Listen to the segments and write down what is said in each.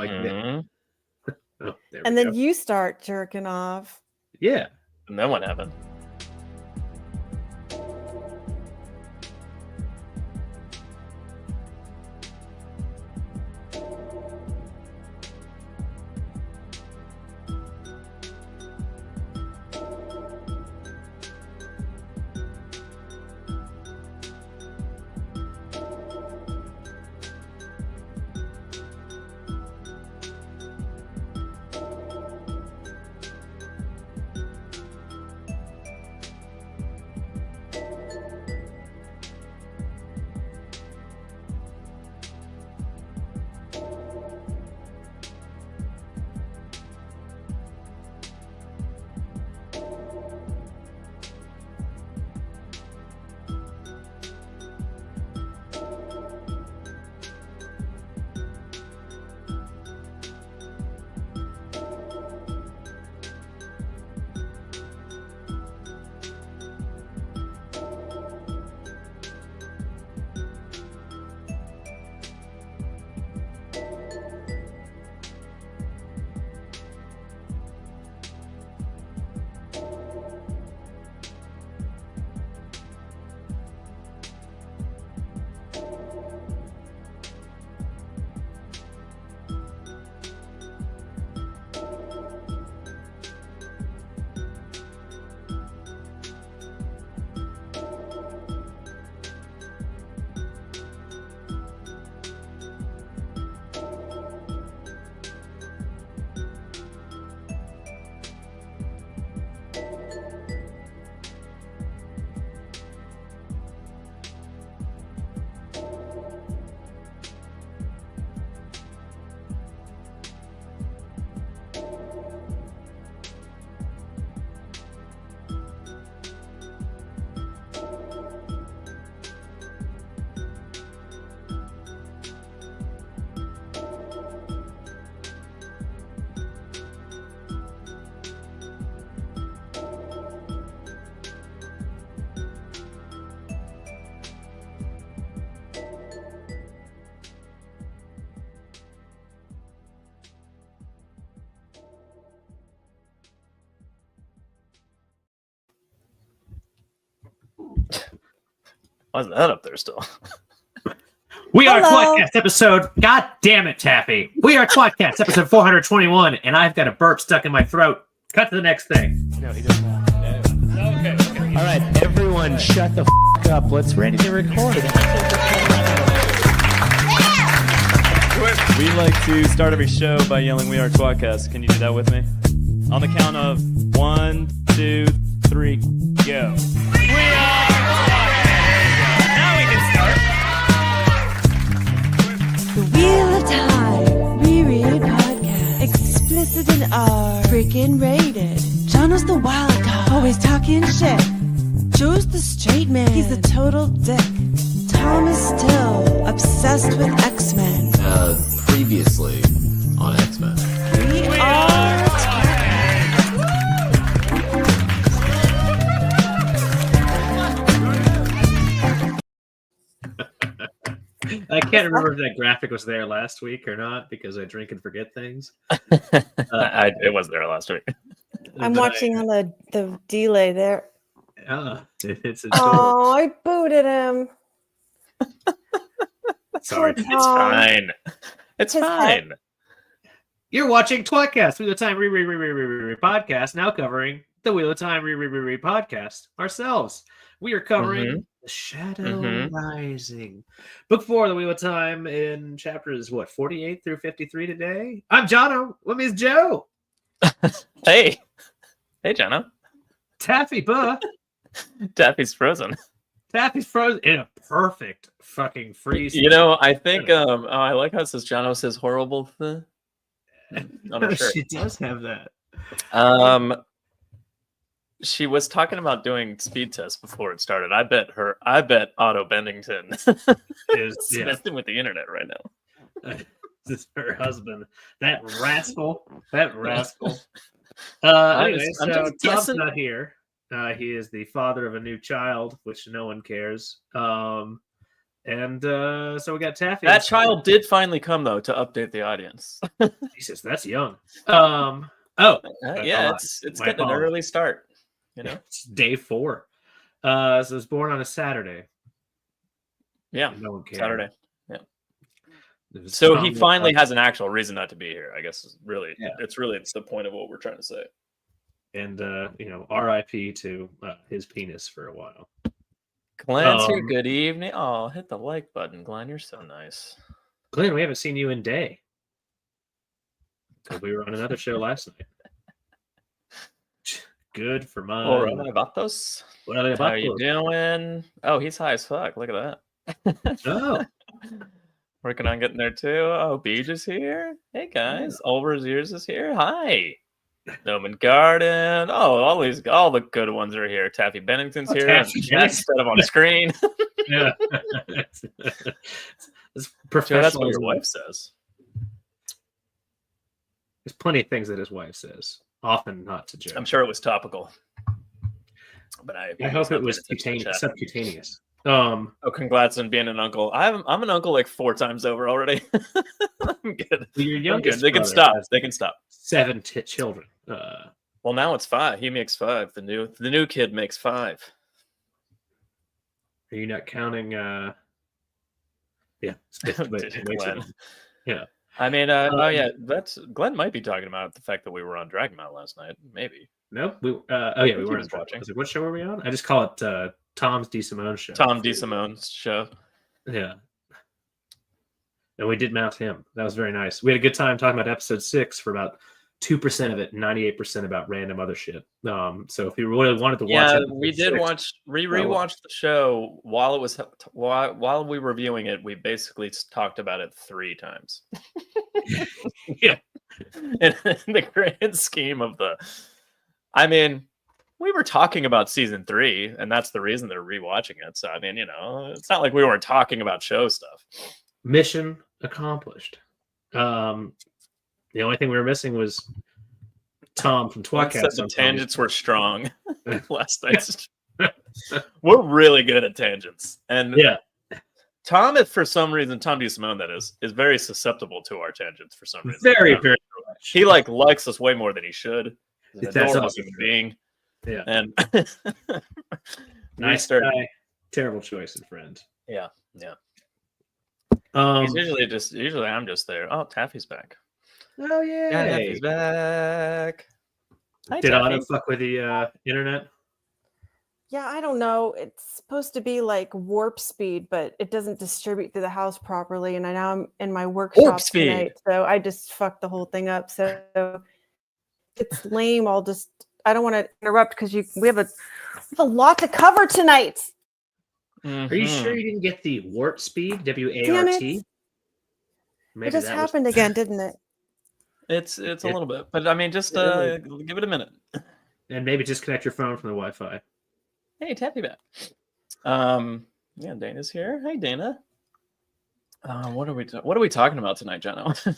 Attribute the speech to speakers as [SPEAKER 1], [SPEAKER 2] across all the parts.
[SPEAKER 1] like, oh,
[SPEAKER 2] and then you start jerking off.
[SPEAKER 1] Yeah.
[SPEAKER 3] And then what happened? Why is that up there still?
[SPEAKER 1] We are tWoTcast episode. God damn it, Taffy. We are tWoTcast episode 421, and I've got a burp stuck in my throat. Cut to the next thing.
[SPEAKER 3] No, he doesn't. Okay.
[SPEAKER 4] All right, everyone, shut the up. Let's ready to record.
[SPEAKER 5] We like to start every show by yelling, "We are tWoTcast." Can you do that with me? On the count of 1, 2, 3, go. We are tWoTcast. Now we can start.
[SPEAKER 6] The Wheel of Time, re-read podcast. Explicit and R, freaking rated. Jono's the wild card, always talking shit. Joe's the straight man, he's a total dick. Tom is still obsessed with X-Men.
[SPEAKER 7] Previously on X-Men.
[SPEAKER 6] We are
[SPEAKER 1] I can't remember if that graphic was there last week or not because I drink and forget things.
[SPEAKER 3] It was there last week.
[SPEAKER 2] I'm watching on the delay there.
[SPEAKER 1] It's a
[SPEAKER 2] Oh, I booted him.
[SPEAKER 1] Sorry.
[SPEAKER 2] Poor
[SPEAKER 3] It's
[SPEAKER 2] Tom.
[SPEAKER 3] fine. It's
[SPEAKER 2] His
[SPEAKER 3] fine.
[SPEAKER 1] You're watching tWoTcast, Wheel of Time re-reread podcast, now covering the Wheel of Time re-reread podcast ourselves. We are covering The Shadow Rising. Book 4 of the Wheel of Time in chapters, 48 through 53 today. I'm Jono. With me is Joe.
[SPEAKER 3] Hey, Jono.
[SPEAKER 1] Taffy, buh.
[SPEAKER 3] Taffy's frozen.
[SPEAKER 1] Taffy's frozen in a perfect fucking freeze.
[SPEAKER 3] You know, I think I like how it says Jono says horrible thing on her shirt.
[SPEAKER 1] She does have that.
[SPEAKER 3] She was talking about doing speed tests before it started. I bet Otto Bennington is messing with the internet right now.
[SPEAKER 1] This is her husband. That rascal. Anyway,
[SPEAKER 3] I'm
[SPEAKER 1] so
[SPEAKER 3] just
[SPEAKER 1] Tom's
[SPEAKER 3] guessing.
[SPEAKER 1] not here. He is the father of a new child, which no one cares. And so we got Taffy.
[SPEAKER 3] That child did finally come though to update the audience.
[SPEAKER 1] Jesus, that's young.
[SPEAKER 3] Yeah, it's getting an early start. You know,
[SPEAKER 1] it's day 4. So it was born on a Saturday.
[SPEAKER 3] Yeah,
[SPEAKER 1] no one cared.
[SPEAKER 3] Saturday. Yeah. So he finally has an actual reason not to be here. I guess it's really the point of what we're trying to say.
[SPEAKER 1] And RIP to his penis for a while.
[SPEAKER 3] Glenn's here. Good evening. Oh, hit the like button, Glenn. You're so nice.
[SPEAKER 1] Glenn, we haven't seen you in day. Because we were on another show last night. Good for mine. How
[SPEAKER 3] are you doing? Oh, he's high as fuck. Look at that.
[SPEAKER 1] Oh.
[SPEAKER 3] Working on getting there too. Oh, Beej is here. Hey guys. Oliver's Ears is here. Hi. Noman Garden. Oh, all the good ones are here. Taffy Bennington's here instead of on screen.
[SPEAKER 1] Yeah.
[SPEAKER 3] It's professional. That's what your wife says.
[SPEAKER 1] There's plenty of things that his wife says. Often not to joke.
[SPEAKER 3] I'm sure it was topical. But I
[SPEAKER 1] hope it was subcutaneous.
[SPEAKER 3] Oh, congrats on being an uncle. I'm an uncle like 4 times over already. I'm good.
[SPEAKER 1] Well, your youngest
[SPEAKER 3] They can stop. They can stop.
[SPEAKER 1] 7 children.
[SPEAKER 3] Well, now it's 5. He makes 5. The new kid makes 5.
[SPEAKER 1] Are you not counting? Yeah.
[SPEAKER 3] Glenn.
[SPEAKER 1] Yeah.
[SPEAKER 3] I mean, that's Glenn might be talking about the fact that we were on Dragon Mount last night. Maybe.
[SPEAKER 1] Nope. We were watching. I was like, what show were we on? I just call it Tom's DeSimone show.
[SPEAKER 3] Tom DeSimone's show.
[SPEAKER 1] Yeah. And we did mount him. That was very nice. We had a good time talking about episode 6 for about 2% of it, 98% about random other shit. So if you really wanted to watch it,
[SPEAKER 3] we did rewatch the show while we were reviewing it. We basically talked about it 3 times.
[SPEAKER 1] Yeah.
[SPEAKER 3] In the grand scheme of we were talking about season 3, and that's the reason they're rewatching it. So I mean, it's not like we weren't talking about show stuff.
[SPEAKER 1] Mission accomplished. The only thing we were missing was Tom from tWoTcast.
[SPEAKER 3] The tangents were strong last night. We're really good at tangents, and Tom, if for some reason, Tom DeSimone, that is very susceptible to our tangents for some reason.
[SPEAKER 1] Very much.
[SPEAKER 3] He likes us way more than he should. He's an adorable human being.
[SPEAKER 1] Yeah,
[SPEAKER 3] and
[SPEAKER 1] nice guy, terrible choice in friend.
[SPEAKER 3] Yeah. He's usually I'm just there. Oh, Taffy's back.
[SPEAKER 1] Oh yeah,
[SPEAKER 3] Taffy's back. Hi,
[SPEAKER 1] did
[SPEAKER 3] Taffy.
[SPEAKER 1] Otto fuck with the internet?
[SPEAKER 2] Yeah, I don't know. It's supposed to be like warp speed, but it doesn't distribute through the house properly. And now I'm in my workshop tonight, so I just fucked the whole thing up. So it's lame. I don't want to interrupt because we have a lot to cover tonight.
[SPEAKER 1] Mm-hmm. Are you sure you didn't get the warp speed? WART?
[SPEAKER 2] It just happened again, didn't it?
[SPEAKER 3] It's a little bit, but I mean, just give it a minute,
[SPEAKER 1] and maybe disconnect your phone from the Wi-Fi.
[SPEAKER 3] Hey, Taffy back. Yeah, Dana's here. Hey, Dana. What are we talking about tonight, Jono?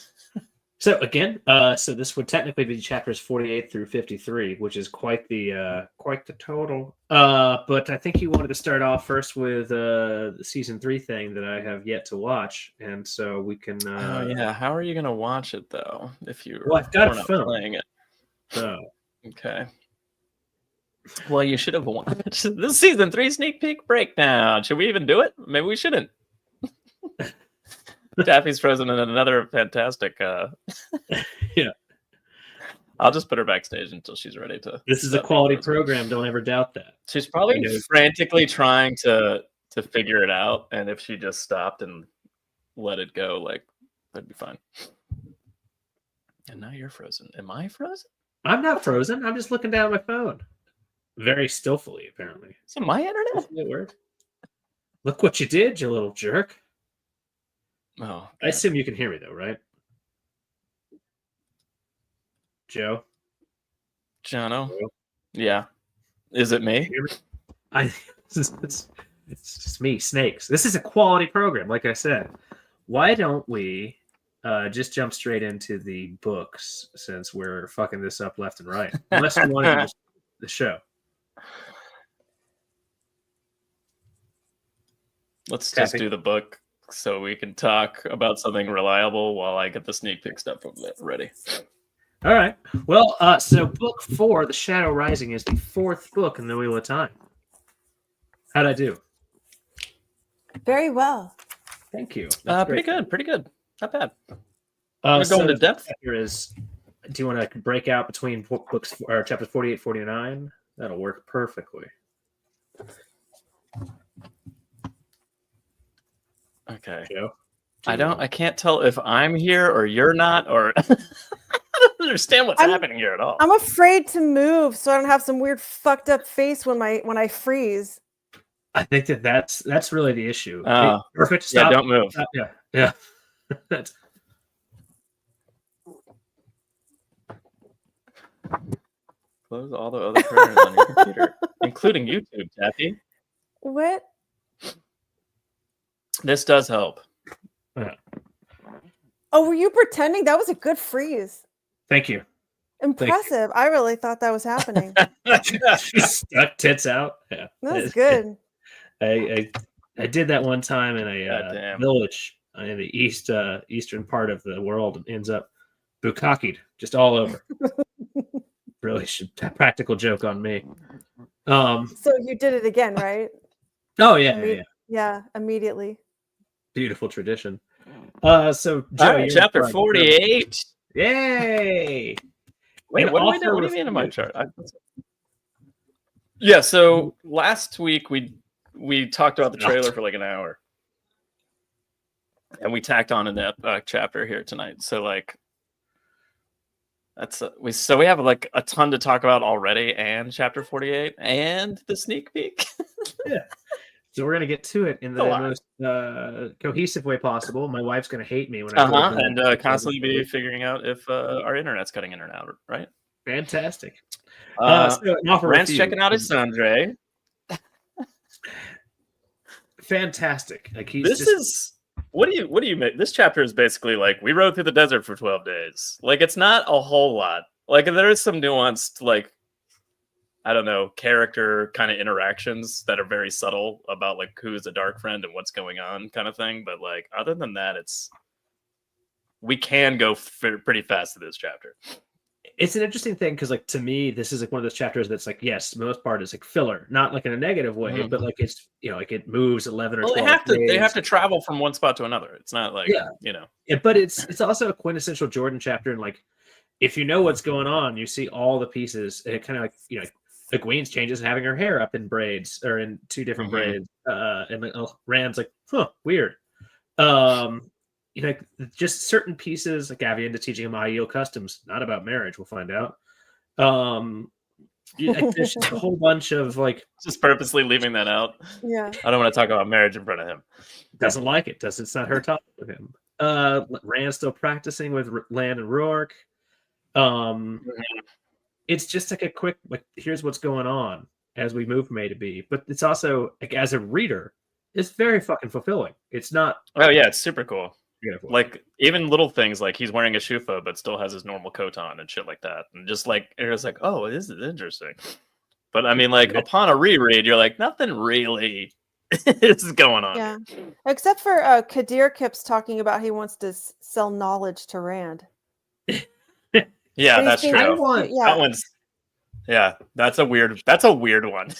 [SPEAKER 1] So again, so this would technically be chapters 48 through 53, which is quite the total. But I think you wanted to start off first with the season 3 thing that I have yet to watch, and so we can.
[SPEAKER 3] Oh yeah, how are you gonna watch it though? If you
[SPEAKER 1] I've got a phone
[SPEAKER 3] playing it.
[SPEAKER 1] Oh,
[SPEAKER 3] okay. Well, you should have watched the season 3 sneak peek breakdown. Should we even do it? Maybe we shouldn't. Taffy's frozen in another fantastic.
[SPEAKER 1] Yeah.
[SPEAKER 3] I'll just put her backstage until she's ready to.
[SPEAKER 1] This is a quality program. Don't ever doubt that.
[SPEAKER 3] She's probably frantically trying to figure it out, and if she just stopped and let it go, that'd be fine. And now you're frozen. Am I frozen?
[SPEAKER 1] I'm not frozen. I'm just looking down at my phone. Very stillfully, apparently.
[SPEAKER 3] Is it my internet?
[SPEAKER 1] Doesn't it work? Look what you did, you little jerk.
[SPEAKER 3] Oh,
[SPEAKER 1] I assume you can hear me though, right? Jono?
[SPEAKER 3] Yeah. Is it me?
[SPEAKER 1] It's just me, Snakes. This is a quality program, like I said. Why don't we just jump straight into the books since we're fucking this up left and right? Unless you want to do the show.
[SPEAKER 3] Let's
[SPEAKER 1] Taffy.
[SPEAKER 3] just do the book so we can talk about something reliable while I get the sneak peek stuff ready.
[SPEAKER 1] All right. Well, so book 4, The Shadow Rising, is the 4th book in the Wheel of Time. How'd I do?
[SPEAKER 2] Very well.
[SPEAKER 1] Thank you.
[SPEAKER 3] Pretty good. Not bad.
[SPEAKER 1] We're
[SPEAKER 3] going to depth.
[SPEAKER 1] Here is. Do you want to break out between books or chapters 48, 49? That'll work perfectly.
[SPEAKER 3] Okay.
[SPEAKER 1] Joe?
[SPEAKER 3] I can't tell if I'm here or you're not, or I don't understand what's happening here at all.
[SPEAKER 2] I'm afraid to move so I don't have some weird fucked up face when I freeze.
[SPEAKER 1] I think that's really the issue.
[SPEAKER 3] Perfect.
[SPEAKER 1] Stop.
[SPEAKER 3] Yeah, don't move.
[SPEAKER 1] Stop. Yeah. That's
[SPEAKER 3] Close all the other programs on your computer, including YouTube, Taffy.
[SPEAKER 2] What?
[SPEAKER 3] This does help.
[SPEAKER 2] Oh, were you pretending? That was a good freeze.
[SPEAKER 1] Thank you.
[SPEAKER 2] Impressive. I really thought that was happening.
[SPEAKER 1] She stuck tits out. Yeah,
[SPEAKER 2] That was good.
[SPEAKER 1] I did that one time in a
[SPEAKER 3] Goddamn.
[SPEAKER 1] village in the eastern part of the world. It ends up bukkakied just all over. Really should practical joke on me.
[SPEAKER 2] So you did it again, right?
[SPEAKER 1] Oh yeah.
[SPEAKER 2] Yeah, immediately.
[SPEAKER 1] Beautiful tradition. So Joe,
[SPEAKER 3] All right, chapter 48.
[SPEAKER 1] Yay!
[SPEAKER 3] Wait, what do you mean in my chart? Yeah, so last week we talked about the trailer for like an hour, and we tacked on a chapter here tonight. So like, we have like a ton to talk about already, and chapter 48, and the sneak peek.
[SPEAKER 1] Yeah. So we're gonna get to it in the most cohesive way possible. My wife's gonna hate me when I
[SPEAKER 3] and constantly be figuring out if our internet's cutting in and out, right?
[SPEAKER 1] Fantastic.
[SPEAKER 3] Rand's checking out his Sandre.
[SPEAKER 1] Fantastic. Like
[SPEAKER 3] what do you make? This chapter is basically like we rode through the desert for 12 days. Like it's not a whole lot. Like there is some nuanced, like I don't know, character kind of interactions that are very subtle about like who is a dark friend and what's going on kind of thing. But like other than that, we can go pretty fast to this chapter.
[SPEAKER 1] It's an interesting thing because like to me, this is like one of those chapters that's like, yes, most part is like filler, not like in a negative way, but like it's like it moves 11 or 12
[SPEAKER 3] they have to travel from one spot to another. It's not like
[SPEAKER 1] but it's also a quintessential Jordan chapter, and like if you know what's going on, you see all the pieces, and it kind of like Egwene's changes having her hair up in braids or in 2 different braids, and like Rand's like, weird. Just certain pieces like Avienda teaching him Aiel customs, not about marriage. We'll find out. There's just a whole bunch of like
[SPEAKER 3] just purposely leaving that out.
[SPEAKER 2] Yeah,
[SPEAKER 3] I don't want to talk about marriage in front of him.
[SPEAKER 1] Doesn't like it. It's not her topic with him. Rand's still practicing with Lan and Rourke. It's just like a quick like here's what's going on as we move from A to B. But it's also like as a reader, it's very fucking fulfilling. It's not.
[SPEAKER 3] Oh yeah, it's super cool.
[SPEAKER 1] Beautiful.
[SPEAKER 3] Like even little things like he's wearing a shufa but still has his normal coat on and shit like that, and just like it's like, oh, this is interesting. But I mean, like upon a reread, you're like, nothing really is going on.
[SPEAKER 2] Yeah, except for Kadir keeps talking about he wants to sell knowledge to Rand.
[SPEAKER 3] Yeah, that's true.
[SPEAKER 2] That
[SPEAKER 3] one's that's a weird one.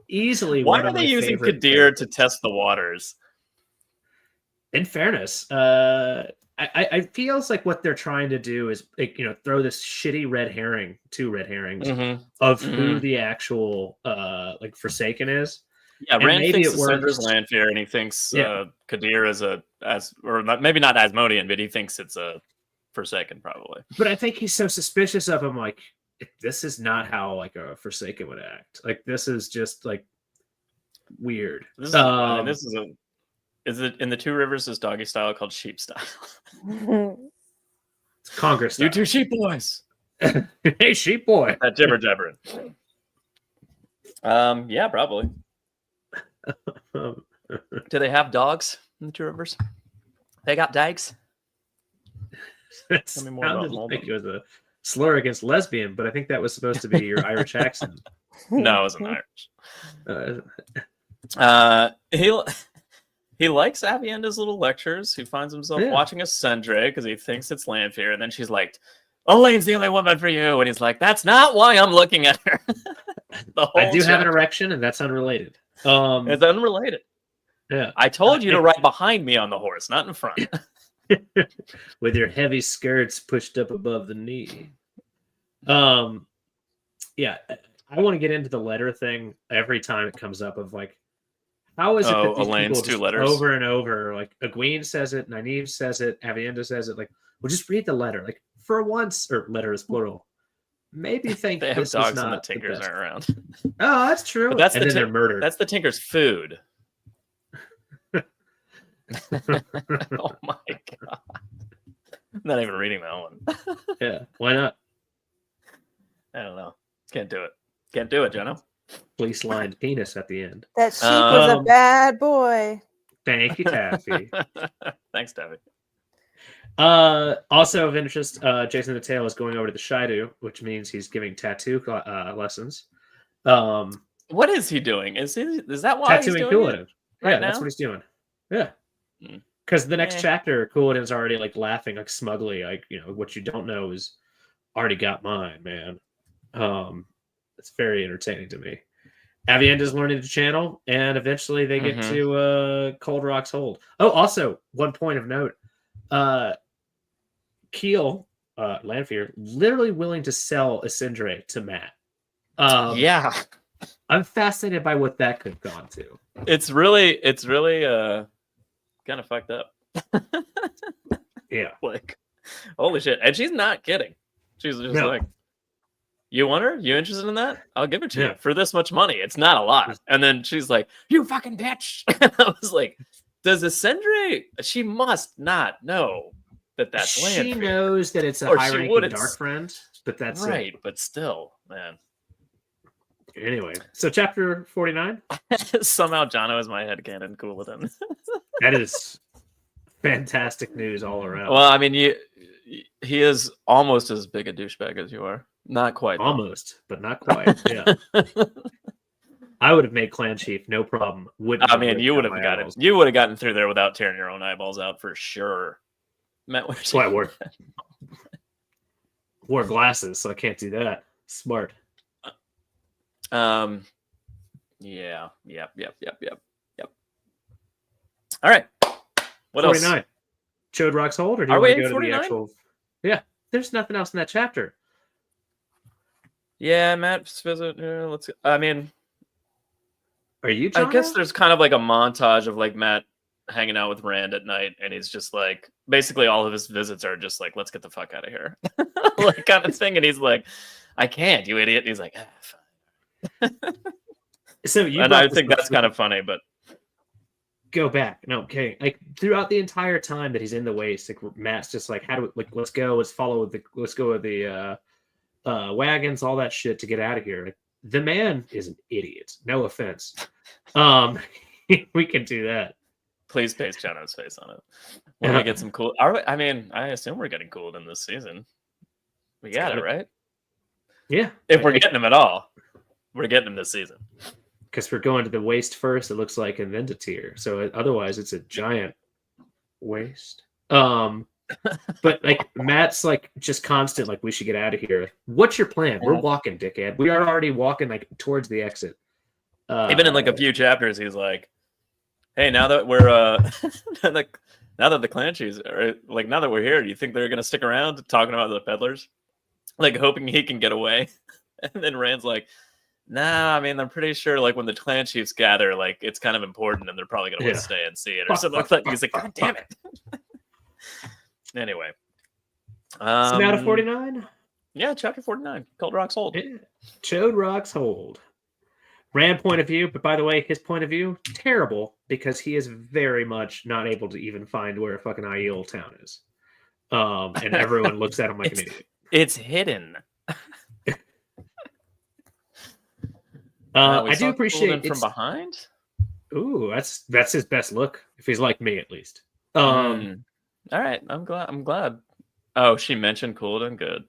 [SPEAKER 1] Easily.
[SPEAKER 3] Why are they using Kadir to test the waters?
[SPEAKER 1] In fairness, I feels like what they're trying to do is throw this shitty two red herrings of who the actual like Forsaken is.
[SPEAKER 3] Yeah, and Rand thinks Ascender's Lanfear, and he thinks Kadir is maybe not Asmodean, but he thinks it's a Forsaken probably.
[SPEAKER 1] But I think he's so suspicious of him. Like this is not how like a Forsaken would act. Like this is just like weird.
[SPEAKER 3] Is it in the Two Rivers is doggy style called sheep style?
[SPEAKER 1] It's Congress style.
[SPEAKER 3] You two sheep boys.
[SPEAKER 1] Hey, sheep boy.
[SPEAKER 3] That jibber jabbering. Yeah, probably. Do they have dogs in the Two Rivers? They got dags.
[SPEAKER 1] It sounded like it was a slur against lesbian, but I think that was supposed to be your Irish accent.
[SPEAKER 3] No, it wasn't Irish. he likes Avienda's little lectures. He finds himself watching a Sendre because he thinks it's Lanfear, and then she's like, Elaine's the only woman for you. And he's like, that's not why I'm looking at her.
[SPEAKER 1] I do have an erection, and that's unrelated.
[SPEAKER 3] It's unrelated.
[SPEAKER 1] Yeah.
[SPEAKER 3] I told you to ride behind me on the horse, not in front.
[SPEAKER 1] With your heavy skirts pushed up above the knee. Yeah. I want to get into the letter thing every time it comes up of like, how is it that these
[SPEAKER 3] Elaine's
[SPEAKER 1] people
[SPEAKER 3] two letters
[SPEAKER 1] over and over, like Egwene says it, Nynaeve says it, Avienda says it, like, well, just read the letter. Like, for once, or letter is plural. Maybe think
[SPEAKER 3] they have
[SPEAKER 1] this
[SPEAKER 3] dogs
[SPEAKER 1] is not
[SPEAKER 3] and the Tinkers aren't around.
[SPEAKER 1] Oh, that's true.
[SPEAKER 3] But that's
[SPEAKER 1] and then they're murdered.
[SPEAKER 3] That's the Tinker's food. Oh my god. I'm not even reading that one.
[SPEAKER 1] Yeah, why not?
[SPEAKER 3] I don't know. Can't do it. Can't do it, Jono.
[SPEAKER 1] Fleece lined penis at the end.
[SPEAKER 2] That sheep was a bad boy.
[SPEAKER 1] Thank you, Taffy.
[SPEAKER 3] Thanks, Taffy.
[SPEAKER 1] Also of interest, Jason the Tail is going over to the Shaidu, which means he's giving tattoo lessons.
[SPEAKER 3] What is he doing? Is that why he's
[SPEAKER 1] tattooing
[SPEAKER 3] doing
[SPEAKER 1] Couladin?
[SPEAKER 3] right
[SPEAKER 1] Yeah,
[SPEAKER 3] now?
[SPEAKER 1] that's what he's doing. Yeah, because the next chapter, Couladin's already like laughing like smugly, like, you know, what you don't know is already got mine, man. It's very entertaining to me. Avienda's learning to channel, and eventually they get to Cold Rock's Hold. Oh, also, one point of note. Keel, Lanfear, literally willing to sell a Sindre to Matt.
[SPEAKER 3] Yeah.
[SPEAKER 1] I'm fascinated by what that could have gone to.
[SPEAKER 3] It's really kind of fucked up.
[SPEAKER 1] Yeah.
[SPEAKER 3] Like, holy shit. And she's not kidding. She's just like, you want her? You interested in that? I'll give it to you for this much money. It's not a lot. And then she's like, you fucking bitch. And I was like, does a Sindre, she must not know that's Lanfear.
[SPEAKER 1] She knows that it's a high-ranking dark friend, but that's
[SPEAKER 3] right. But still, man.
[SPEAKER 1] Anyway, so chapter 49.
[SPEAKER 3] Somehow Jono is my headcanon Couladin.
[SPEAKER 1] That is fantastic news all around.
[SPEAKER 3] Well, I mean, he is almost as big a douchebag as you are. Not quite.
[SPEAKER 1] Almost, but not quite. Yeah. I would have made clan chief, no problem.
[SPEAKER 3] I mean, you would have gotten eyeballs. You would have gotten through there without tearing your own eyeballs out for sure.
[SPEAKER 1] That's why I wore glasses, so I can't do that. Smart.
[SPEAKER 3] Yeah. Yep. All right. What
[SPEAKER 1] 49.
[SPEAKER 3] else?
[SPEAKER 1] Chode Rock's Hold, or do you want to go to the actual? Yeah. There's nothing else in that chapter.
[SPEAKER 3] Yeah, Matt's visit. Let's. I mean,
[SPEAKER 1] are you? Jono?
[SPEAKER 3] I guess there's kind of like a montage of like Matt hanging out with Rand at night, and he's just like, basically all of his visits are just like, let's get the fuck out of here, like kind of thing. And he's like, I can't, you idiot. And he's like, fine.
[SPEAKER 1] So you,
[SPEAKER 3] and I think that's kind of funny, but
[SPEAKER 1] go back. No, okay. Like throughout the entire time that he's in the waste, like Matt's just like, how do we, like, let's go with the wagons, all that shit to get out of here. Like, the man is an idiot. No offense. We can do that.
[SPEAKER 3] Please paste Jono's face on it. When we get some cool. I mean, I assume we're getting cooled in this season. We got it, right?
[SPEAKER 1] Yeah.
[SPEAKER 3] If we're getting him at all, we're getting him this season.
[SPEAKER 1] Because we're going to the waste first, it looks like, and then to tier. So otherwise, it's a giant waste. But like Matt's like just constant, like, we should get out of here. What's your plan? We're walking, dickhead. We are already walking like towards the exit.
[SPEAKER 3] Even in like a few chapters, he's like, hey, now that we're now that the clan chiefs are like, now that we're here, do you think they're gonna stick around talking about the peddlers? Like hoping he can get away. And then Rand's like, nah, I mean, I'm pretty sure like when the clan chiefs gather, like it's kind of important and they're probably gonna want to stay and see it or something like that. He's like, God damn it. Anyway.
[SPEAKER 1] So out of 49?
[SPEAKER 3] Yeah, chapter 49. Cold Rock's Hold.
[SPEAKER 1] Yeah. Chode Rock's Hold. Rand point of view, but by the way, his point of view, terrible, because he is very much not able to even find where a fucking Aiel town is. And everyone looks at him like an idiot.
[SPEAKER 3] It's hidden.
[SPEAKER 1] I do appreciate
[SPEAKER 3] from behind.
[SPEAKER 1] Ooh, that's his best look, if he's like me at least.
[SPEAKER 3] All right, I'm glad. Oh, she mentioned Couladin. Good.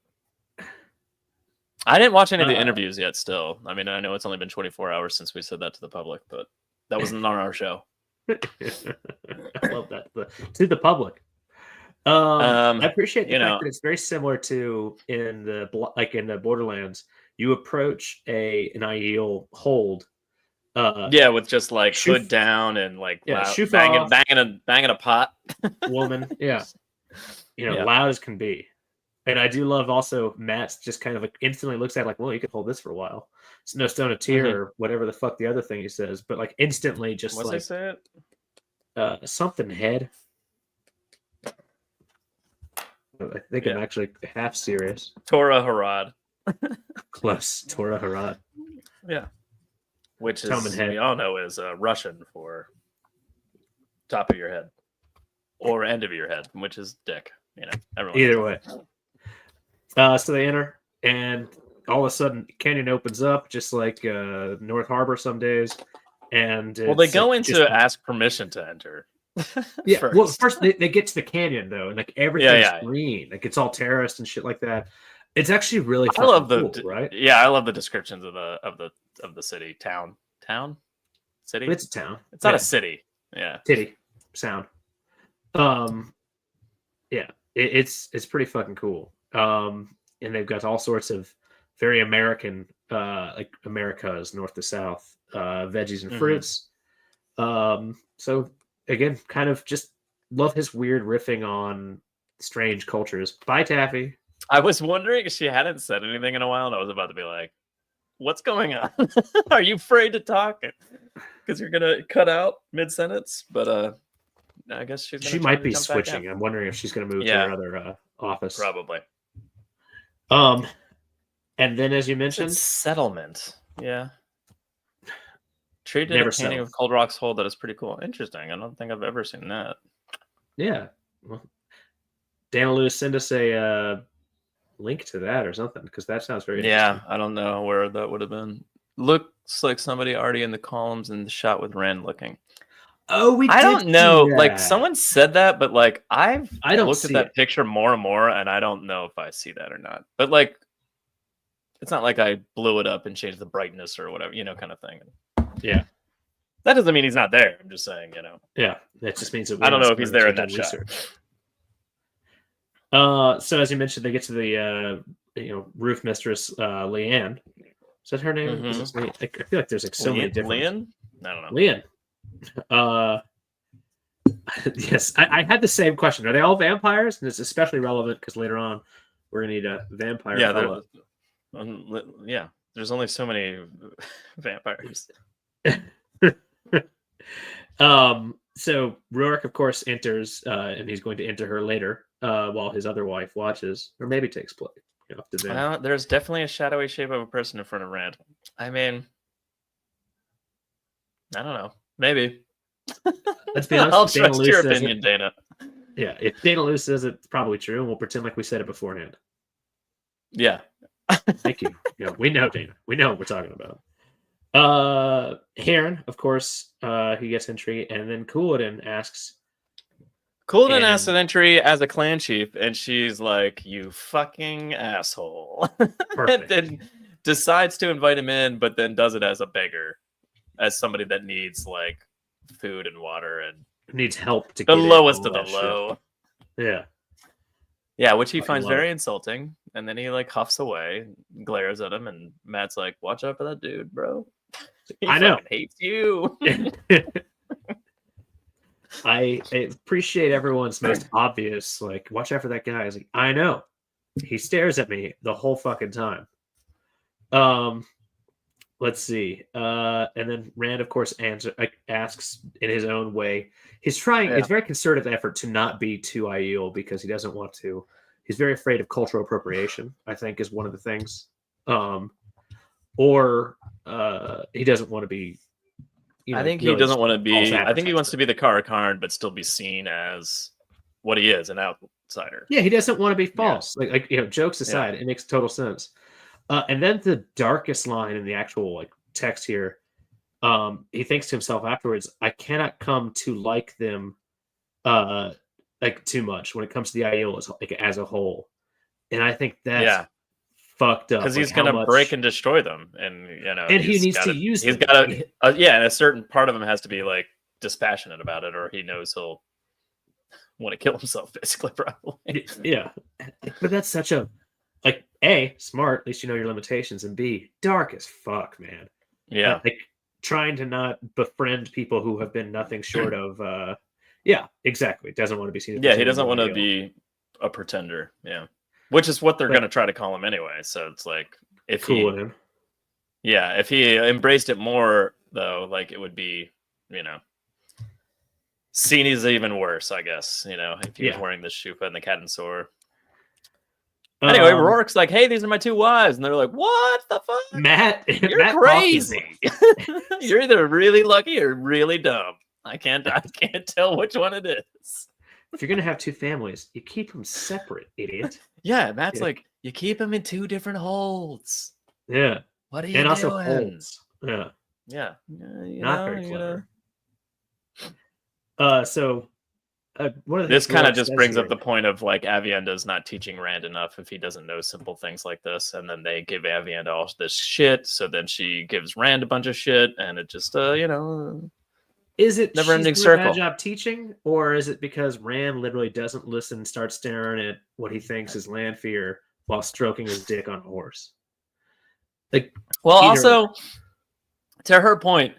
[SPEAKER 3] I didn't watch any of the interviews yet. Still, I mean, I know it's only been 24 hours since we said that to the public, but that wasn't on our show.
[SPEAKER 1] I love that. To the public. I appreciate the fact that it's very similar to in the Borderlands. You approach an Aiel hold.
[SPEAKER 3] With just like hood down and like banging a pot.
[SPEAKER 1] Woman, loud as can be. And I do love also Matt's just kind of like instantly looks at it like, well, you could hold this for a while. It's no stone a tear or whatever the fuck the other thing he says, but like instantly just
[SPEAKER 3] what's
[SPEAKER 1] like
[SPEAKER 3] he say
[SPEAKER 1] something head. I think I'm actually half serious.
[SPEAKER 3] Torah Harad.
[SPEAKER 1] Close. Torah Harad.
[SPEAKER 3] Yeah. Which is, we all know, is Russian for top of your head or end of your head, which is dick.
[SPEAKER 1] Either way. So they enter, and all of a sudden, canyon opens up, just like North Harbor some days. And
[SPEAKER 3] they go in to ask permission to enter.
[SPEAKER 1] Yeah. First they get to the canyon though, and like everything's green, like it's all terraced and shit like that. It's actually really
[SPEAKER 3] I love
[SPEAKER 1] cool, right?
[SPEAKER 3] Yeah, I love the descriptions of the city, town, city.
[SPEAKER 1] It's a town.
[SPEAKER 3] It's not a city. Yeah,
[SPEAKER 1] titty sound. It's pretty fucking cool. And they've got all sorts of very American, like Americas, north to south, veggies and fruits. So again, kind of just love his weird riffing on strange cultures. Bye, Taffy.
[SPEAKER 3] I was wondering if she hadn't said anything in a while, and I was about to be like, what's going on? Are you afraid to talk? Because you're going to cut out mid-sentence? But I guess she
[SPEAKER 1] might be switching. I'm wondering if she's going to move to her other office.
[SPEAKER 3] Probably.
[SPEAKER 1] And then, as you mentioned...
[SPEAKER 3] It's settlement. Yeah. Treated a painting of Cold Rock's Hold. That is pretty cool. Interesting. I don't think I've ever seen that.
[SPEAKER 1] Yeah. Well, Dana Lewis, send us a link to that or something, because that sounds very interesting.
[SPEAKER 3] I don't know where that would have been. Looks like somebody already in the columns in the shot with Rand looking.
[SPEAKER 1] Oh,
[SPEAKER 3] I don't know. Like someone said that, but like I've looked at that picture more and more, and I don't know if I see that or not. But like, it's not like I blew it up and changed the brightness or whatever, kind of thing.
[SPEAKER 1] Yeah.
[SPEAKER 3] That doesn't mean he's not there. I'm just saying,
[SPEAKER 1] Yeah, that just means that
[SPEAKER 3] I don't know if he's there in that shot.
[SPEAKER 1] So as you mentioned, they get to the roof mistress Leanne. Is that her name? I feel like there's like so many different.
[SPEAKER 3] Leanne? I don't know.
[SPEAKER 1] Leanne. Yes, I had the same question. Are they all vampires? And it's especially relevant because later on we're gonna need a vampire.
[SPEAKER 3] Yeah, there's only so many vampires.
[SPEAKER 1] So Rourke, of course, enters, and he's going to enter her later, while his other wife watches, or maybe takes place.
[SPEAKER 3] There's definitely a shadowy shape of a person in front of Rand. I mean, I don't know. Maybe.
[SPEAKER 1] Let's be honest.
[SPEAKER 3] I'll trust your opinion, Dana.
[SPEAKER 1] Yeah, if Dana Lewis says it's probably true, and we'll pretend like we said it beforehand.
[SPEAKER 3] Yeah.
[SPEAKER 1] Thank you. We know, Dana. We know what we're talking about. Heron, of course, he gets entry, and then Couladin asks.
[SPEAKER 3] Couladin asks an entry as a clan chief, and she's like, "You fucking asshole," and then decides to invite him in, but then does it as a beggar, as somebody that needs like food and water and
[SPEAKER 1] needs help to
[SPEAKER 3] the lowest of the low. Yeah, which he finds very insulting, and then he like huffs away, glares at him, and Matt's like, "Watch out for that dude, bro.
[SPEAKER 1] I know,
[SPEAKER 3] hates you."
[SPEAKER 1] I appreciate everyone's most obvious, like, watch out for that guy. I was like, I know. He stares at me the whole fucking time. Let's see. And then Rand, of course, asks in his own way. He's trying, it's very concerted effort to not be too Aiel because he doesn't want to. He's very afraid of cultural appropriation, I think, is one of the things. Or he doesn't want to be.
[SPEAKER 3] I think he doesn't want to be. I think he wants to be the Karakarn, but still be seen as what he is, an outsider.
[SPEAKER 1] Yeah, he doesn't want to be false. Like jokes aside, it makes total sense. And then the darkest line in the actual like text here, he thinks to himself afterwards, "I cannot come to like them, like too much when it comes to the Aiel as a whole." And I think that's fucked up
[SPEAKER 3] because he's going to break and destroy them, and
[SPEAKER 1] and he needs to use.
[SPEAKER 3] He's got to, and a certain part of him has to be like dispassionate about it, or he knows he'll want to kill himself, basically, probably.
[SPEAKER 1] Yeah. But that's such a, like, smart, at least you know your limitations, and B, dark as fuck, man.
[SPEAKER 3] Yeah.
[SPEAKER 1] Like, trying to not befriend people who have been nothing short of, yeah, exactly. Doesn't want to be seen.
[SPEAKER 3] Yeah, he doesn't want to be a pretender. Yeah. Which is what they're going to try to call him anyway. So it's like, if
[SPEAKER 1] him.
[SPEAKER 3] Yeah, if he embraced it more, though, like, it would be, seen as even worse, I guess, if he was wearing this shupa and the cat and sore. Anyway, Rourke's like, hey, these are my two wives. And they're like, what the fuck?
[SPEAKER 1] Matt,
[SPEAKER 3] you're crazy. You're either really lucky or really dumb. I can't tell which one it is.
[SPEAKER 1] If you're going to have two families, you keep them separate, idiot.
[SPEAKER 3] Yeah, Matt's like, you keep them in two different holds.
[SPEAKER 1] Yeah.
[SPEAKER 3] What are you
[SPEAKER 1] doing?
[SPEAKER 3] Also
[SPEAKER 1] holds. Yeah.
[SPEAKER 3] Yeah.
[SPEAKER 1] Not very clever. So one of the
[SPEAKER 3] this kind of just brings up the point of like Avienda's not teaching Rand enough if he doesn't know simple things like this, and then they give Avienda all this shit, so then she gives Rand a bunch of shit, and it just
[SPEAKER 1] is it
[SPEAKER 3] never-ending
[SPEAKER 1] circle?
[SPEAKER 3] Circle.
[SPEAKER 1] Bad job teaching, or is it because Rand literally doesn't listen, starts staring at what he thinks is Lanfear while stroking his dick on a horse? Like,
[SPEAKER 3] well, also to her point,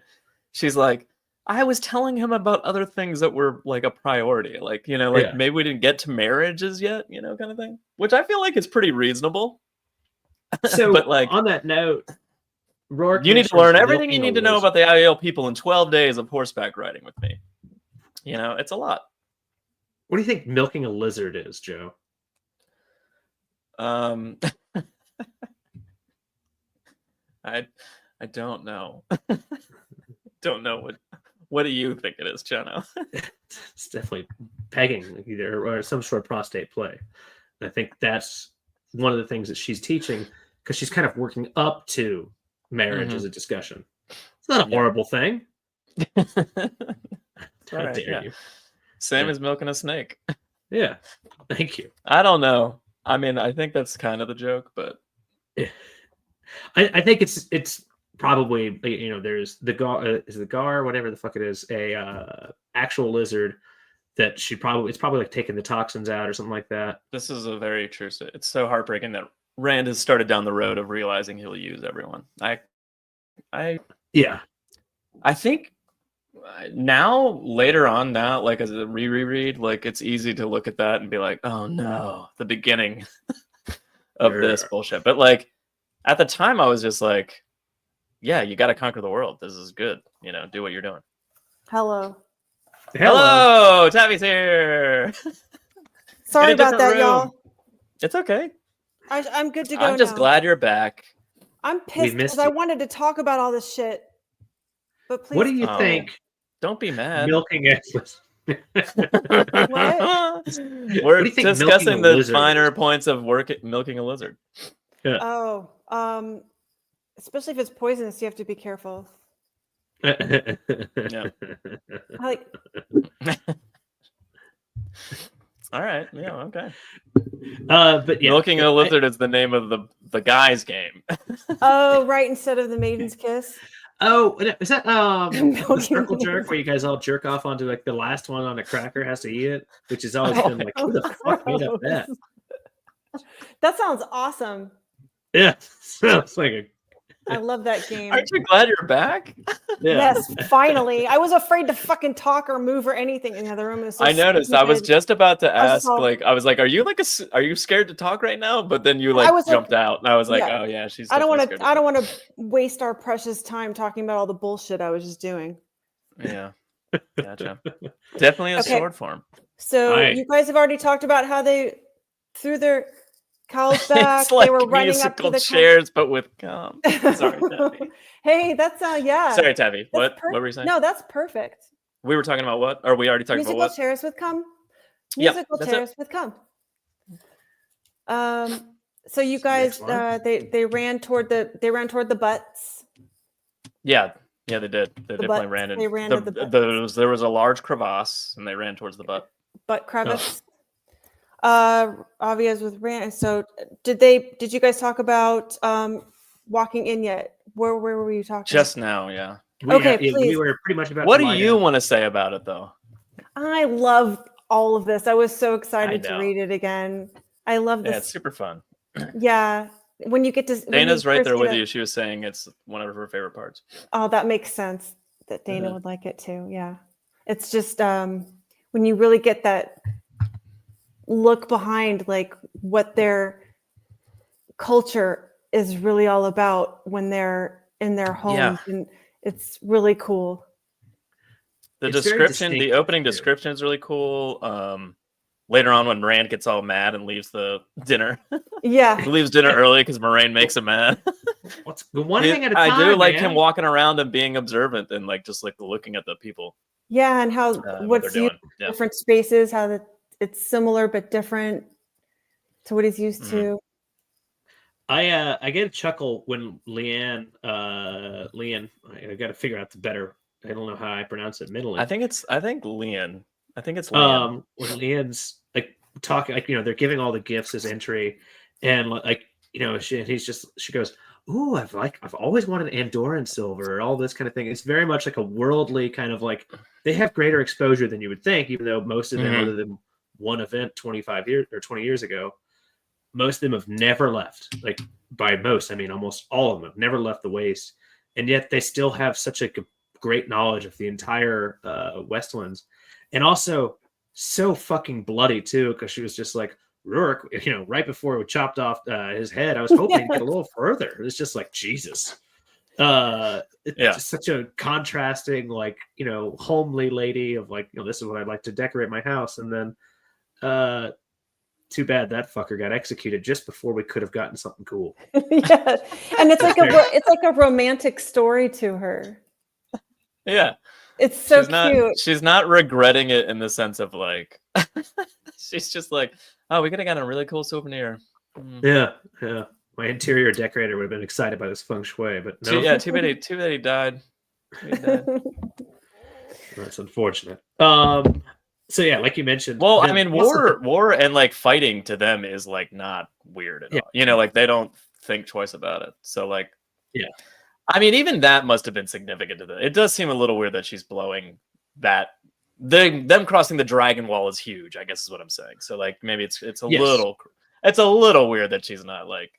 [SPEAKER 3] she's like, I was telling him about other things that were like a priority, like maybe we didn't get to marriages yet, kind of thing, which I feel like is pretty reasonable.
[SPEAKER 1] So,
[SPEAKER 3] but like
[SPEAKER 1] on that note, Rourke,
[SPEAKER 3] you need to learn everything you need to know about the Aiel people in 12 days of horseback riding with me. It's a lot.
[SPEAKER 1] What do you think milking a lizard is, Joe?
[SPEAKER 3] I don't know. Don't know what do you think it is, Jono?
[SPEAKER 1] It's definitely pegging either or some sort of prostate play. And I think that's one of the things that she's teaching, because she's kind of working up to marriage as a discussion. It's not a horrible thing. How dare you?
[SPEAKER 3] Same as milking a snake.
[SPEAKER 1] Yeah. Thank you.
[SPEAKER 3] I don't know. I mean, I think that's kind of the joke, but
[SPEAKER 1] I think it's probably, there's the gar, whatever the fuck it is, a actual lizard that it's probably like taking the toxins out or something like that.
[SPEAKER 3] This is a very true statement. It's so heartbreaking that Rand has started down the road of realizing he'll use everyone. I think now, later on now, like as a re-reread, like it's easy to look at that and be like, oh no, the beginning of this bullshit. But like at the time I was just like, yeah, you got to conquer the world. This is good. Do what you're doing.
[SPEAKER 2] Hello.
[SPEAKER 3] Taffy's here.
[SPEAKER 2] Sorry about that, y'all.
[SPEAKER 3] It's okay.
[SPEAKER 2] I'm good to go.
[SPEAKER 3] I'm just glad you're back.
[SPEAKER 2] I'm pissed because I wanted to talk about all this shit. But please.
[SPEAKER 1] What do you think?
[SPEAKER 3] Don't be mad.
[SPEAKER 1] Milking eggs.
[SPEAKER 2] What?
[SPEAKER 3] We're discussing the finer points of milking a lizard.
[SPEAKER 1] Yeah.
[SPEAKER 2] Oh, especially if it's poisonous, you have to be careful.
[SPEAKER 3] Yeah.
[SPEAKER 2] Like.
[SPEAKER 3] All right. Yeah. Okay.
[SPEAKER 1] But yeah,
[SPEAKER 3] milking a lizard is the name of the guy's game.
[SPEAKER 2] Oh, right. Instead of the maiden's kiss.
[SPEAKER 1] Oh, is that the circle jerk where you guys all jerk off onto like the last one on a cracker has to eat it, which has always been like, who the fuck made up that?
[SPEAKER 2] That sounds awesome.
[SPEAKER 1] Yeah, sounds like
[SPEAKER 2] I love that game.
[SPEAKER 3] Aren't you glad you're back?
[SPEAKER 1] Yeah.
[SPEAKER 2] Yes, finally. I was afraid to fucking talk or move or anything in the other room. So
[SPEAKER 3] I noticed.
[SPEAKER 2] stupid.
[SPEAKER 3] I was just about to ask. I was like, "Are you scared to talk right now?" But then you jumped out, and I was like, "Oh yeah, she's."
[SPEAKER 2] I don't want to waste our precious time talking about all the bullshit I was just doing.
[SPEAKER 3] Yeah, gotcha. Definitely a sword form.
[SPEAKER 2] So you guys have already talked about how they threw their cows back.
[SPEAKER 3] It's like
[SPEAKER 2] they were running up to the
[SPEAKER 3] chairs, but with cum. Sorry, Taffy.
[SPEAKER 2] Hey, that's yeah.
[SPEAKER 3] Sorry, Taffy. What were you saying?
[SPEAKER 2] No, that's perfect.
[SPEAKER 3] We were talking about what? Are we already talking about what?
[SPEAKER 2] Musical chairs with cum.
[SPEAKER 3] Musical
[SPEAKER 2] chairs with cum. So you guys, they ran toward the butts.
[SPEAKER 3] Yeah, they did. They definitely ran in.
[SPEAKER 2] They ran to the butts.
[SPEAKER 3] There was a large crevasse, and they ran towards the butt.
[SPEAKER 2] Butt crevice. Avia's with Rand. So did you guys talk about walking in yet? Where were you talking?
[SPEAKER 3] Just now, yeah.
[SPEAKER 2] Please.
[SPEAKER 1] We were pretty much about.
[SPEAKER 3] What
[SPEAKER 1] to
[SPEAKER 3] do
[SPEAKER 1] lie
[SPEAKER 3] you
[SPEAKER 1] down.
[SPEAKER 3] want to say about it, though?
[SPEAKER 2] I love all of this. I was so excited
[SPEAKER 3] I
[SPEAKER 2] to
[SPEAKER 3] know.
[SPEAKER 2] read it again. I love this.
[SPEAKER 3] Yeah, it's super fun.
[SPEAKER 2] Yeah. When you get to
[SPEAKER 3] Dana's right there with you. She was saying it's one of her favorite parts.
[SPEAKER 2] Oh, that makes sense that Dana would like it too. Yeah. It's just when you really get that look behind like what their culture is really all about when they're in their homes, and it's really cool.
[SPEAKER 3] The
[SPEAKER 1] It's very
[SPEAKER 3] description, the
[SPEAKER 1] distinctive,
[SPEAKER 3] opening
[SPEAKER 1] too.
[SPEAKER 3] description is really cool. Later on, when Rand gets all mad and leaves the dinner,
[SPEAKER 2] Yeah.
[SPEAKER 3] he leaves dinner early because Moraine makes him mad.
[SPEAKER 1] What's one thing at a time?
[SPEAKER 3] I do like
[SPEAKER 1] man.
[SPEAKER 3] him walking around and being observant and like just like looking at the people.
[SPEAKER 2] Yeah, and how
[SPEAKER 3] what they're
[SPEAKER 2] what's
[SPEAKER 3] doing.
[SPEAKER 2] used in different spaces, how it's similar but different to what he's used to.
[SPEAKER 1] I get a chuckle when Leanne, I got to figure out the better. I don't know how I pronounce it mentally.
[SPEAKER 3] I think it's Leanne.
[SPEAKER 1] When Leanne's like talking, like they're giving all the gifts as entry, and like she goes, "Ooh, I've always wanted Andorran silver," all this kind of thing. It's very much like a worldly kind of like they have greater exposure than you would think, even though most of them, other than one event 25 years or 20 years ago, most of them have never left. Like by most, I mean almost all of them have never left the Waste, and yet they still have such a great knowledge of the entire Westlands, and also so fucking bloody too, because she was just like Rurik, right before we chopped off his head. I was hoping to get a little further. It's just like Jesus. It's just such a contrasting, like homely lady of like this is what I'd like to decorate my house, and then too bad that fucker got executed just before we could have gotten something cool.
[SPEAKER 2] Yeah, and it's like a romantic story to her.
[SPEAKER 3] Yeah,
[SPEAKER 2] it's so
[SPEAKER 3] cute. She's not regretting it in the sense of like, she's just like, oh, we could have gotten a really cool souvenir.
[SPEAKER 1] Yeah. My interior decorator would have been excited by this feng shui, but no.
[SPEAKER 3] Too bad he died.
[SPEAKER 1] That's unfortunate. So yeah, like you mentioned.
[SPEAKER 3] Well, I mean, war and like fighting to them is like not weird at all. Like they don't think twice about it. So like,
[SPEAKER 1] yeah.
[SPEAKER 3] I mean, even that must have been significant to them. It does seem a little weird that she's blowing that. Them crossing the dragon wall is huge, I guess is what I'm saying. So like maybe it's a little weird that she's not like,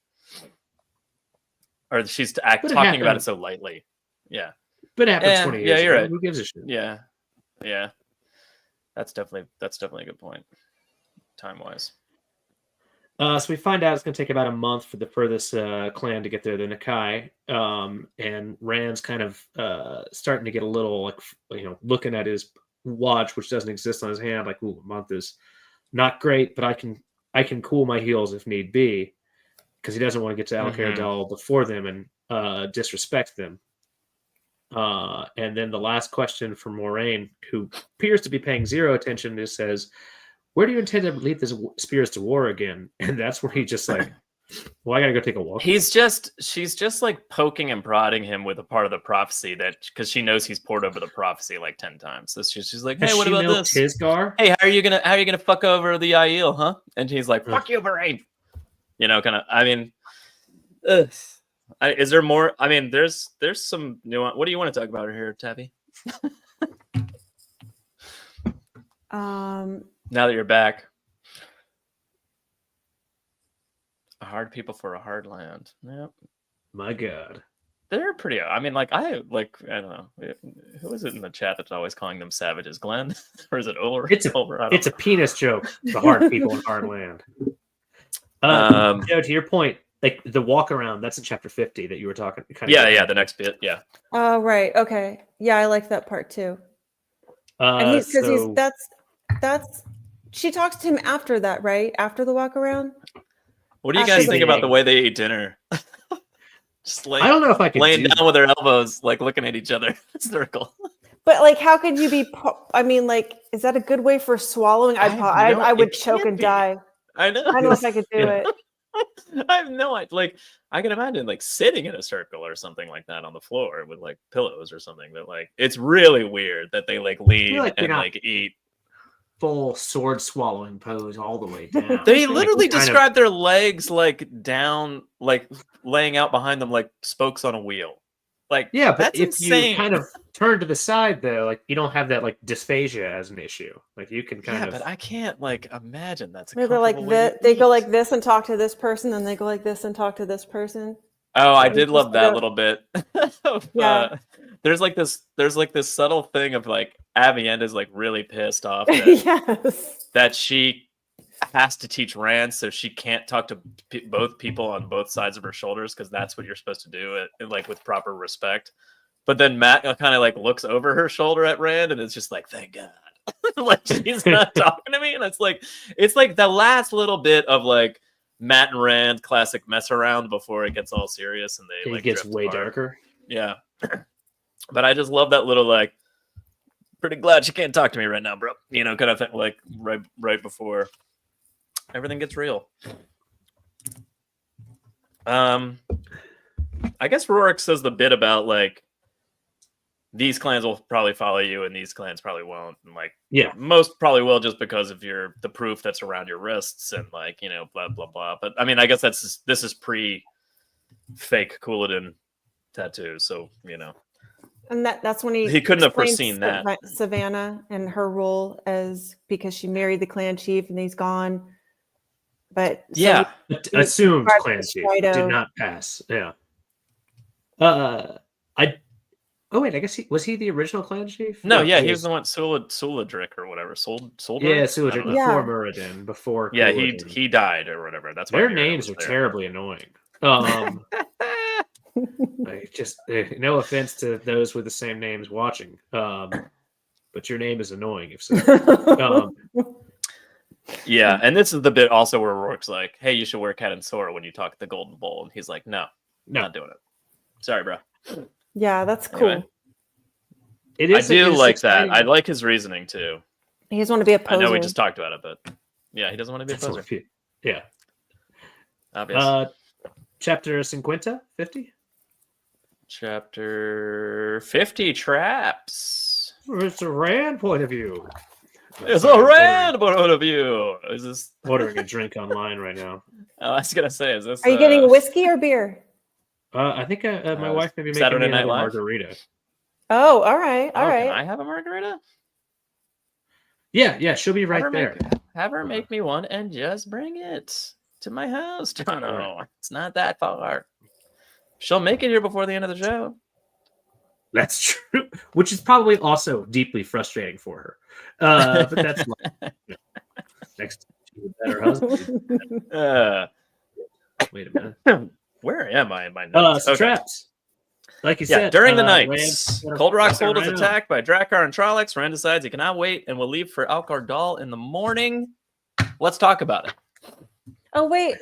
[SPEAKER 3] or she's talking about it so lightly. Yeah.
[SPEAKER 1] But it happened 20 years ago.
[SPEAKER 3] You're right.
[SPEAKER 1] Who gives a shit?
[SPEAKER 3] Yeah. That's definitely a good point, time wise.
[SPEAKER 1] So we find out it's going to take about a month for the furthest clan to get there, the Nakai, and Rand's kind of starting to get a little like looking at his watch, which doesn't exist on his hand. Like, ooh, a month is not great, but I can cool my heels if need be, because he doesn't want to get to Al-Kharadal before them and disrespect them. And then the last question from Moraine, who appears to be paying zero attention, just says, "Where do you intend to lead the spears to war again?" And that's where he just like, "Well, I gotta go take a walk."
[SPEAKER 3] She's just like poking and prodding him with a part of the prophecy that because she knows he's poured over the prophecy like 10 times. So she's like, "Hey, what about this?
[SPEAKER 1] His gar?
[SPEAKER 3] Hey, how are you gonna fuck over the Aiel, huh?" And he's like, "Fuck you, Moraine." Kind of. I mean, is there more? I mean, there's some nuance. What do you want to talk about here, Taffy? Now that you're back. A hard people for a hard land. Yep.
[SPEAKER 1] My God.
[SPEAKER 3] They're pretty. I mean, like I don't know. Who is it in the chat that's always calling them savages? Glenn, or is it Ulrich?
[SPEAKER 1] It's a penis joke. The hard people in hard land. To your point, like the walk around. That's in chapter 50 that you were talking.
[SPEAKER 3] The next bit. Yeah.
[SPEAKER 2] Oh right. Okay. Yeah, I like that part too. And that's. She talks to him after that, right? After the walk around.
[SPEAKER 3] What do you guys think about the way they ate dinner? Just like
[SPEAKER 1] I don't know if I can
[SPEAKER 3] laying down with their elbows, like looking at each other in a circle.
[SPEAKER 2] But like, how could you be? I mean, like, is that a good way for swallowing? I would choke and die.
[SPEAKER 3] I know.
[SPEAKER 2] I don't know if I could do it.
[SPEAKER 3] I have no idea. Like, I can imagine like sitting in a circle or something like that on the floor with like pillows or something. But like, it's really weird that they like lean and like eat.
[SPEAKER 1] Full sword swallowing pose all the way down.
[SPEAKER 3] They literally describe their legs like down, like laying out behind them like spokes on a wheel. Like,
[SPEAKER 1] Yeah, but
[SPEAKER 3] that's
[SPEAKER 1] if
[SPEAKER 3] insane.
[SPEAKER 1] you kind of turn to the side, though, like you don't have that like dysphagia as an issue. Like you can kind of.
[SPEAKER 3] But I can't like imagine that's a
[SPEAKER 2] They go like
[SPEAKER 3] comfortable way
[SPEAKER 2] this.
[SPEAKER 3] to
[SPEAKER 2] They go
[SPEAKER 3] eat.
[SPEAKER 2] like this and talk to this person, and they go like this and talk to this person.
[SPEAKER 3] Oh, I
[SPEAKER 2] You're
[SPEAKER 3] did love
[SPEAKER 2] supposed to
[SPEAKER 3] that
[SPEAKER 2] go-
[SPEAKER 3] little bit.
[SPEAKER 2] Yeah.
[SPEAKER 3] There's like this subtle thing of like Avienda's like really pissed off
[SPEAKER 2] Yes.
[SPEAKER 3] that she has to teach Rand, so she can't talk to both people on both sides of her shoulders, because that's what you're supposed to do, like with proper respect. But then Matt kind of like looks over her shoulder at Rand, and it's just like, thank God, like she's not talking to me. And it's like the last little bit of like Matt and Rand classic mess around before it gets all serious and they
[SPEAKER 1] It
[SPEAKER 3] like
[SPEAKER 1] gets
[SPEAKER 3] drift
[SPEAKER 1] way
[SPEAKER 3] apart.
[SPEAKER 1] darker.
[SPEAKER 3] Yeah. But I just love that little like, pretty glad she can't talk to me right now, bro. You know, kind of thing, like right before everything gets real. I guess Rorik says the bit about like these clans will probably follow you and these clans probably won't. And like,
[SPEAKER 1] Yeah,
[SPEAKER 3] most probably will, just because of the proof that's around your wrists and like, you know, blah blah blah. But I mean, I guess this is pre fake Cooladin tattoo, so you know.
[SPEAKER 2] And that's when
[SPEAKER 3] He couldn't have
[SPEAKER 2] explains
[SPEAKER 3] foreseen that.
[SPEAKER 2] Savannah and her role as, because she married the clan chief and he's gone. But so
[SPEAKER 3] Yeah.
[SPEAKER 1] assumed
[SPEAKER 2] Right,
[SPEAKER 1] clan chief
[SPEAKER 2] Strido.
[SPEAKER 1] did not pass. Yeah. Oh wait, I guess was he the original clan chief?
[SPEAKER 3] No, yeah, he was the one, Suladric or whatever.
[SPEAKER 1] Yeah, Suladric
[SPEAKER 2] Yeah.
[SPEAKER 1] before Muradin, before.
[SPEAKER 3] Yeah,
[SPEAKER 1] Cooladin.
[SPEAKER 3] he died or whatever. That's why
[SPEAKER 1] Their
[SPEAKER 3] Miriam
[SPEAKER 1] names
[SPEAKER 3] was
[SPEAKER 1] are
[SPEAKER 3] there.
[SPEAKER 1] terribly annoying. Like, just no offense to those with the same names watching, but your name is annoying if so.
[SPEAKER 3] Yeah, and this is the bit also where Rourke's like, "Hey, you should wear Cat and Sora when you talk at the Golden Bowl," and he's like, "No, not doing it. Sorry, bro."
[SPEAKER 2] Yeah, that's cool.
[SPEAKER 3] Anyway.
[SPEAKER 1] It
[SPEAKER 3] I
[SPEAKER 1] is.
[SPEAKER 3] do
[SPEAKER 1] it is
[SPEAKER 3] like that.
[SPEAKER 1] exciting.
[SPEAKER 3] I like his reasoning too.
[SPEAKER 2] He doesn't want to be a poser.
[SPEAKER 3] I know we just talked about it, but yeah, he doesn't want to be a
[SPEAKER 1] That's
[SPEAKER 3] poser.
[SPEAKER 1] what I feel. Yeah.
[SPEAKER 3] Obvious.
[SPEAKER 1] Chapter 50?
[SPEAKER 3] Chapter 50, traps.
[SPEAKER 1] It's a Rand point of view.
[SPEAKER 3] It's a Rand point of view. Is this
[SPEAKER 1] Ordering a drink online right now.
[SPEAKER 3] I was gonna say, is this?
[SPEAKER 2] Are you getting whiskey or beer?
[SPEAKER 1] I think my wife may be making
[SPEAKER 3] Saturday
[SPEAKER 1] me
[SPEAKER 3] Night
[SPEAKER 1] another
[SPEAKER 3] Live?
[SPEAKER 1] margarita.
[SPEAKER 2] Oh, all right, all
[SPEAKER 3] Oh,
[SPEAKER 2] right.
[SPEAKER 3] Can I have a margarita?
[SPEAKER 1] Yeah, she'll be right there.
[SPEAKER 3] Have her make me one and just bring it to my house, Jono. It's not that far. She'll make it here before the end of the show.
[SPEAKER 1] That's true, which is probably also deeply frustrating for her. But that's next to a better husband. Wait a minute.
[SPEAKER 3] Where am I in my notes?
[SPEAKER 1] So traps. Like you said,
[SPEAKER 3] during the
[SPEAKER 1] Rand-
[SPEAKER 3] night, Cold Rock's hold is
[SPEAKER 1] Rand-
[SPEAKER 3] attacked by Drakkar and Trollocs. Rand decides he cannot wait and will leave for Alcar Dal in the morning. Let's talk about it.
[SPEAKER 2] Oh wait,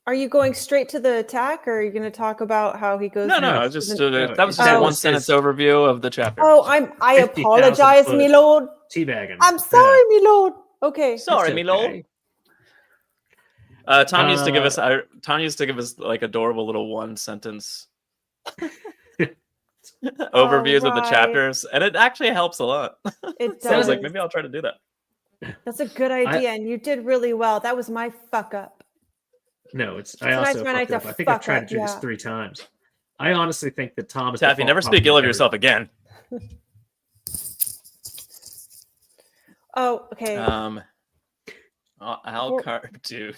[SPEAKER 2] are you going straight to the attack, or are you going to talk about how he goes?
[SPEAKER 3] No,
[SPEAKER 2] and-
[SPEAKER 3] just that was just
[SPEAKER 2] Oh.
[SPEAKER 3] a one-sentence overview of the chapter.
[SPEAKER 2] Oh, I
[SPEAKER 1] 50,000
[SPEAKER 2] apologize,
[SPEAKER 1] foot
[SPEAKER 2] me lord.
[SPEAKER 1] Teabagging.
[SPEAKER 2] I'm sorry, me lord. Okay.
[SPEAKER 3] Sorry,
[SPEAKER 1] It's
[SPEAKER 3] me lord.
[SPEAKER 1] okay.
[SPEAKER 3] Tom used to give us like adorable little one-sentence overviews of the
[SPEAKER 2] right.
[SPEAKER 3] chapters, and it actually helps a lot.
[SPEAKER 2] It
[SPEAKER 3] So I was
[SPEAKER 2] does.
[SPEAKER 3] like, maybe I'll try to do that.
[SPEAKER 2] That's a good idea, and you did really well. That was my fuck up.
[SPEAKER 1] No, I
[SPEAKER 2] Tonight's
[SPEAKER 1] also
[SPEAKER 2] my night
[SPEAKER 1] fucked
[SPEAKER 2] to
[SPEAKER 1] up. I think I've
[SPEAKER 2] fuck
[SPEAKER 1] tried
[SPEAKER 2] up,
[SPEAKER 1] to do this
[SPEAKER 2] yeah.
[SPEAKER 1] 3 times. I honestly think that Tom is the
[SPEAKER 3] Taffy,
[SPEAKER 1] fault
[SPEAKER 3] never speak
[SPEAKER 1] of
[SPEAKER 3] ill of
[SPEAKER 1] everything.
[SPEAKER 3] yourself again.
[SPEAKER 2] Oh, okay.
[SPEAKER 3] Alcar, dude.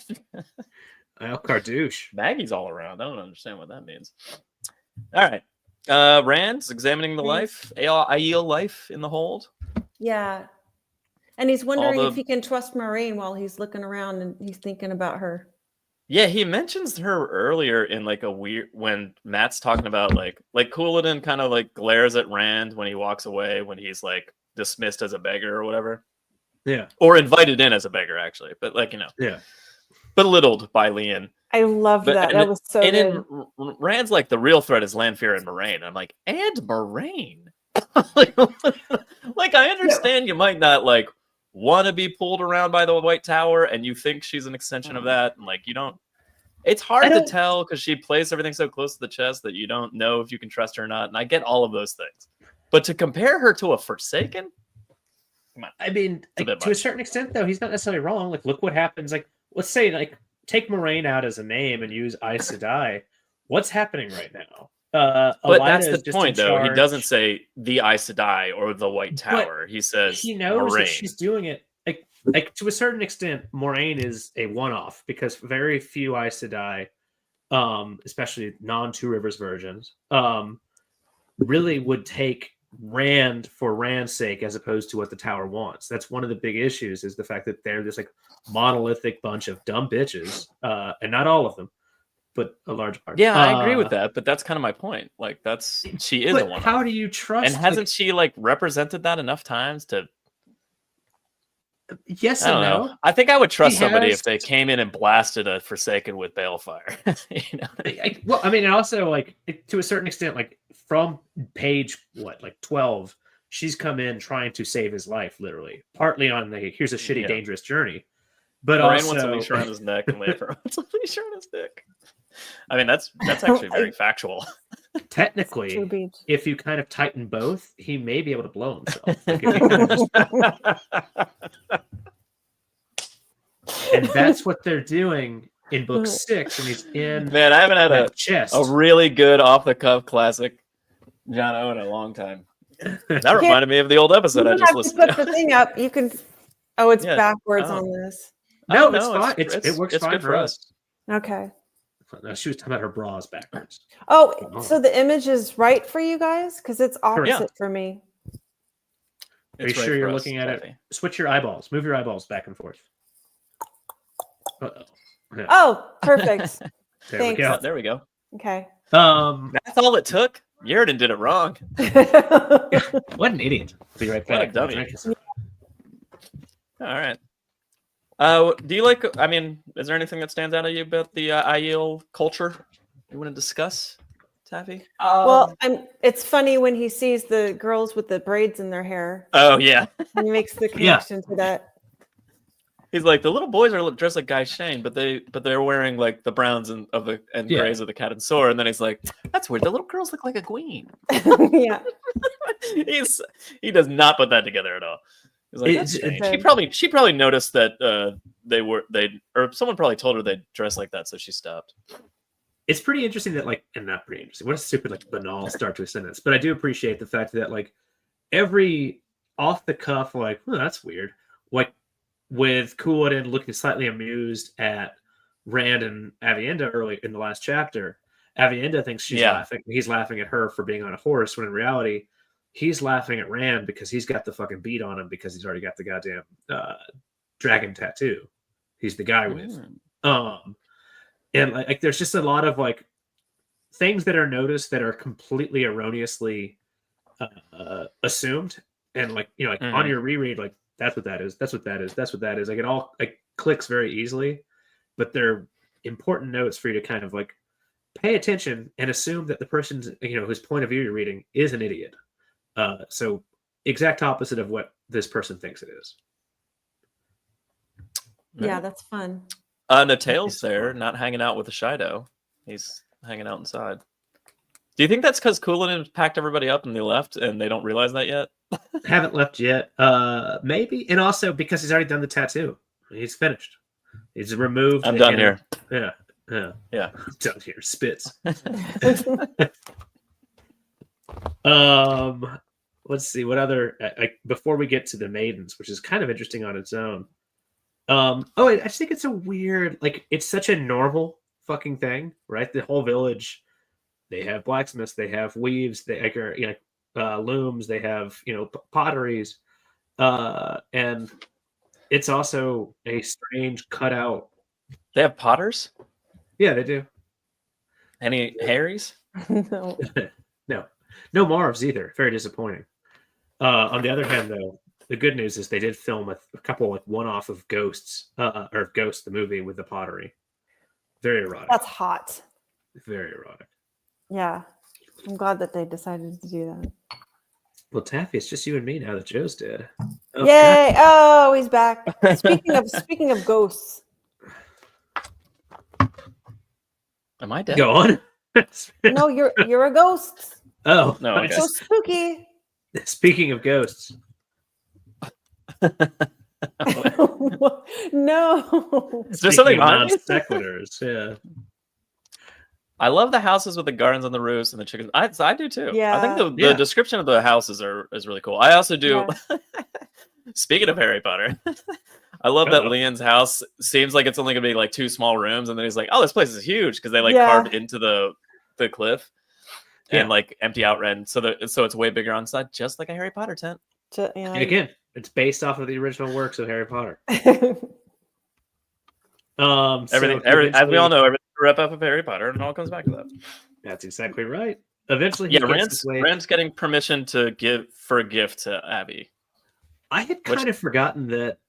[SPEAKER 1] Cardouche.
[SPEAKER 3] Maggie's all around. I don't understand what that means. All right. Rand's examining the life, Aiel life in the hold.
[SPEAKER 2] Yeah. And he's wondering
[SPEAKER 3] the-
[SPEAKER 2] if he can trust Moraine while he's looking around and he's thinking about her.
[SPEAKER 3] Yeah, he mentions her earlier in like a weird when Matt's talking about like Cooladin kind of like glares at Rand when he walks away when he's like dismissed as a beggar or whatever.
[SPEAKER 1] Yeah.
[SPEAKER 3] Or invited in as a beggar, actually. But like, you know,
[SPEAKER 1] Yeah.
[SPEAKER 3] belittled by Leon.
[SPEAKER 2] I love that. That was so
[SPEAKER 3] and
[SPEAKER 2] good.
[SPEAKER 3] then Rand's like the real threat is Lanfear and Moraine. I'm like, and Moraine? like I understand you might not like want to be pulled around by the White Tower and you think she's an extension of that, and like you don't. It's hard to tell because she plays everything so close to the chest that you don't know if you can trust her or not. And I get all of those things, but to compare her to a Forsaken, come on.
[SPEAKER 1] I mean, like, to a certain extent, though, he's not necessarily wrong. Like, look what happens. Like, let's say, like, take Moraine out as a name and use Aes Sedai. What's happening right now?
[SPEAKER 3] But that's the point, though. He doesn't
[SPEAKER 1] charge.
[SPEAKER 3] say the Aes Sedai or the White Tower. He says
[SPEAKER 1] he knows
[SPEAKER 3] Moraine.
[SPEAKER 1] that she's doing it. Like to a certain extent, Moraine is a one-off because very few Aes Sedai, especially non-Two Rivers versions, really would take Rand for Rand's sake as opposed to what the Tower wants. That's one of the big issues, is the fact that they're this like monolithic bunch of dumb bitches, and not all of them, but a large part.
[SPEAKER 3] Yeah, I agree with that, but that's kind of my point. Like, she is a one-off.
[SPEAKER 1] How do you trust?
[SPEAKER 3] And hasn't she like represented that enough times to?
[SPEAKER 1] Yes
[SPEAKER 3] I don't
[SPEAKER 1] and
[SPEAKER 3] know. I think I would trust somebody
[SPEAKER 1] has-
[SPEAKER 3] if they came in and blasted a Forsaken with Balefire. You know?
[SPEAKER 1] Well, I mean, and also like to a certain extent, like from page 12, she's come in trying to save his life, literally. Partly on the here's a shitty, dangerous journey, but
[SPEAKER 3] Moraine
[SPEAKER 1] also
[SPEAKER 3] wants a leash around his neck, and Leifer wants a leash around his dick. I mean, that's actually very factual.
[SPEAKER 1] Technically, if you kind of tighten both, he may be able to blow himself. Like, if you kind of just... And that's what they're doing in book 6 when he's in.
[SPEAKER 3] Man, I haven't had a really good off-the-cuff classic Jono in a long time. That reminded me of the old episode I just listened to.
[SPEAKER 2] Put the thing up. You can. Oh, it's backwards on this.
[SPEAKER 1] No, it's fine. It works fine for us.
[SPEAKER 2] Okay.
[SPEAKER 1] No, she was talking about her bras backwards.
[SPEAKER 2] Oh, so the image is right for you guys? Because it's opposite for me.
[SPEAKER 1] Are you sure you're looking at it? Switch your eyeballs. Move your eyeballs back and forth. Yeah.
[SPEAKER 2] Oh, perfect.
[SPEAKER 1] There we go.
[SPEAKER 3] There we go.
[SPEAKER 2] Okay.
[SPEAKER 3] That's all it took. Yeridan did it wrong.
[SPEAKER 1] What an idiot. Be right back.
[SPEAKER 3] What a dummy. All right. Do you like? I mean, is there anything that stands out to you about the Aiel culture you want to discuss, Taffy?
[SPEAKER 2] Well, it's funny when he sees the girls with the braids in their hair.
[SPEAKER 3] Oh yeah.
[SPEAKER 2] He makes the connection to that.
[SPEAKER 3] He's like, the little boys are dressed like Guy Shane, but they're wearing like the browns and grays of the cat and sword. And then he's like, that's weird. The little girls look like a queen.
[SPEAKER 2] Yeah.
[SPEAKER 3] He does not put that together at all. He's like, that's strange. She probably noticed that someone probably told her they dress like that, so she stopped.
[SPEAKER 1] It's pretty interesting that and not pretty interesting. What a stupid banal start to a sentence. But I do appreciate the fact that every off the cuff that's weird. With Coolwood looking slightly amused at Rand and Avienda early in the last chapter, Avienda thinks she's laughing. He's laughing at her for being on a horse, when in reality, he's laughing at Rand because he's got the fucking beat on him because he's already got the goddamn dragon tattoo. He's the guy with. And there's just a lot of things that are noticed that are completely erroneously assumed, and on your reread, that's what that is. That's what that is. That's what that is. It all clicks very easily, but they're important notes for you to kind of pay attention and assume that the person's whose point of view you're reading is an idiot. So exact opposite of what this person thinks it is.
[SPEAKER 2] Yeah, that's fun.
[SPEAKER 3] Natale's there, not hanging out with the Shido. He's hanging out inside. Do you think that's because Coolin packed everybody up and they left and they don't realize that yet?
[SPEAKER 1] Haven't left yet. Maybe. And also because he's already done the tattoo. He's finished. He's removed.
[SPEAKER 3] I'm done here.
[SPEAKER 1] Yeah. Done here. Spits. Let's see. What other... before we get to the maidens, which is kind of interesting on its own. I just think it's a weird... it's such a normal fucking thing, right? The whole village... They have blacksmiths, they have weaves, they looms, they have potteries, and it's also a strange cutout.
[SPEAKER 3] They have potters?
[SPEAKER 1] Yeah, they do.
[SPEAKER 3] Any Harrys?
[SPEAKER 2] No.
[SPEAKER 1] No Marvs either. Very disappointing. On the other hand, though, the good news is they did film a couple one-off of Ghosts, or Ghost the movie with the pottery. Very erotic.
[SPEAKER 2] That's hot.
[SPEAKER 1] Very erotic.
[SPEAKER 2] Yeah, I'm glad that they decided to do that.
[SPEAKER 1] Well, Taffy, it's just you and me now that Joe's dead.
[SPEAKER 2] Oh, yay! God. Oh, he's back. Speaking of ghosts.
[SPEAKER 3] Am I dead?
[SPEAKER 1] Go on.
[SPEAKER 2] No, you're a ghost.
[SPEAKER 1] Oh
[SPEAKER 3] no! Okay.
[SPEAKER 2] It's so spooky.
[SPEAKER 1] Speaking of ghosts.
[SPEAKER 2] No.
[SPEAKER 3] Is there something on
[SPEAKER 1] sequiturs? Yeah.
[SPEAKER 3] I love the houses with the gardens on the roofs and the chickens. I do too. I think
[SPEAKER 2] Yeah.
[SPEAKER 3] the description of the houses is really cool. I also do.
[SPEAKER 2] Yeah.
[SPEAKER 3] Speaking of Harry Potter, I love that Leon's house seems like it's only gonna be like 2 small rooms, and then he's like, "Oh, this place is huge," because they like carved into the cliff and like empty out rent, so it's way bigger on side, just like a Harry Potter tent.
[SPEAKER 1] And again, it's based off of the original works of Harry Potter.
[SPEAKER 3] Everything, as we all know, everything rep up of Harry Potter, and it all comes back to that.
[SPEAKER 1] That's exactly right. Eventually,
[SPEAKER 3] Rand's getting permission to give for a gift to Abby.
[SPEAKER 1] I had kind of forgotten that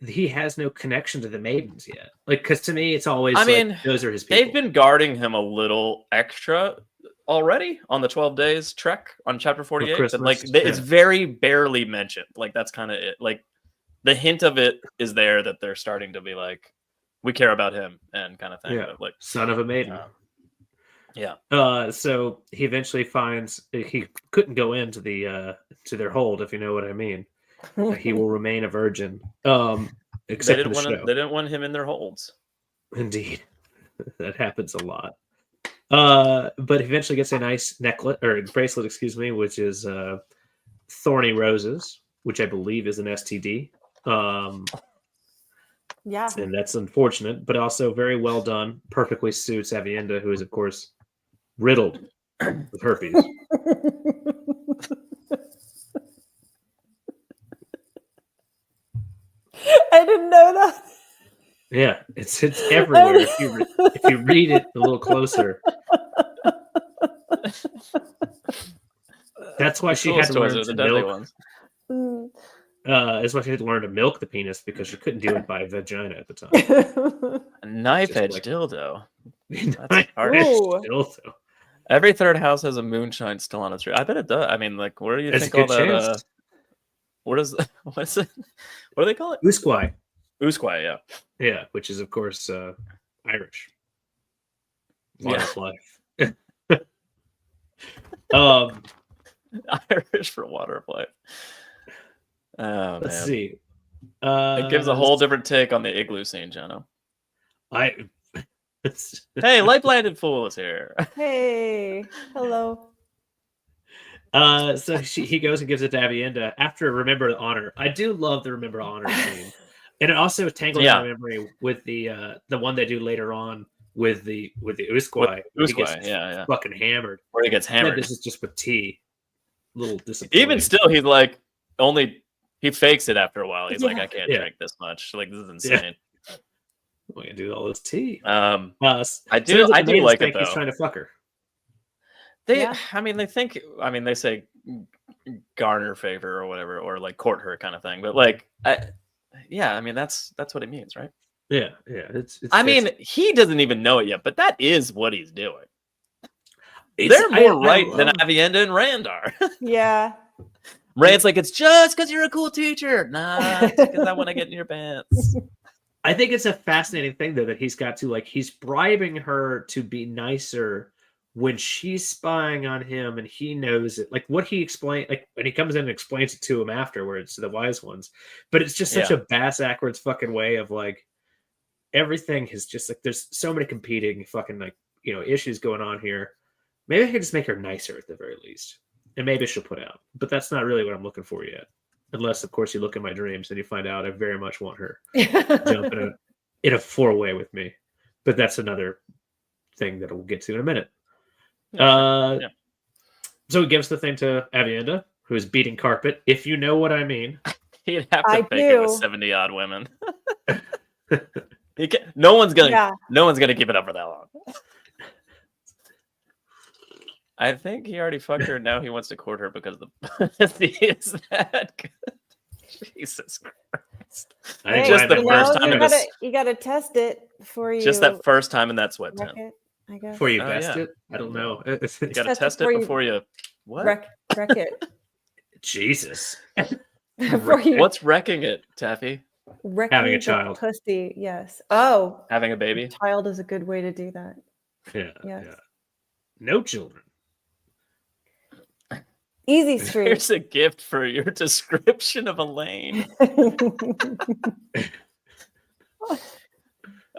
[SPEAKER 1] he has no connection to the maidens yet. Like, because to me, it's always. I mean, those are his people.
[SPEAKER 3] They've been guarding him a little extra already on the 12 days trek on chapter 48. And, like, it's very barely mentioned. Like, that's kind of it. Like, the hint of it is there that they're starting to be like, we care about him and kind of thing.
[SPEAKER 1] Yeah,
[SPEAKER 3] but like
[SPEAKER 1] son of a maiden. So he eventually finds he couldn't go into the to their hold, if you know what I mean. He will remain a virgin. Except
[SPEAKER 3] they didn't want him in their holds.
[SPEAKER 1] Indeed, that happens a lot. But eventually gets a nice bracelet, excuse me, which is thorny roses, which I believe is an STD.
[SPEAKER 2] Yeah,
[SPEAKER 1] and that's unfortunate, but also very well done. Perfectly suits Avienda, who is of course riddled with herpes.
[SPEAKER 2] I didn't know that.
[SPEAKER 1] Yeah, it's everywhere. If you read it a little closer, that's why she had to learn to milk. That's why she had to learn to milk the penis, because she couldn't do it by vagina at the time.
[SPEAKER 3] A knife edge dildo.
[SPEAKER 1] Dildo.
[SPEAKER 3] Every third house has a moonshine still on its roof. I bet it does. I mean, like, where do you think all that? What is it? What do they call it?
[SPEAKER 1] Usquai.
[SPEAKER 3] Usquai, yeah.
[SPEAKER 1] Yeah, which is of course Irish. Water of life.
[SPEAKER 3] Irish for water of life. Oh,
[SPEAKER 1] Let's see.
[SPEAKER 3] It gives a whole different take on the igloo scene, Jono. Hey, Light Blinded Fool is here.
[SPEAKER 2] Hey, hello.
[SPEAKER 1] So he goes and gives it to Avienda after Remember the Honor. I do love the Remember Honor scene, and it also tangles my memory with the one they do later on with the Usquai.
[SPEAKER 3] Usquai,
[SPEAKER 1] fucking hammered.
[SPEAKER 3] Where he gets hammered.
[SPEAKER 1] This is just with tea. Little disappointing.
[SPEAKER 3] Even still, he's like he fakes it after a while. He's like, I can't drink this much. Like, this is insane.
[SPEAKER 1] We can do all this tea.
[SPEAKER 3] I do like it though.
[SPEAKER 1] He's trying to fuck her.
[SPEAKER 3] They say garner favor or whatever, or like court her kind of thing. But like, that's what it means, right?
[SPEAKER 1] Yeah.
[SPEAKER 3] He doesn't even know it yet, but that is what he's doing. They're more right than Avienda and Rand are.
[SPEAKER 2] Yeah.
[SPEAKER 3] Rand's like, it's just because you're a cool teacher. Nah, it's because I want to get in your pants.
[SPEAKER 1] I think it's a fascinating thing, though, that he's got to, like, he's bribing her to be nicer when she's spying on him and he knows it. Like, what he explained, like, when he comes in and explains it to him afterwards, to the wise ones. But it's just such a bass-ackwards fucking way of, like, everything is just, like, there's so many competing fucking, like, issues going on here. Maybe I could just make her nicer at the very least. And maybe she'll put out. But that's not really what I'm looking for yet. Unless, of course, you look in my dreams and you find out I very much want her to jump in a 4-way with me. But that's another thing that we'll get to in a minute. So he gives the thing to Avienda, who is beating carpet, if you know what I mean.
[SPEAKER 3] He'd have to fake it with 70-odd women. No one's gonna keep it up for that long. I think he already fucked her. Now he wants to court her because the pussy is that good. Jesus Christ! Just the first time
[SPEAKER 2] you gotta test it before you.
[SPEAKER 3] Just that first time in that sweat tent.
[SPEAKER 2] I guess.
[SPEAKER 1] Before you best it, I don't know.
[SPEAKER 3] You gotta test it before you what?
[SPEAKER 2] Wreck it.
[SPEAKER 1] Jesus.
[SPEAKER 3] What's wrecking it, Taffy?
[SPEAKER 1] Having a child.
[SPEAKER 2] Pussy, yes. Oh,
[SPEAKER 3] having a baby.
[SPEAKER 2] Child is a good way to do that.
[SPEAKER 1] Yeah. Yes. Yeah. No children.
[SPEAKER 2] Easy Street.
[SPEAKER 3] Here's a gift for your description of Elaine.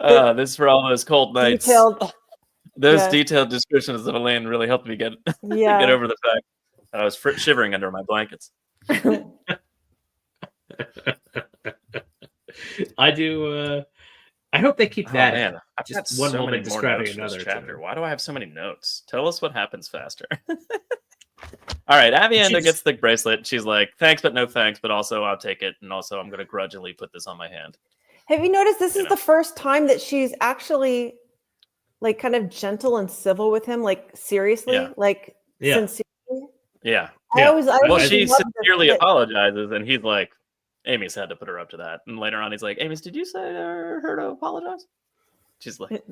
[SPEAKER 3] This is for all those cold nights. Those detailed descriptions of Elaine really helped me get get over the fact that I was shivering under my blankets.
[SPEAKER 1] I do. I hope they keep that.
[SPEAKER 3] Man, I've got
[SPEAKER 1] just one
[SPEAKER 3] so
[SPEAKER 1] woman
[SPEAKER 3] many more
[SPEAKER 1] describing
[SPEAKER 3] notes for this
[SPEAKER 1] another
[SPEAKER 3] chapter.
[SPEAKER 1] too.
[SPEAKER 3] Why do I have so many notes? Tell us what happens faster. All right, Avienda gets the bracelet. She's like, "Thanks, but no thanks." But also, I'll take it, and also, I'm going to grudgingly put this on my hand.
[SPEAKER 2] Have you noticed this is the first time that she's actually like kind of gentle and civil with him, like seriously, like sincerely?
[SPEAKER 3] Yeah.
[SPEAKER 2] Well,
[SPEAKER 3] she sincerely apologizes, and he's like, "Amy's had to put her up to that." And later on, he's like, "Amy's, did you say her to apologize?" She's like,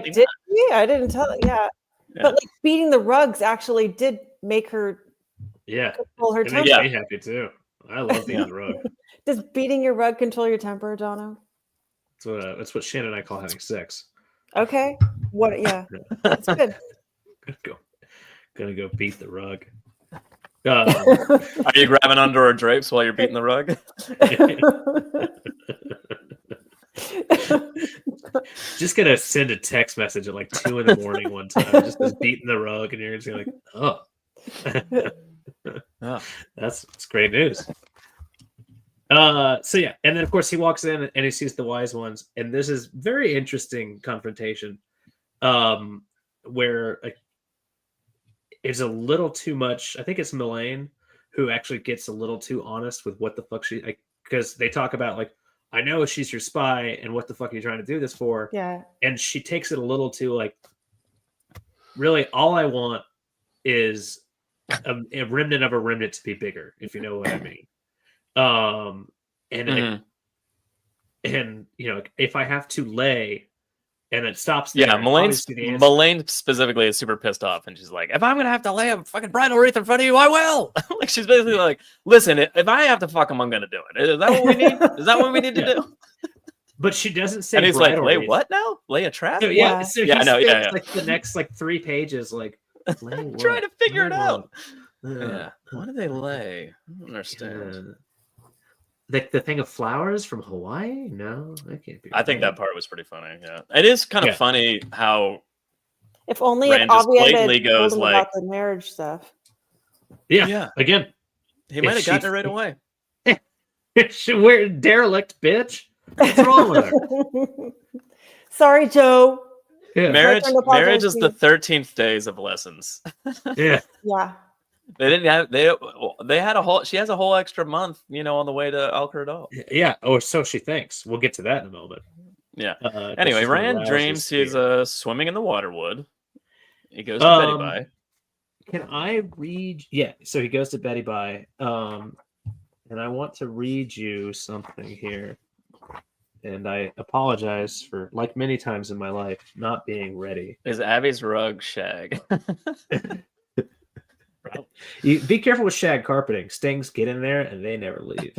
[SPEAKER 2] "Did you? I didn't tell it." Yeah. But like beating the rugs actually did make her control her temper.
[SPEAKER 1] It makes me happy too. I love beating the rug.
[SPEAKER 2] Does beating your rug control your temper, Jono?
[SPEAKER 1] That's what Shannon and I call having sex.
[SPEAKER 2] Okay. What? Yeah. That's good.
[SPEAKER 1] Gonna go beat the rug.
[SPEAKER 3] Are you grabbing under her drapes while you're beating the rug?
[SPEAKER 1] Just gonna send a text message at like 2 a.m. one time, just beating the rug, and you're just like, that's great news. So yeah, and then of course he walks in and he sees the wise ones, and this is very interesting confrontation, where it's a little too much. I think it's Melaine who actually gets a little too honest with what the fuck because they talk about like, I know she's your spy, and what the fuck are you trying to do this for?
[SPEAKER 2] Yeah. And
[SPEAKER 1] she takes it a little too like, really, all I want is a remnant of a remnant to be bigger, if you know what I mean. And you know, if I have to lay, and it stops there.
[SPEAKER 3] Yeah, Melaine specifically is super pissed off, and she's like, "If I'm gonna have to lay a fucking bridal wreath in front of you, I will." Like she's basically like, "Listen, if I have to fuck him, I'm gonna do it. Is that what we need? Is that what we need to do?"
[SPEAKER 1] But she doesn't say.
[SPEAKER 3] And he's like, "Lay
[SPEAKER 1] wreath.
[SPEAKER 3] What now? Lay a trap?"
[SPEAKER 1] So, yeah, so
[SPEAKER 3] yeah, no, yeah.
[SPEAKER 1] Like the next like 3 pages, like
[SPEAKER 3] trying to figure it out. What do they lay? I don't understand.
[SPEAKER 1] Like the thing of flowers from Hawaii? No, that can't be.
[SPEAKER 3] I think that part was pretty funny. Yeah, it is kind of funny how.
[SPEAKER 2] If only
[SPEAKER 3] Rand just blatantly goes like
[SPEAKER 2] about the marriage stuff.
[SPEAKER 1] Yeah. Again,
[SPEAKER 3] he might have gotten it right away.
[SPEAKER 1] We're derelict, bitch. What's wrong with her?
[SPEAKER 2] Sorry, Joe.
[SPEAKER 1] Yeah.
[SPEAKER 3] Marriage is the 13th days of lessons.
[SPEAKER 1] Yeah.
[SPEAKER 3] They didn't have they had a whole. She has a whole extra month, you know, on the way to Al-Qurdal.
[SPEAKER 1] Yeah, or so she thinks. We'll get to that in a moment.
[SPEAKER 3] Yeah. Anyway, Rand dreams he's swimming in the waterwood. He goes to Betty Bye.
[SPEAKER 1] Can I read? Yeah. So he goes to Betty Bye, and I want to read you something here. And I apologize for, like many times in my life, not being ready.
[SPEAKER 3] Is Abby's rug shag?
[SPEAKER 1] You be careful with shag carpeting. Stings get in there and they never leave.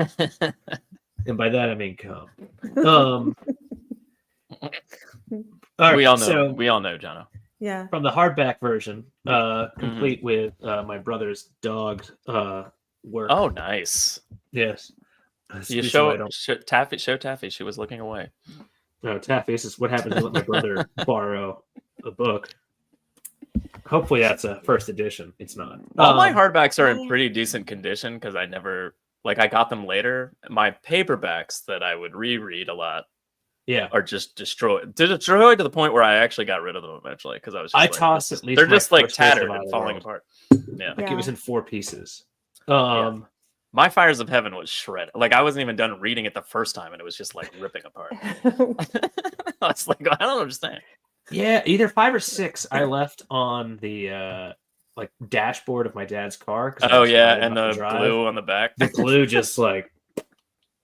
[SPEAKER 1] And by that I mean come.
[SPEAKER 3] We all know, Jono.
[SPEAKER 2] Yeah.
[SPEAKER 1] From the hardback version, complete with my brother's dog work.
[SPEAKER 3] Oh, nice.
[SPEAKER 1] Yes.
[SPEAKER 3] You show Taffy. She was looking away.
[SPEAKER 1] No, Taffy. This is what happens to let my brother borrow a book. Hopefully that's a first edition. It's not.
[SPEAKER 3] All my hardbacks are in pretty decent condition because I got them later. My paperbacks that I would reread a lot, are just destroyed. Destroyed to the point where I actually got rid of them eventually because I was.
[SPEAKER 1] Tossed at least.
[SPEAKER 3] They're just like tattered and falling apart. Yeah,
[SPEAKER 1] like it was in 4 pieces.
[SPEAKER 3] My Fires of Heaven was shredded. Like I wasn't even done reading it the first time, and it was just like ripping apart. I was like, I don't understand.
[SPEAKER 1] Yeah, either 5 or 6 I left on the like dashboard of my dad's car.
[SPEAKER 3] Oh yeah, and the glue on the back.
[SPEAKER 1] The glue just like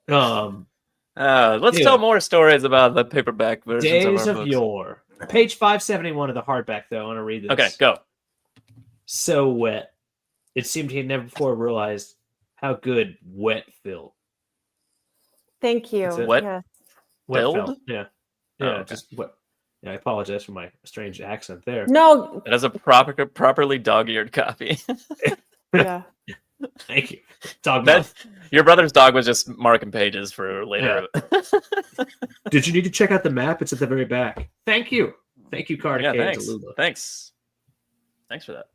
[SPEAKER 3] let's tell more stories about the paperback versions
[SPEAKER 1] Days
[SPEAKER 3] of our books.
[SPEAKER 1] Yore. Page 571 of the hardback, though. I want to read this.
[SPEAKER 3] Okay, go.
[SPEAKER 1] So wet. It seemed he had never before realized how good wet felt.
[SPEAKER 2] Thank you.
[SPEAKER 3] Wet?
[SPEAKER 2] Yeah.
[SPEAKER 1] Wet
[SPEAKER 3] Filled?
[SPEAKER 1] felt. Yeah. Yeah,
[SPEAKER 3] okay.
[SPEAKER 1] just wet. Yeah, I apologize for my strange accent there.
[SPEAKER 2] No.
[SPEAKER 3] It has a properly dog-eared copy.
[SPEAKER 2] Yeah.
[SPEAKER 1] Thank you. Dog
[SPEAKER 3] your brother's dog was just marking pages for later.
[SPEAKER 1] Yeah. Did you need to check out the map? It's at the very back. Thank you. Thank you, Carter
[SPEAKER 3] Yeah,
[SPEAKER 1] K.
[SPEAKER 3] thanks.
[SPEAKER 1] Delula.
[SPEAKER 3] Thanks for that.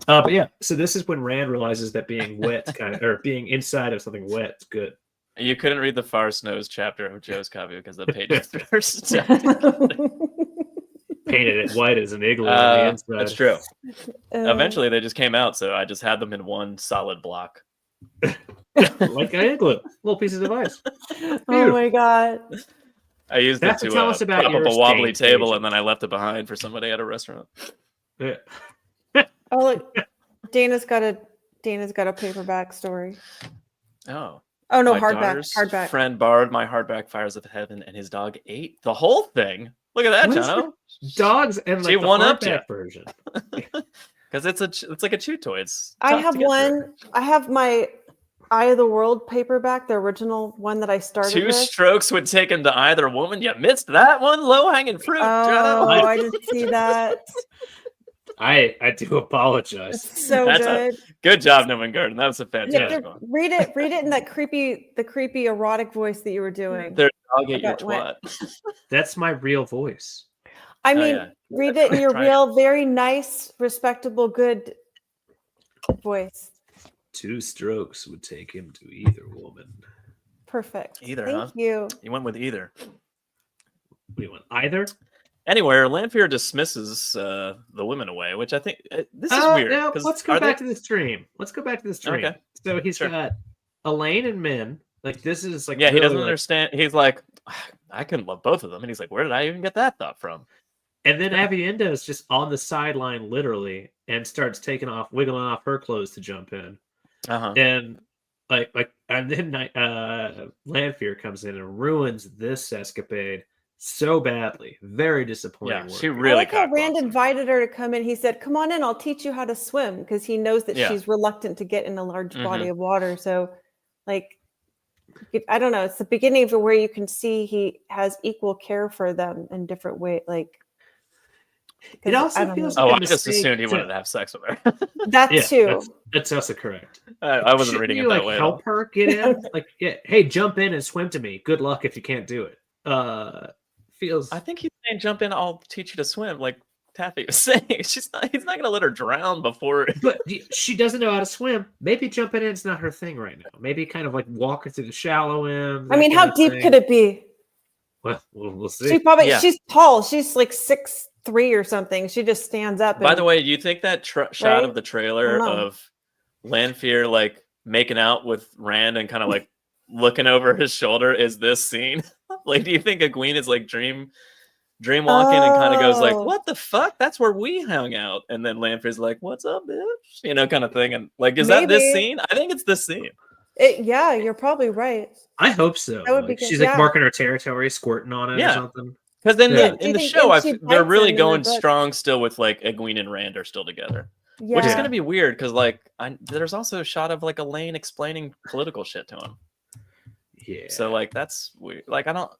[SPEAKER 1] But yeah, so this is when Rand realizes that being wet or being inside of something wet is good.
[SPEAKER 3] You couldn't read the Farce Nose chapter of Joe's copy because the pages were
[SPEAKER 1] Painted it white as an igloo on the inside.
[SPEAKER 3] That's true. Eventually, they just came out, so I just had them in one solid block.
[SPEAKER 1] Like an igloo. Little pieces of ice.
[SPEAKER 2] Oh my god.
[SPEAKER 3] I used it to
[SPEAKER 1] tell us about
[SPEAKER 3] prop up
[SPEAKER 1] your
[SPEAKER 3] a wobbly
[SPEAKER 1] stain
[SPEAKER 3] table,
[SPEAKER 1] agent.
[SPEAKER 3] and then I left it behind for somebody at a restaurant.
[SPEAKER 1] Yeah.
[SPEAKER 2] Oh look, Dana's got a paperback story.
[SPEAKER 3] Oh.
[SPEAKER 2] Oh no,
[SPEAKER 3] My daughter's
[SPEAKER 2] hardback.
[SPEAKER 3] friend borrowed my hardback Fires of Heaven, and his dog ate the whole thing. Look at that,
[SPEAKER 1] What is
[SPEAKER 3] Jono.
[SPEAKER 1] Dogs and like
[SPEAKER 3] She
[SPEAKER 1] the
[SPEAKER 3] one-upped
[SPEAKER 1] hardback
[SPEAKER 3] you.
[SPEAKER 1] version.
[SPEAKER 3] Because it's like a chew toy. It's
[SPEAKER 2] I
[SPEAKER 3] tough
[SPEAKER 2] have
[SPEAKER 3] to get through.
[SPEAKER 2] one. I have my Eye of the World paperback, the original one that I started
[SPEAKER 3] Two
[SPEAKER 2] with.
[SPEAKER 3] strokes would take him to either woman. You missed that one. Low hanging fruit.
[SPEAKER 2] Oh,
[SPEAKER 3] Jono.
[SPEAKER 2] I didn't see that.
[SPEAKER 1] I do apologize.
[SPEAKER 2] It's so
[SPEAKER 3] That's
[SPEAKER 2] good.
[SPEAKER 3] Good job, Newman Garden. That was a
[SPEAKER 2] You have
[SPEAKER 3] fantastic
[SPEAKER 2] to
[SPEAKER 3] one.
[SPEAKER 2] read it in that creepy erotic voice that you were doing.
[SPEAKER 3] Their dog ate your
[SPEAKER 2] That went-
[SPEAKER 3] twat.
[SPEAKER 1] That's my real voice.
[SPEAKER 2] I mean,
[SPEAKER 3] yeah.
[SPEAKER 2] read it in your
[SPEAKER 3] Try it.
[SPEAKER 2] real, very nice, respectable, good voice.
[SPEAKER 1] 2 strokes would take him to either woman.
[SPEAKER 2] Perfect.
[SPEAKER 3] Either,
[SPEAKER 2] Thank
[SPEAKER 3] huh?
[SPEAKER 2] you.
[SPEAKER 3] You went with either.
[SPEAKER 1] What do you want? Either?
[SPEAKER 3] Anywhere, Lanfear dismisses the women away, which I think this is weird.
[SPEAKER 1] Now,
[SPEAKER 3] 'cause
[SPEAKER 1] let's go
[SPEAKER 3] are
[SPEAKER 1] back
[SPEAKER 3] they-
[SPEAKER 1] to the stream.
[SPEAKER 3] Okay.
[SPEAKER 1] So he's
[SPEAKER 3] Sure.
[SPEAKER 1] got Elaine and Min. Like this is like
[SPEAKER 3] Yeah, he
[SPEAKER 1] really,
[SPEAKER 3] doesn't
[SPEAKER 1] like-
[SPEAKER 3] understand. He's like, I couldn't love both of them, and he's like, where did I even get that thought from?
[SPEAKER 1] And then Avienda is just on the sideline, literally, and starts wiggling off her clothes to jump in.
[SPEAKER 3] Uh-huh.
[SPEAKER 1] And and then Lanfear comes in and ruins this escapade so badly. Very disappointing.
[SPEAKER 3] Yeah,
[SPEAKER 1] work.
[SPEAKER 3] she
[SPEAKER 2] I
[SPEAKER 3] really
[SPEAKER 2] like how
[SPEAKER 3] cockblocks
[SPEAKER 2] Rand
[SPEAKER 3] him.
[SPEAKER 2] invited her to come in. He said, "Come on in, I'll teach you how to swim," because he knows that
[SPEAKER 3] Yeah.
[SPEAKER 2] she's reluctant to get in a large body
[SPEAKER 3] Mhm.
[SPEAKER 2] of water. So, like, I don't know. It's the beginning of where you can see he has equal care for them in different ways. Like,
[SPEAKER 1] It also feels
[SPEAKER 3] Oh,
[SPEAKER 1] like
[SPEAKER 3] I
[SPEAKER 1] a
[SPEAKER 3] just
[SPEAKER 1] mistake
[SPEAKER 3] assumed he
[SPEAKER 1] to-
[SPEAKER 3] wanted to have sex with her.
[SPEAKER 2] that
[SPEAKER 1] Yeah,
[SPEAKER 2] too.
[SPEAKER 1] that's also correct.
[SPEAKER 3] I wasn't
[SPEAKER 1] Shouldn't
[SPEAKER 3] reading
[SPEAKER 1] you,
[SPEAKER 3] it that
[SPEAKER 1] like,
[SPEAKER 3] way. at all.
[SPEAKER 1] help her get in? Like, yeah, hey, jump in and swim to me. Good luck if you can't do it. Feels.
[SPEAKER 3] I think he's saying, jump in, I'll teach you to swim. Like Taffy was saying, he's not going to let her drown before.
[SPEAKER 1] But she doesn't know how to swim. Maybe jumping in is not her thing right now. Maybe kind of like walking through the shallow end.
[SPEAKER 2] I mean, how deep could it be?
[SPEAKER 1] Well, we'll see.
[SPEAKER 2] She probably
[SPEAKER 3] Yeah.
[SPEAKER 2] she's tall. She's like 6'3" or something. She just stands up.
[SPEAKER 3] By
[SPEAKER 2] and-
[SPEAKER 3] the way, you think that shot
[SPEAKER 2] Right?
[SPEAKER 3] of the trailer
[SPEAKER 2] I don't know.
[SPEAKER 3] of Lanfear like making out with Rand and kind of like looking over his shoulder is this scene? Like, do you think Egwene is like dream walking and kind of goes like,
[SPEAKER 2] Oh.
[SPEAKER 3] "What the fuck? That's where we hung out." And then Lanfear's like, "What's up, bitch?" You know, kind of thing. And like, is that this
[SPEAKER 2] Maybe.
[SPEAKER 3] scene? I think it's this scene.
[SPEAKER 2] Yeah, you're probably right.
[SPEAKER 1] I hope so.
[SPEAKER 2] That would be
[SPEAKER 1] Like,
[SPEAKER 2] good.
[SPEAKER 1] she's like
[SPEAKER 2] Yeah.
[SPEAKER 1] marking her territory, squirting on it
[SPEAKER 3] Yeah.
[SPEAKER 1] or something.
[SPEAKER 3] Because then
[SPEAKER 1] Yeah.
[SPEAKER 3] in the
[SPEAKER 2] Do you
[SPEAKER 3] show,
[SPEAKER 2] think she
[SPEAKER 3] they're
[SPEAKER 2] bites
[SPEAKER 3] really
[SPEAKER 2] him in the
[SPEAKER 3] going
[SPEAKER 2] book?
[SPEAKER 3] strong still with like Egwene and Rand are still together,
[SPEAKER 2] Yeah.
[SPEAKER 3] which is going to be weird because like there's also a shot of like Elaine explaining political shit to him.
[SPEAKER 1] Yeah.
[SPEAKER 3] So like that's weird. Like I don't.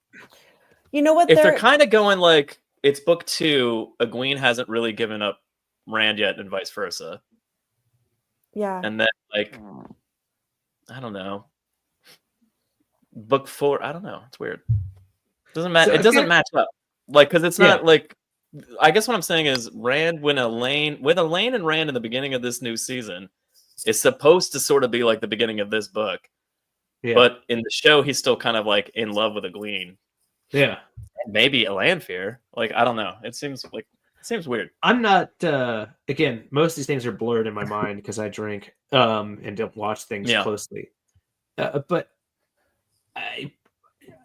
[SPEAKER 2] You know what?
[SPEAKER 3] If they're kind of going like it's book 2, Egwene hasn't really given up Rand yet, and vice versa.
[SPEAKER 2] yeah.
[SPEAKER 3] And then like I don't know. Book 4, I don't know. It's weird. Doesn't matter.
[SPEAKER 1] So
[SPEAKER 3] It
[SPEAKER 1] I
[SPEAKER 3] doesn't
[SPEAKER 1] feel-
[SPEAKER 3] match up. Like because it's
[SPEAKER 1] Yeah.
[SPEAKER 3] not like. I guess what I'm saying is Rand with Elaine and Rand in the beginning of this new season is supposed to sort of be like the beginning of this book.
[SPEAKER 1] Yeah.
[SPEAKER 3] But in the show, he's still kind of like in love with Egwene.
[SPEAKER 1] yeah.
[SPEAKER 3] Maybe a Lanfear. Like I don't know. It seems weird.
[SPEAKER 1] I'm not again, most of these things are blurred in my mind because I drink and don't watch things
[SPEAKER 3] Yeah.
[SPEAKER 1] closely. But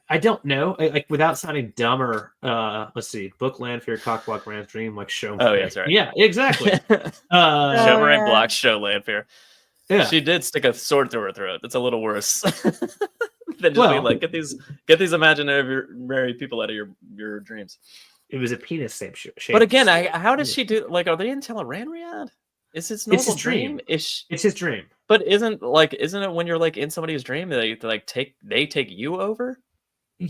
[SPEAKER 1] I don't know. Like without sounding dumber, let's see. Book Lanfear, Cockblock, Rand's Dream, like show.
[SPEAKER 3] Oh, yeah, that's right.
[SPEAKER 1] Yeah, exactly.
[SPEAKER 3] Show
[SPEAKER 2] Oh,
[SPEAKER 3] Moraine
[SPEAKER 2] yeah.
[SPEAKER 3] Block, show Lanfear.
[SPEAKER 1] Yeah.
[SPEAKER 3] She did stick a sword through her throat. That's a little worse than just being
[SPEAKER 1] Well-
[SPEAKER 3] like get these imaginary people out of your dreams.
[SPEAKER 1] It was a penis shape.
[SPEAKER 3] But again, how does she do? Like, are they in Tel'aran'rhiad? Is his normal
[SPEAKER 1] his dream.
[SPEAKER 3] Is
[SPEAKER 1] It's his dream.
[SPEAKER 3] but isn't it when you're like in somebody's dream they like take you over?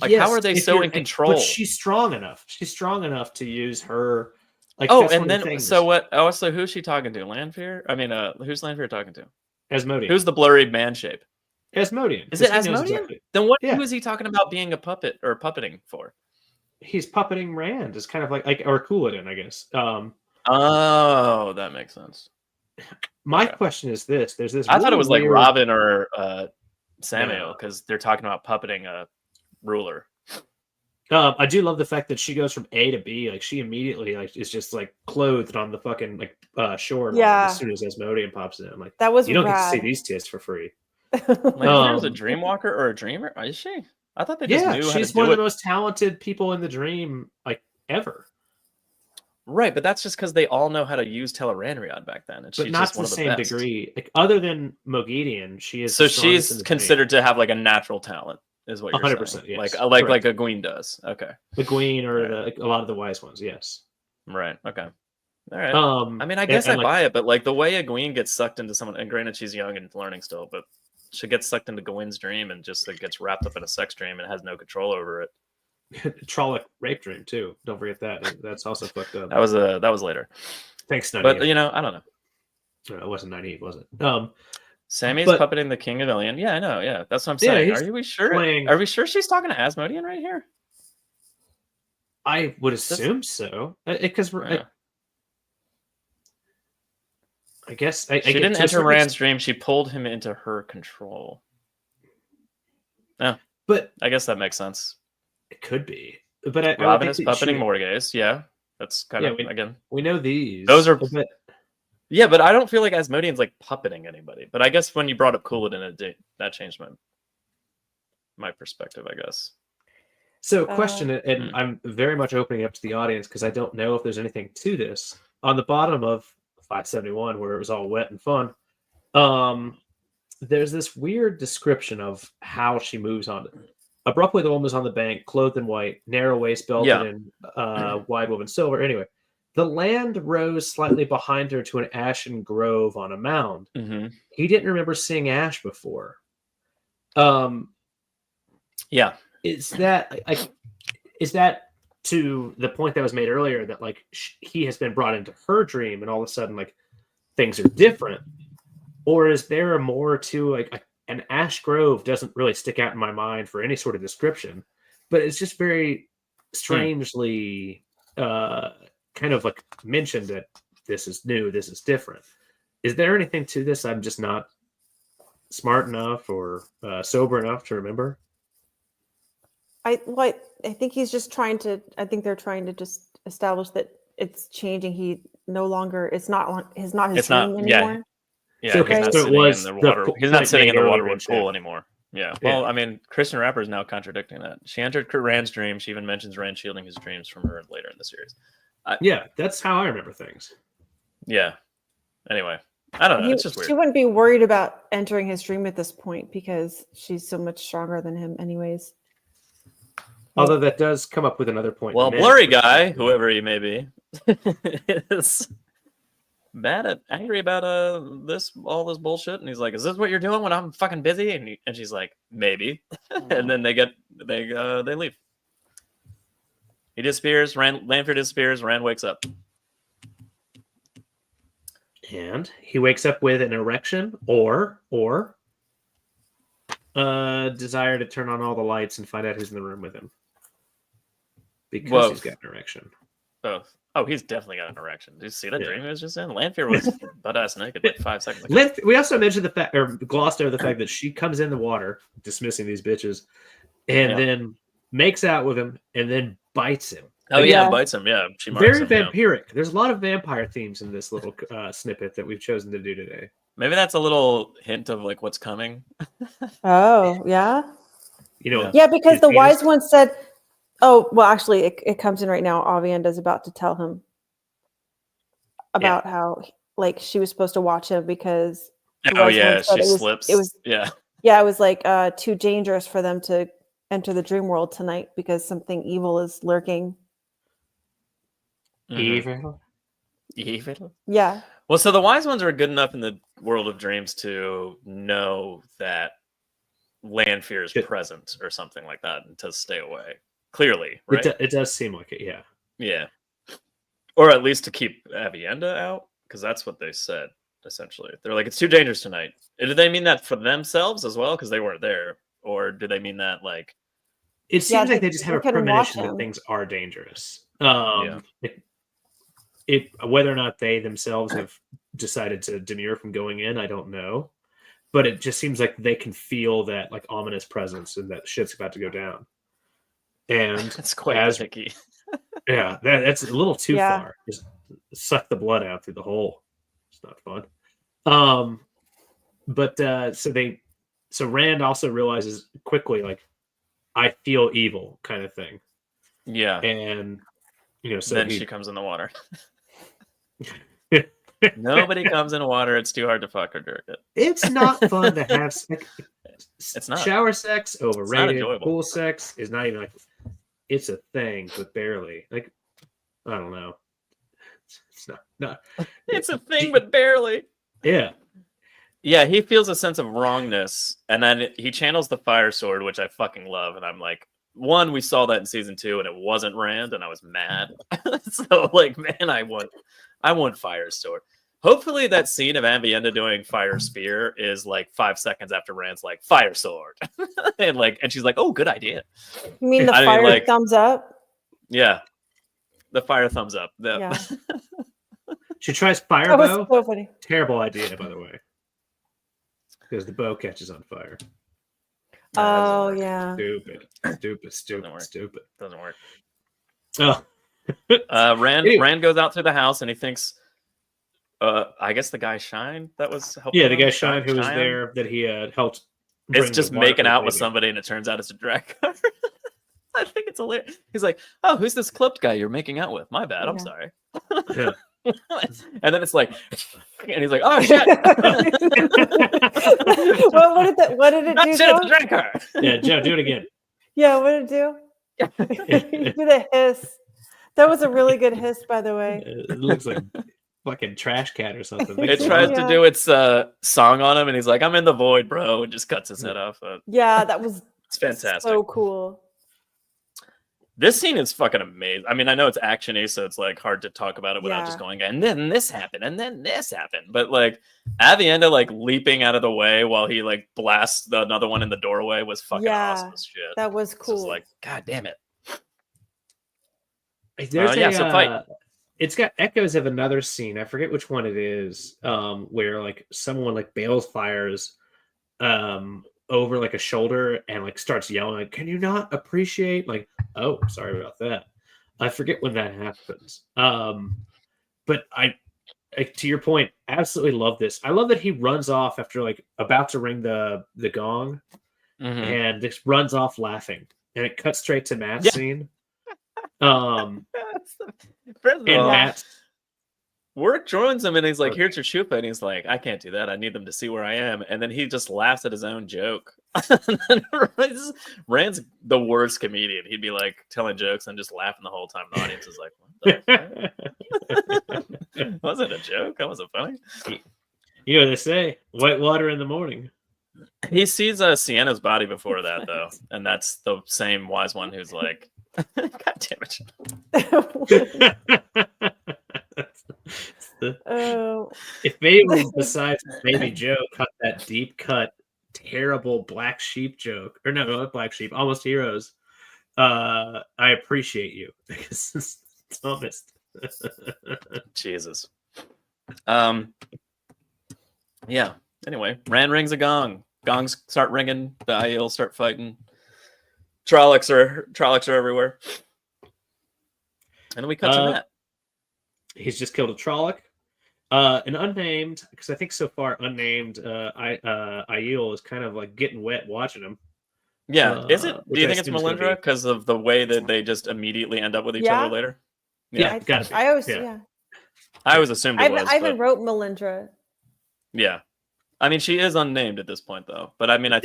[SPEAKER 3] Like, how are they
[SPEAKER 1] if
[SPEAKER 3] so
[SPEAKER 1] you're-
[SPEAKER 3] in control?
[SPEAKER 1] But she's strong enough. She's strong enough to use her. Like,
[SPEAKER 3] Oh,
[SPEAKER 1] that's one
[SPEAKER 3] and
[SPEAKER 1] of the
[SPEAKER 3] then
[SPEAKER 1] things.
[SPEAKER 3] so what? Oh, so who's she talking to? Lanfear? I mean, who's Lanfear talking to?
[SPEAKER 1] Asmodean.
[SPEAKER 3] Who's the blurry man shape?
[SPEAKER 1] Asmodean?
[SPEAKER 3] Is it
[SPEAKER 1] 'cause he knows
[SPEAKER 3] Asmodean?
[SPEAKER 1] exactly-
[SPEAKER 3] Then what?
[SPEAKER 1] Yeah.
[SPEAKER 3] Who is he talking about being a puppet or puppeting for?
[SPEAKER 1] he's puppeting Rand. It's kind of like or Couladin, I guess.
[SPEAKER 3] Oh, that makes sense.
[SPEAKER 1] My question is this: there's this.
[SPEAKER 3] I thought it was like
[SPEAKER 1] weird...
[SPEAKER 3] Robin or Samuel because they're talking about puppeting a ruler.
[SPEAKER 1] I do love the fact that she goes from A to B. Like she immediately is just like clothed on the fucking shore as soon as Asmodean pops in. Like
[SPEAKER 2] that was
[SPEAKER 1] you don't
[SPEAKER 2] rad.
[SPEAKER 1] get to see these tits for free.
[SPEAKER 3] There's a dreamwalker or a dreamer. Is she? I thought they just knew how to do it.
[SPEAKER 1] She's one of the most talented people in the dream ever.
[SPEAKER 3] Right, but that's just because they all know how to use Tel'aran'rhiod back then. And
[SPEAKER 1] but
[SPEAKER 3] she's
[SPEAKER 1] not
[SPEAKER 3] just
[SPEAKER 1] to
[SPEAKER 3] one
[SPEAKER 1] the
[SPEAKER 3] of the
[SPEAKER 1] same
[SPEAKER 3] best.
[SPEAKER 1] degree. Like other than Moghedian, she is.
[SPEAKER 3] So she's considered to have like a natural talent, is what you're 100%, saying.
[SPEAKER 1] Yes.
[SPEAKER 3] Like a Gwyn does. Okay.
[SPEAKER 1] The Gwyn or a lot of the wise ones, yes.
[SPEAKER 3] Right. Okay. All right. I mean, I guess I buy it, but like the way a Gwyn gets sucked into someone, and granted she's young and learning still, but she gets sucked into Gwyn's dream and just gets wrapped up in a sex dream and has no control over it.
[SPEAKER 1] Trolloc rape dream too. Don't forget that. That's also fucked up.
[SPEAKER 3] That was later.
[SPEAKER 1] Thanks, Nynaeve.
[SPEAKER 3] But I don't know.
[SPEAKER 1] No, it wasn't Nynaeve, was it?
[SPEAKER 3] Sammy's puppeting the King of Ilion. Yeah, I know. Yeah, that's what I'm saying. Are we sure? Are we sure she's talking to Asmodean right here?
[SPEAKER 1] I would assume so, because I guess she
[SPEAKER 3] didn't enter Rand's dream. She pulled him into her control. Yeah,
[SPEAKER 1] but
[SPEAKER 3] I guess that makes sense.
[SPEAKER 1] It could be, but
[SPEAKER 3] Robin is puppeting Morgase. Yeah, that's kind of again.
[SPEAKER 1] We know these.
[SPEAKER 3] Those are. Yeah, but I don't feel like Asmodean's like puppeting anybody. But I guess when you brought up Couladin, that changed my perspective, I guess.
[SPEAKER 1] So, question, and I'm very much opening up to the audience because I don't know if there's anything to this. On the bottom of 571, where it was all wet and fun, there's this weird description of how she moves on it. Abruptly, the woman was on the bank, clothed in white, narrow waist, belted in wide woven silver. Anyway, the land rose slightly behind her to an ashen grove on a mound.
[SPEAKER 3] Mm-hmm.
[SPEAKER 1] He didn't remember seeing ash before.
[SPEAKER 3] Yeah.
[SPEAKER 1] Is that to the point that was made earlier that like he has been brought into her dream and all of a sudden like things are different, or is there more to like an ash grove doesn't really stick out in my mind for any sort of description, but it's just very strangely kind of like mentioned that this is new, this is different. Is there anything to this I'm just not smart enough or sober enough to remember?
[SPEAKER 2] I think he's just trying to. I think they're trying to just establish that it's changing. He no longer. It's not his dream anymore.
[SPEAKER 3] Yeah.
[SPEAKER 1] Okay,
[SPEAKER 3] he's not
[SPEAKER 1] so
[SPEAKER 3] sitting in the water. He's not sitting in the waterwood pool anymore. Yeah. Well, I mean, Christian Rapper is now contradicting that. She entered Rand's dream. She even mentions Rand shielding his dreams from her later in the series.
[SPEAKER 1] Yeah, that's how I remember things.
[SPEAKER 3] Yeah. Anyway, I don't know. It's just weird.
[SPEAKER 2] She wouldn't be worried about entering his dream at this point because she's so much stronger than him, anyways.
[SPEAKER 1] Although that does come up with another point.
[SPEAKER 3] Well, Blurry Guy, whoever he may be, is angry about all this bullshit, and he's like, "Is this what you're doing when I'm fucking busy?" And she's like, "Maybe," and then they leave. He disappears. Lanfear disappears. Rand wakes up,
[SPEAKER 1] and he wakes up with an erection, or desire to turn on all the lights and find out who's in the room with him. Because he's got an erection.
[SPEAKER 3] Both. Oh, he's definitely got an erection. Did you see that dream he was just in? Lanfear was butt-ass naked like 5 seconds ago.
[SPEAKER 1] We also mentioned the fact, or glossed over the fact that she comes in the water, dismissing these bitches, and then makes out with him, and then bites him.
[SPEAKER 3] Oh, yeah, bites him, yeah. She marks
[SPEAKER 1] Very
[SPEAKER 3] him,
[SPEAKER 1] vampiric. There's a lot of vampire themes in this little snippet that we've chosen to do today.
[SPEAKER 3] Maybe that's a little hint of like what's coming.
[SPEAKER 2] Oh, yeah?
[SPEAKER 1] Yeah,
[SPEAKER 2] because the wise one said... Oh, well, actually, it comes in right now. Avienda's about to tell him about how, like, she was supposed to watch him because...
[SPEAKER 3] she slips.
[SPEAKER 2] It was like too dangerous for them to enter the dream world tonight because something evil is lurking.
[SPEAKER 1] Evil?
[SPEAKER 2] Yeah.
[SPEAKER 3] Well, so the wise ones are good enough in the world of dreams to know that Lanfear is present or something like that and to stay away. Clearly, right?
[SPEAKER 1] It does seem like it, yeah.
[SPEAKER 3] Yeah. Or at least to keep Avienda out, because that's what they said, essentially. They're like, it's too dangerous tonight. Did they mean that for themselves as well? Because they weren't there. Or do they mean that, like,
[SPEAKER 1] It seems like they just have a
[SPEAKER 2] couldn't watch
[SPEAKER 1] premonition that
[SPEAKER 2] him.
[SPEAKER 1] things are dangerous. Whether or not they themselves have decided to demur from going in, I don't know. But it just seems like they can feel that like ominous presence and that shit's about to go down. And
[SPEAKER 3] It's quite picky.
[SPEAKER 1] Yeah, that's a little too
[SPEAKER 2] Yeah.
[SPEAKER 1] far. Just suck the blood out through the hole. It's not fun. So Rand also realizes quickly, like, I feel evil kind of thing.
[SPEAKER 3] Yeah.
[SPEAKER 1] And so
[SPEAKER 3] then she comes in the water. Nobody comes in the water. It's too hard to fuck or jerk it.
[SPEAKER 1] It's not fun to have
[SPEAKER 3] It's not.
[SPEAKER 1] Shower sex, overrated.
[SPEAKER 3] enjoyable.
[SPEAKER 1] Pool sex is not even like it's a thing, but barely. Like, I don't know. It's not.
[SPEAKER 3] It's a thing, but barely.
[SPEAKER 1] Yeah.
[SPEAKER 3] Yeah, he feels a sense of wrongness, and then he channels the fire sword, which I fucking love. And I'm like, one, we saw that in season 2, and it wasn't Rand, and I was mad. So, like, man, I want fire sword. Hopefully, that scene of Avienda doing fire spear is like 5 seconds after Rand's like fire sword, and she's like, "Oh, good idea."
[SPEAKER 2] You mean the fire thumbs up?
[SPEAKER 3] Yeah, the fire thumbs up.
[SPEAKER 2] Yeah.
[SPEAKER 1] She tries fire
[SPEAKER 2] That was
[SPEAKER 1] bow.
[SPEAKER 2] so funny.
[SPEAKER 1] Terrible idea, by the way, because the bow catches on fire.
[SPEAKER 2] Oh yeah.
[SPEAKER 1] Stupid.
[SPEAKER 3] Doesn't work.
[SPEAKER 1] Oh.
[SPEAKER 3] Rand goes out through the house and he thinks, I guess the guy Shine that was helping.
[SPEAKER 1] Yeah, the guy Shine who was there that he had helped.
[SPEAKER 3] It's just making out with somebody, and it turns out it's a drag car. I think it's hilarious. He's like, "Oh, who's this cloaked guy you're making out with? My bad. I'm sorry."
[SPEAKER 1] Yeah.
[SPEAKER 3] And then it's like, and he's like, "Oh shit!"
[SPEAKER 2] What did it do?
[SPEAKER 3] Shit, it's a drag car.
[SPEAKER 1] Yeah, Joe, do it again.
[SPEAKER 2] Yeah, what did it do? You did a hiss. That was a really good hiss, by the way.
[SPEAKER 1] It looks like fucking trash cat or something.
[SPEAKER 3] It tries to do its song on him, and he's like, "I'm in the void, bro," and just cuts his head off.
[SPEAKER 2] Yeah, that was
[SPEAKER 3] it's fantastic.
[SPEAKER 2] So cool.
[SPEAKER 3] This scene is fucking amazing. I mean, I know it's action-y, so it's like hard to talk about it without just going, and then this happened, and then this happened. But like Avienda like leaping out of the way while he like blasts another one in the doorway was fucking awesome as shit.
[SPEAKER 2] That was cool.
[SPEAKER 3] It's like, God damn it.
[SPEAKER 1] There's
[SPEAKER 3] so fight.
[SPEAKER 1] It's got echoes of another scene. I forget which one it is. Where like someone like bails fires over like a shoulder and like starts yelling like, "Can you not appreciate?" Like, oh, sorry about that. I forget when that happens. But I to your point, absolutely love this. I love that he runs off after like about to ring the gong and just runs off laughing, and it cuts straight to Matt's scene.
[SPEAKER 3] Matt Work joins him and he's like, "Here's your chupa," and he's like, "I can't do that. I need them to see where I am." And then he just laughs at his own joke. Rand's the worst comedian. He'd be like telling jokes and just laughing the whole time. The audience is like, "What the fuck? Was it a joke? That wasn't funny."
[SPEAKER 1] You know what they say, white water in the morning.
[SPEAKER 3] He sees Sienna's body before that, though, and that's the same wise one who's like, "God damn it."
[SPEAKER 1] If anyone besides Baby Joe cut that deep cut, terrible black sheep joke, or no, not black sheep, Almost Heroes, I appreciate you because it's honest.
[SPEAKER 3] Jesus. Yeah. Anyway, Rand rings a gong. Gongs start ringing. The Aiel start fighting. Trollocs are everywhere. And then we cut to that.
[SPEAKER 1] He's just killed a Trolloc. An unnamed, because I think so far unnamed Aiel is kind of like getting wet watching him.
[SPEAKER 3] Yeah, is it? Do you think it's Melindra because of the way that they just immediately end up with each other later?
[SPEAKER 1] Yeah, got it.
[SPEAKER 2] I always
[SPEAKER 3] I always assumed it was.
[SPEAKER 2] I even wrote Melindra.
[SPEAKER 3] Yeah, I mean she is unnamed at this point though. But I mean it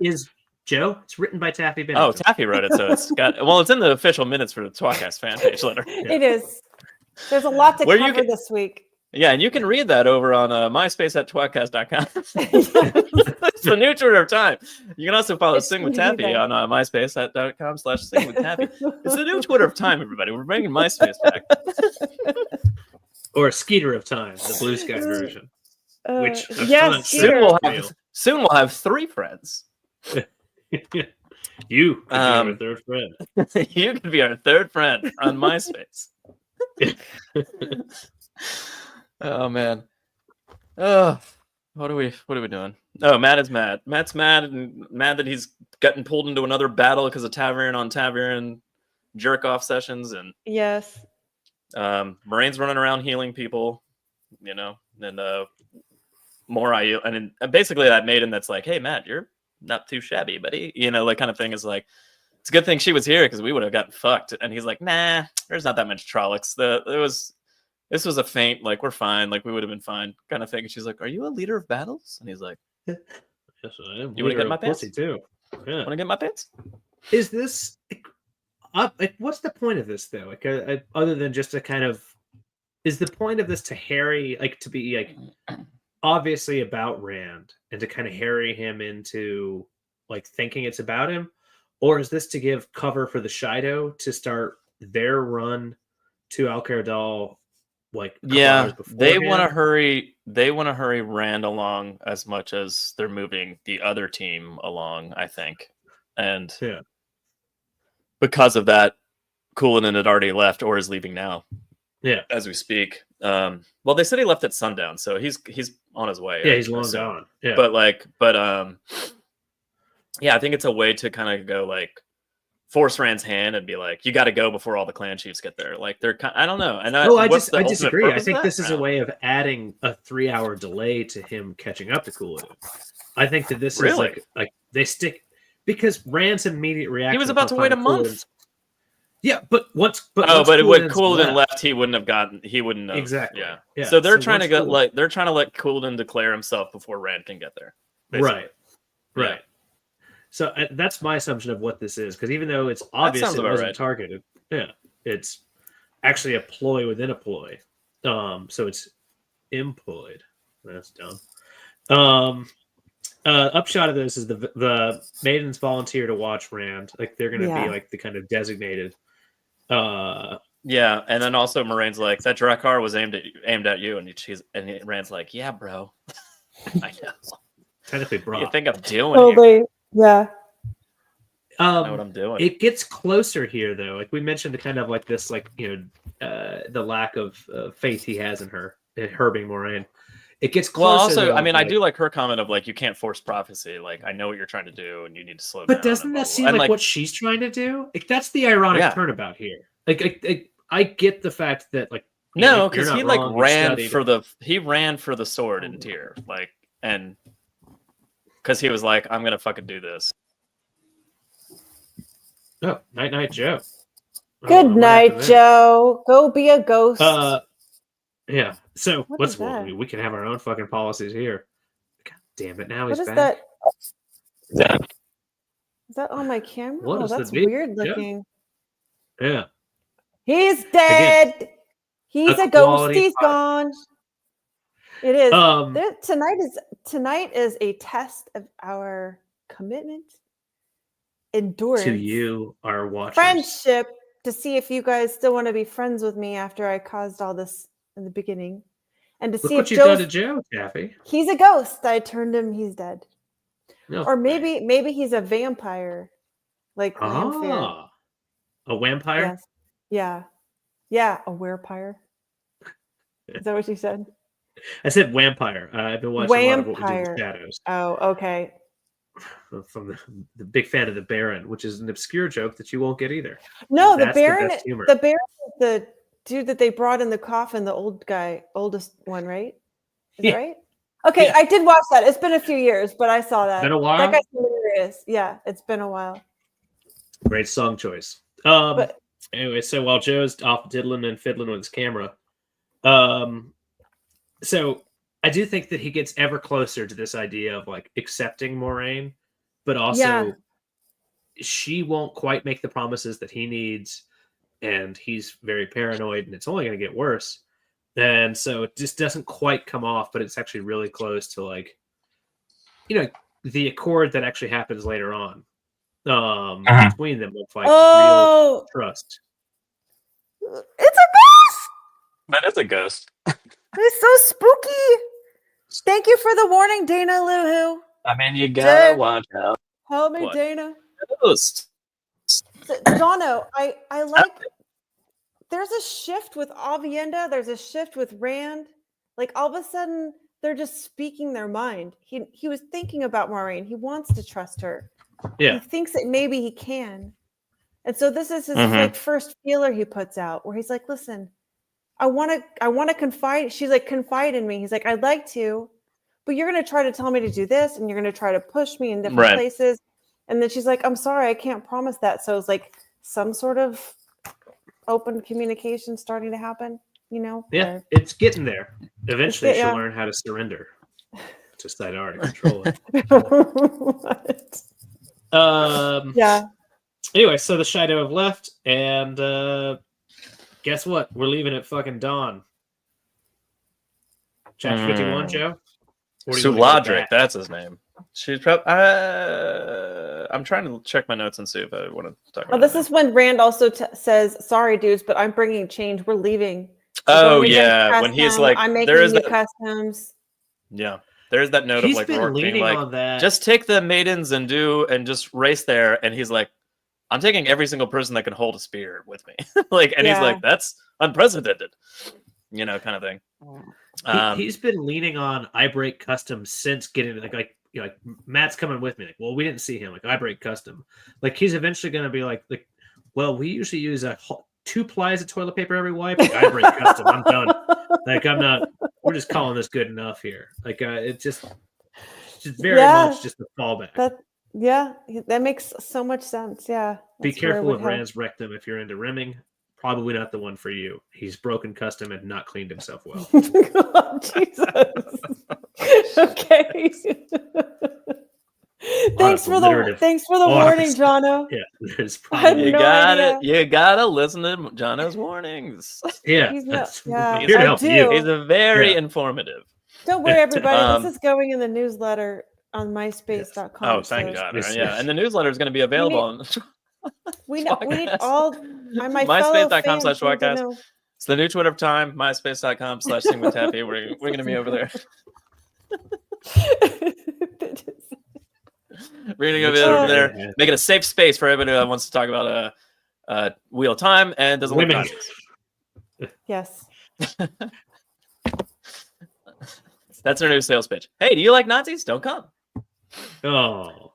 [SPEAKER 3] is
[SPEAKER 1] Joe. It's written by Taffy Bennington.
[SPEAKER 3] Oh, Taffy wrote it, so it's got. Well, it's in the official minutes for the tWoTcast fan page letter.
[SPEAKER 2] Yeah. It is. There's a lot to cover this week.
[SPEAKER 3] Yeah, and you can read that over on MySpace at tWoTcast.com. It's the new Twitter of time. You can also follow Sing with Taffy on MySpace.com/Sing with Taffy. It's the new Twitter of time, everybody. We're bringing MySpace back.
[SPEAKER 1] Or Skeeter of Time, the Blue Sky version.
[SPEAKER 2] Yes,
[SPEAKER 3] soon we'll have 3 friends.
[SPEAKER 1] You could be our third friend.
[SPEAKER 3] You could be our third friend on MySpace. Oh man. Oh, what are we doing? Oh, Matt is mad. Matt's mad and mad that he's gotten pulled into another battle because of Taviran on Taviran jerk off sessions, and
[SPEAKER 2] Yes.
[SPEAKER 3] Moraine's running around healing people, and Morai, and basically that maiden that's like, hey Matt, you're not too shabby, buddy, like kind of thing is like, it's a good thing she was here because we would have gotten fucked. And he's like, nah, there's not that much Trollocs. This was a feint, like we're fine, like we would have been fine, kind of thing. And she's like, are you a leader of battles? And he's like,
[SPEAKER 1] yes, I am.
[SPEAKER 3] You want to get my pants
[SPEAKER 1] too? Yeah.
[SPEAKER 3] Want to get my pants?
[SPEAKER 1] Is this what's the point of this though? Like, other than just to kind of, is the point of this to harry, like to be like obviously about Rand and to kind of harry him into like thinking it's about him, or is this to give cover for the Shido to start their run to Al-Kharadal? Like,
[SPEAKER 3] yeah, they want to hurry. They want to hurry Rand along as much as they're moving the other team along, I think, and
[SPEAKER 1] yeah.
[SPEAKER 3] Because of that, Couladin had already left or is leaving now.
[SPEAKER 1] Yeah,
[SPEAKER 3] as we speak. Well, they said he left at sundown, so he's on his way.
[SPEAKER 1] Yeah, he's long gone. Yeah,
[SPEAKER 3] yeah, I think it's a way to kind of go like force Rand's hand and be like, you got to go before all the clan chiefs get there. Like they're I don't know. And
[SPEAKER 1] I disagree. I think this is a way of adding a 3-hour delay to him catching up to Couladin. I think that this is like they stick because Rand's immediate reaction.
[SPEAKER 3] He was about to wait a month.
[SPEAKER 1] Yeah, but when
[SPEAKER 3] Couladin left, he wouldn't have.
[SPEAKER 1] Exactly.
[SPEAKER 3] Yeah. So they're trying to get they're trying to let Couladin declare himself before Rand can get there. Basically.
[SPEAKER 1] Right.
[SPEAKER 3] Yeah.
[SPEAKER 1] So that's my assumption of what this is, because even though it's obvious it wasn't targeted, it's actually a ploy within a ploy. So it's employed. That's dumb. Upshot of this is the maidens volunteer to watch Rand. Like they're going to be like the kind of designated.
[SPEAKER 3] Yeah, and then also Moraine's like, that Drakkar was aimed at you, and Rand's like, yeah, bro. I know.
[SPEAKER 1] Technically, bro.
[SPEAKER 3] What do you think I'm doing here?
[SPEAKER 2] Yeah.
[SPEAKER 3] I know what I'm doing.
[SPEAKER 1] It gets closer here, though. Like we mentioned, the kind of like this, like the lack of faith he has in her being Moraine. It gets closer.
[SPEAKER 3] Well, also,
[SPEAKER 1] though,
[SPEAKER 3] I mean, I do like her comment of like, you can't force prophecy. Like, I know what you're trying to do, and you need to slow down.
[SPEAKER 1] But doesn't that seem like what she's trying to do? Like, that's the ironic turnabout here. Like, I get the fact that like
[SPEAKER 3] no, because he like ran for the sword in Tyr, like, and because he was like, I'm gonna fucking do this.
[SPEAKER 1] Oh, night, Joe.
[SPEAKER 2] Good night, Joe. Go be a ghost.
[SPEAKER 1] Yeah. So we can have our own fucking policies here. God damn it! Now he's back.
[SPEAKER 2] That? Is that on my camera? That's weird looking.
[SPEAKER 1] Yeah.
[SPEAKER 2] He's dead. Again, he's a ghost. He's gone. It is. Tonight is a test of our commitment, endurance
[SPEAKER 1] to you, our watchers,
[SPEAKER 2] friendship, to see if you guys still want to be friends with me after I caused all this in the beginning, and to see if
[SPEAKER 1] you've done to Joe, Taffy.
[SPEAKER 2] He's a ghost. I turned him. He's dead.
[SPEAKER 1] No,
[SPEAKER 2] or maybe he's a vampire, like
[SPEAKER 1] a vampire.
[SPEAKER 2] Yes. Yeah, a werepire. Is that what you said?
[SPEAKER 1] I said vampire. I've been watching a lot of What We Do in the Shadows.
[SPEAKER 2] Oh, okay.
[SPEAKER 1] From the big fan of the Baron, which is an obscure joke that you won't get either.
[SPEAKER 2] No, the Baron is the dude that they brought in the coffin, the oldest one, right? Is that right? Okay, I did watch that. It's been a few years, but I saw that.
[SPEAKER 1] Been a while?
[SPEAKER 2] That guy's hilarious. Yeah, it's been a while.
[SPEAKER 1] Great song choice. Anyway, so while Joe's off diddling and fiddling with his camera, so I do think that he gets ever closer to this idea of like accepting Moraine, but also she won't quite make the promises that he needs, and he's very paranoid, and it's only going to get worse. And so it just doesn't quite come off, but it's actually really close to like, the accord that actually happens later on between them with like real trust.
[SPEAKER 2] It's a ghost.
[SPEAKER 3] That is a ghost.
[SPEAKER 2] It's so spooky. Thank you for the warning, Dana Luhu.
[SPEAKER 3] I mean, you gotta watch out.
[SPEAKER 2] Help me, Dana.
[SPEAKER 3] host.
[SPEAKER 2] Jono, I like. There's a shift with Avienda. There's a shift with Rand. Like all of a sudden, they're just speaking their mind. He was thinking about Maureen. He wants to trust her.
[SPEAKER 1] Yeah.
[SPEAKER 2] He thinks that maybe he can. And so this is his like first feeler he puts out, where he's like, "Listen, I want to confide." She's like, "Confide in me." He's like, "I'd like to, but you're going to try to tell me to do this, and you're going to try to push me in different places." And then she's like, "I'm sorry, I can't promise that." So it's like some sort of open communication starting to happen, you know?
[SPEAKER 1] Yeah, it's getting there. Eventually, she'll learn how to surrender to Sidar to control it.
[SPEAKER 2] Yeah.
[SPEAKER 1] Anyway, so the Shido have left, and guess what? We're leaving at fucking dawn. Chapter 51, Joe?
[SPEAKER 3] Suladric, that's his name. She's probably. I'm trying to check my notes and see if I want to talk about
[SPEAKER 2] this is when Rand also says, "Sorry, dudes, but I'm bringing change. We're leaving."
[SPEAKER 3] Oh, yeah. When he's like,
[SPEAKER 2] "I'm making new customs."
[SPEAKER 3] Yeah. There's that note
[SPEAKER 1] He's
[SPEAKER 3] of like
[SPEAKER 1] been
[SPEAKER 3] Rourke being
[SPEAKER 1] leaning
[SPEAKER 3] like,
[SPEAKER 1] on that.
[SPEAKER 3] just take the maidens and just race there. And he's like, I'm taking every single person that can hold a spear with me. He's like, that's unprecedented, kind of thing.
[SPEAKER 1] He's been leaning on I break custom since getting like Matt's coming with me. Like, well, we didn't see him. Like, I break custom. Like, he's eventually going to be like, well, we usually use 2 plies of toilet paper every wipe. Like, I break custom. I'm done. Like, I'm not. We're just calling this good enough here. Like, it's just very much just a fallback.
[SPEAKER 2] That makes so much sense. Yeah.
[SPEAKER 1] Be careful with Rand's rectum if you're into rimming. Probably not the one for you. He's broken custom and not cleaned himself well.
[SPEAKER 2] Oh, Jesus. Okay. Thanks for the warning, Jono.
[SPEAKER 1] Yeah, there's probably
[SPEAKER 3] you gotta listen to Jono's warnings.
[SPEAKER 1] Yeah,
[SPEAKER 2] he's
[SPEAKER 1] here to help you.
[SPEAKER 3] He's a very informative.
[SPEAKER 2] Don't worry, everybody. This is going in the newsletter on myspace.com.
[SPEAKER 3] Oh, thank God. Yeah, and the newsletter is going to be available on.
[SPEAKER 2] We need all my
[SPEAKER 3] MySpace.com/tWoTcast. It's the new Twitter of time. MySpace.com/SingWithTaffy. We're going to be over there. We're going to go over there, make it a safe space for everybody that wants to talk about Wheel of Time and doesn't like Nazis.
[SPEAKER 2] Yes.
[SPEAKER 3] That's our new sales pitch. Hey, do you like Nazis? Don't come.
[SPEAKER 1] Oh.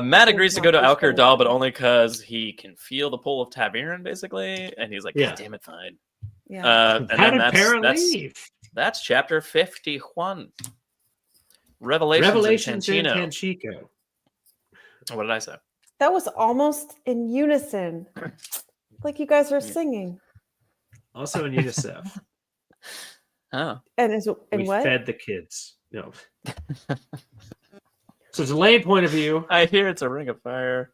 [SPEAKER 3] Matt agrees to go to Alcur Dal, but only because he can feel the pull of Taviran, basically. And he's like, God damn it, fine.
[SPEAKER 2] Yeah.
[SPEAKER 3] And then that's chapter 51. Revelations in
[SPEAKER 1] Tanchico.
[SPEAKER 3] What did I say?
[SPEAKER 2] That was almost in unison. Like you guys are singing.
[SPEAKER 1] Also in UNICEF.
[SPEAKER 3] Oh.
[SPEAKER 2] And
[SPEAKER 1] we
[SPEAKER 2] what?
[SPEAKER 1] fed the kids. No. So it's a lane point of view.
[SPEAKER 3] I hear it's a ring of fire.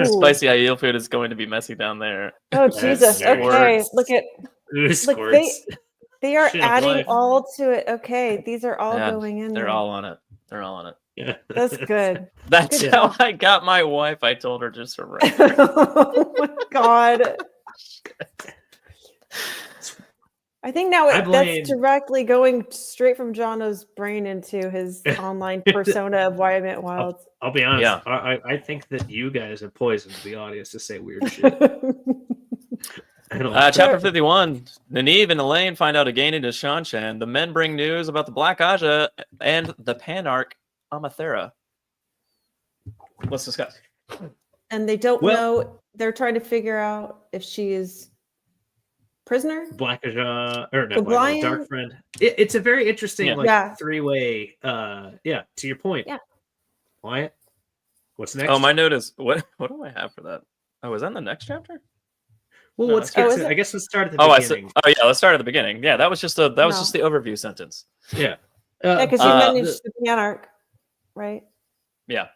[SPEAKER 3] Spicy eel food is going to be messy down there.
[SPEAKER 2] Oh, Jesus. Okay. Look at they are adding all to it. Okay. These are all going in there.
[SPEAKER 3] They're all on it.
[SPEAKER 1] Yeah.
[SPEAKER 2] That's good.
[SPEAKER 3] That's how I got my wife. I told her just to write.
[SPEAKER 2] Oh my God. I think now that's directly going straight from Jono's brain into his online persona of Why I Met Wilds.
[SPEAKER 1] I'll be honest. Yeah. I think that you guys have poisoned the audience to say weird shit.
[SPEAKER 3] Chapter 51. Nynaeve and Elaine find out again into Shanshan. The men bring news about the Black Aja and the Panarch Amathera. Let's discuss.
[SPEAKER 2] And they don't know. They're trying to figure out if she is prisoner,
[SPEAKER 1] Black Aja, or no, Dark Friend. It's a very interesting three-way. To your point.
[SPEAKER 2] Yeah.
[SPEAKER 1] Wyatt, what's next?
[SPEAKER 3] Oh, my note is what do I have for that? Oh, is that in the next chapter?
[SPEAKER 1] Well, let's get to. I guess let's start at the beginning.
[SPEAKER 3] Let's start at the beginning. Yeah, that was just the overview sentence.
[SPEAKER 1] Yeah.
[SPEAKER 2] Because you managed the Panarch, right?
[SPEAKER 3] Yeah.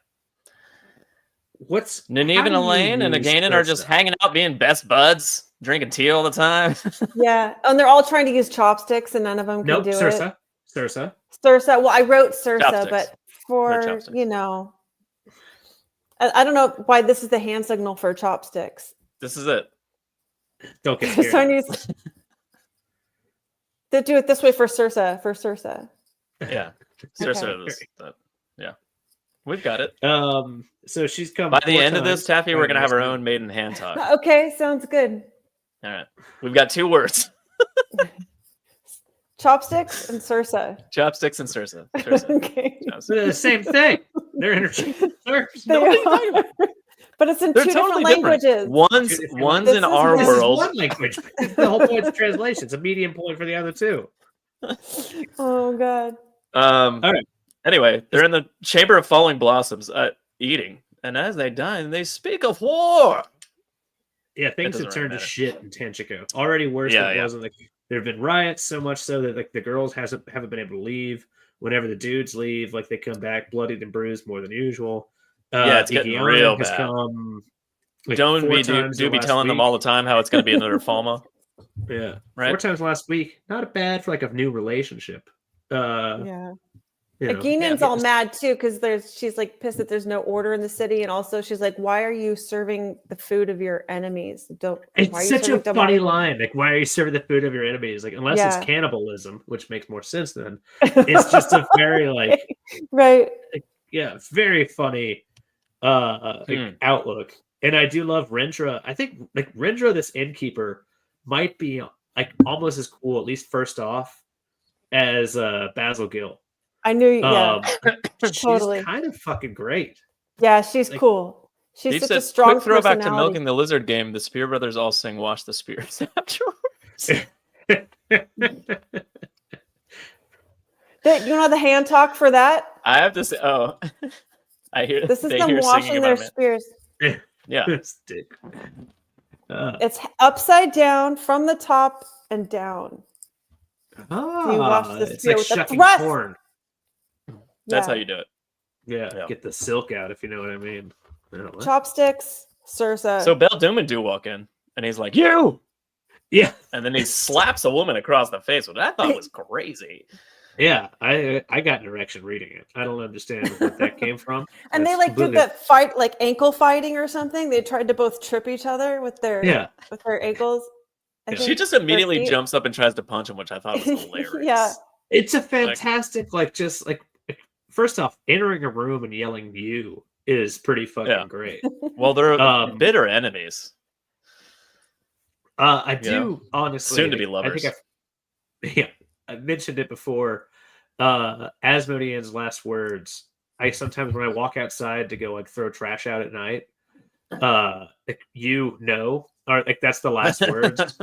[SPEAKER 1] What's
[SPEAKER 3] Nynaeve and Elaine and Againin are just hanging out, being best buds, drinking tea all the time.
[SPEAKER 2] Yeah, and they're all trying to use chopsticks, and none of them can do it.
[SPEAKER 1] Sursa.
[SPEAKER 2] Well, I wrote Sursa,
[SPEAKER 3] chopsticks.
[SPEAKER 2] but for I don't know why this is the hand signal for chopsticks.
[SPEAKER 3] This is it.
[SPEAKER 1] Don't get scared.
[SPEAKER 2] They do it this way for Sursa.
[SPEAKER 3] Yeah, Sursa. Yeah. We've got it.
[SPEAKER 1] So she's come
[SPEAKER 3] By the
[SPEAKER 1] 4
[SPEAKER 3] end of this,
[SPEAKER 1] times.
[SPEAKER 3] Taffy, we're gonna have our own maiden hand talk.
[SPEAKER 2] Okay, sounds good.
[SPEAKER 3] All right, we've got 2 words:
[SPEAKER 2] Chopsticks and Sursa.
[SPEAKER 3] chopsticks and Sursa.
[SPEAKER 2] Okay.
[SPEAKER 1] They're the same thing. They're interchangeable terms.
[SPEAKER 2] They are. But it's in
[SPEAKER 3] They're
[SPEAKER 2] 2
[SPEAKER 3] totally
[SPEAKER 2] different languages.
[SPEAKER 3] One's
[SPEAKER 2] This
[SPEAKER 3] in
[SPEAKER 2] is
[SPEAKER 3] our
[SPEAKER 2] one-
[SPEAKER 1] This is
[SPEAKER 3] world.
[SPEAKER 1] one language. The whole point of translation. It's a medium point for the other 2.
[SPEAKER 2] Oh god.
[SPEAKER 3] All
[SPEAKER 1] right.
[SPEAKER 3] Anyway, they're in the Chamber of Falling Blossoms, eating, and as they dine, they speak of war.
[SPEAKER 1] Yeah, things
[SPEAKER 3] doesn't
[SPEAKER 1] have turned
[SPEAKER 3] really
[SPEAKER 1] to shit in Tanchico. Already worse than it was in the. There have been riots so much so that like the girls haven't been able to leave. Whenever the dudes leave, like they come back bloodied and bruised more than usual.
[SPEAKER 3] It's getting
[SPEAKER 1] Ikiana
[SPEAKER 3] real
[SPEAKER 1] has
[SPEAKER 3] bad.
[SPEAKER 1] come. Like,
[SPEAKER 3] Don't
[SPEAKER 1] 4
[SPEAKER 3] be
[SPEAKER 1] times
[SPEAKER 3] do
[SPEAKER 1] in
[SPEAKER 3] be
[SPEAKER 1] the last
[SPEAKER 3] telling them
[SPEAKER 1] week.
[SPEAKER 3] all the time how it's going to be another Falma.
[SPEAKER 1] Yeah,
[SPEAKER 3] Right.
[SPEAKER 1] 4 times last week. Not bad for like a new relationship.
[SPEAKER 2] Yeah.
[SPEAKER 1] You know,
[SPEAKER 2] Aginan's all mad too because she's like pissed that there's no order in the city, and also she's like, "Why are you serving the food of your enemies? Why are
[SPEAKER 1] It's
[SPEAKER 2] you
[SPEAKER 1] such a
[SPEAKER 2] serving them
[SPEAKER 1] funny
[SPEAKER 2] all-"
[SPEAKER 1] line. Like, why are you serving the food of your enemies? Like, unless
[SPEAKER 2] Yeah.
[SPEAKER 1] it's cannibalism, which makes more sense then. It's just a very like,
[SPEAKER 2] right.
[SPEAKER 1] yeah, very funny outlook. And I do love Rendra. I think like Rendra, this innkeeper, might be like almost as cool, at least first off, as Basil Gill.
[SPEAKER 2] I knew. Yeah.
[SPEAKER 1] She's kind of fucking great.
[SPEAKER 2] Yeah, she's
[SPEAKER 1] Like,
[SPEAKER 2] cool. She's
[SPEAKER 3] Steve
[SPEAKER 2] such
[SPEAKER 3] said,
[SPEAKER 2] a strong
[SPEAKER 3] quick throwback to
[SPEAKER 2] personality.
[SPEAKER 3] Milking the Lizard game. The Spear Brothers all sing "Wash the Spears" afterwards.
[SPEAKER 2] You know the hand talk for that?
[SPEAKER 3] I have to say, I hear
[SPEAKER 2] This is
[SPEAKER 3] they
[SPEAKER 2] them
[SPEAKER 3] hear
[SPEAKER 2] washing
[SPEAKER 3] singing
[SPEAKER 2] their
[SPEAKER 3] about it.
[SPEAKER 2] spears.
[SPEAKER 3] Yeah,
[SPEAKER 1] Stick.
[SPEAKER 2] It's upside down from the top and down. So you wash the
[SPEAKER 1] It's
[SPEAKER 2] spear
[SPEAKER 1] like
[SPEAKER 2] with the
[SPEAKER 1] shucking
[SPEAKER 2] thrust.
[SPEAKER 1] corn.
[SPEAKER 3] that's
[SPEAKER 2] Yeah.
[SPEAKER 3] how you do it.
[SPEAKER 1] Yeah, get the silk out if you know what I mean.
[SPEAKER 2] Chopsticks, Sursa.
[SPEAKER 3] So Bell Duman do walk in, and he's like, "You!"
[SPEAKER 1] Yeah,
[SPEAKER 3] and then he slaps a woman across the face, which I thought was crazy.
[SPEAKER 1] Yeah, I got an erection reading it. I don't understand what that came from.
[SPEAKER 2] And
[SPEAKER 1] That's
[SPEAKER 2] they like did
[SPEAKER 1] completely-
[SPEAKER 2] that fight, like ankle fighting or something. They tried to both trip each other with their ankles. I
[SPEAKER 3] She
[SPEAKER 2] think
[SPEAKER 3] just immediately
[SPEAKER 2] their feet.
[SPEAKER 3] jumps up and tries to punch him, which I thought was hilarious.
[SPEAKER 2] Yeah.
[SPEAKER 1] It's a fantastic, first off, entering a room and yelling "you" is pretty fucking great.
[SPEAKER 3] Well, they're bitter enemies.
[SPEAKER 1] I do honestly
[SPEAKER 3] soon to be lovers.
[SPEAKER 1] I think I've mentioned it before. Asmodean's last words. I sometimes when I walk outside to go like throw trash out at night, like, you know, or like that's the last words.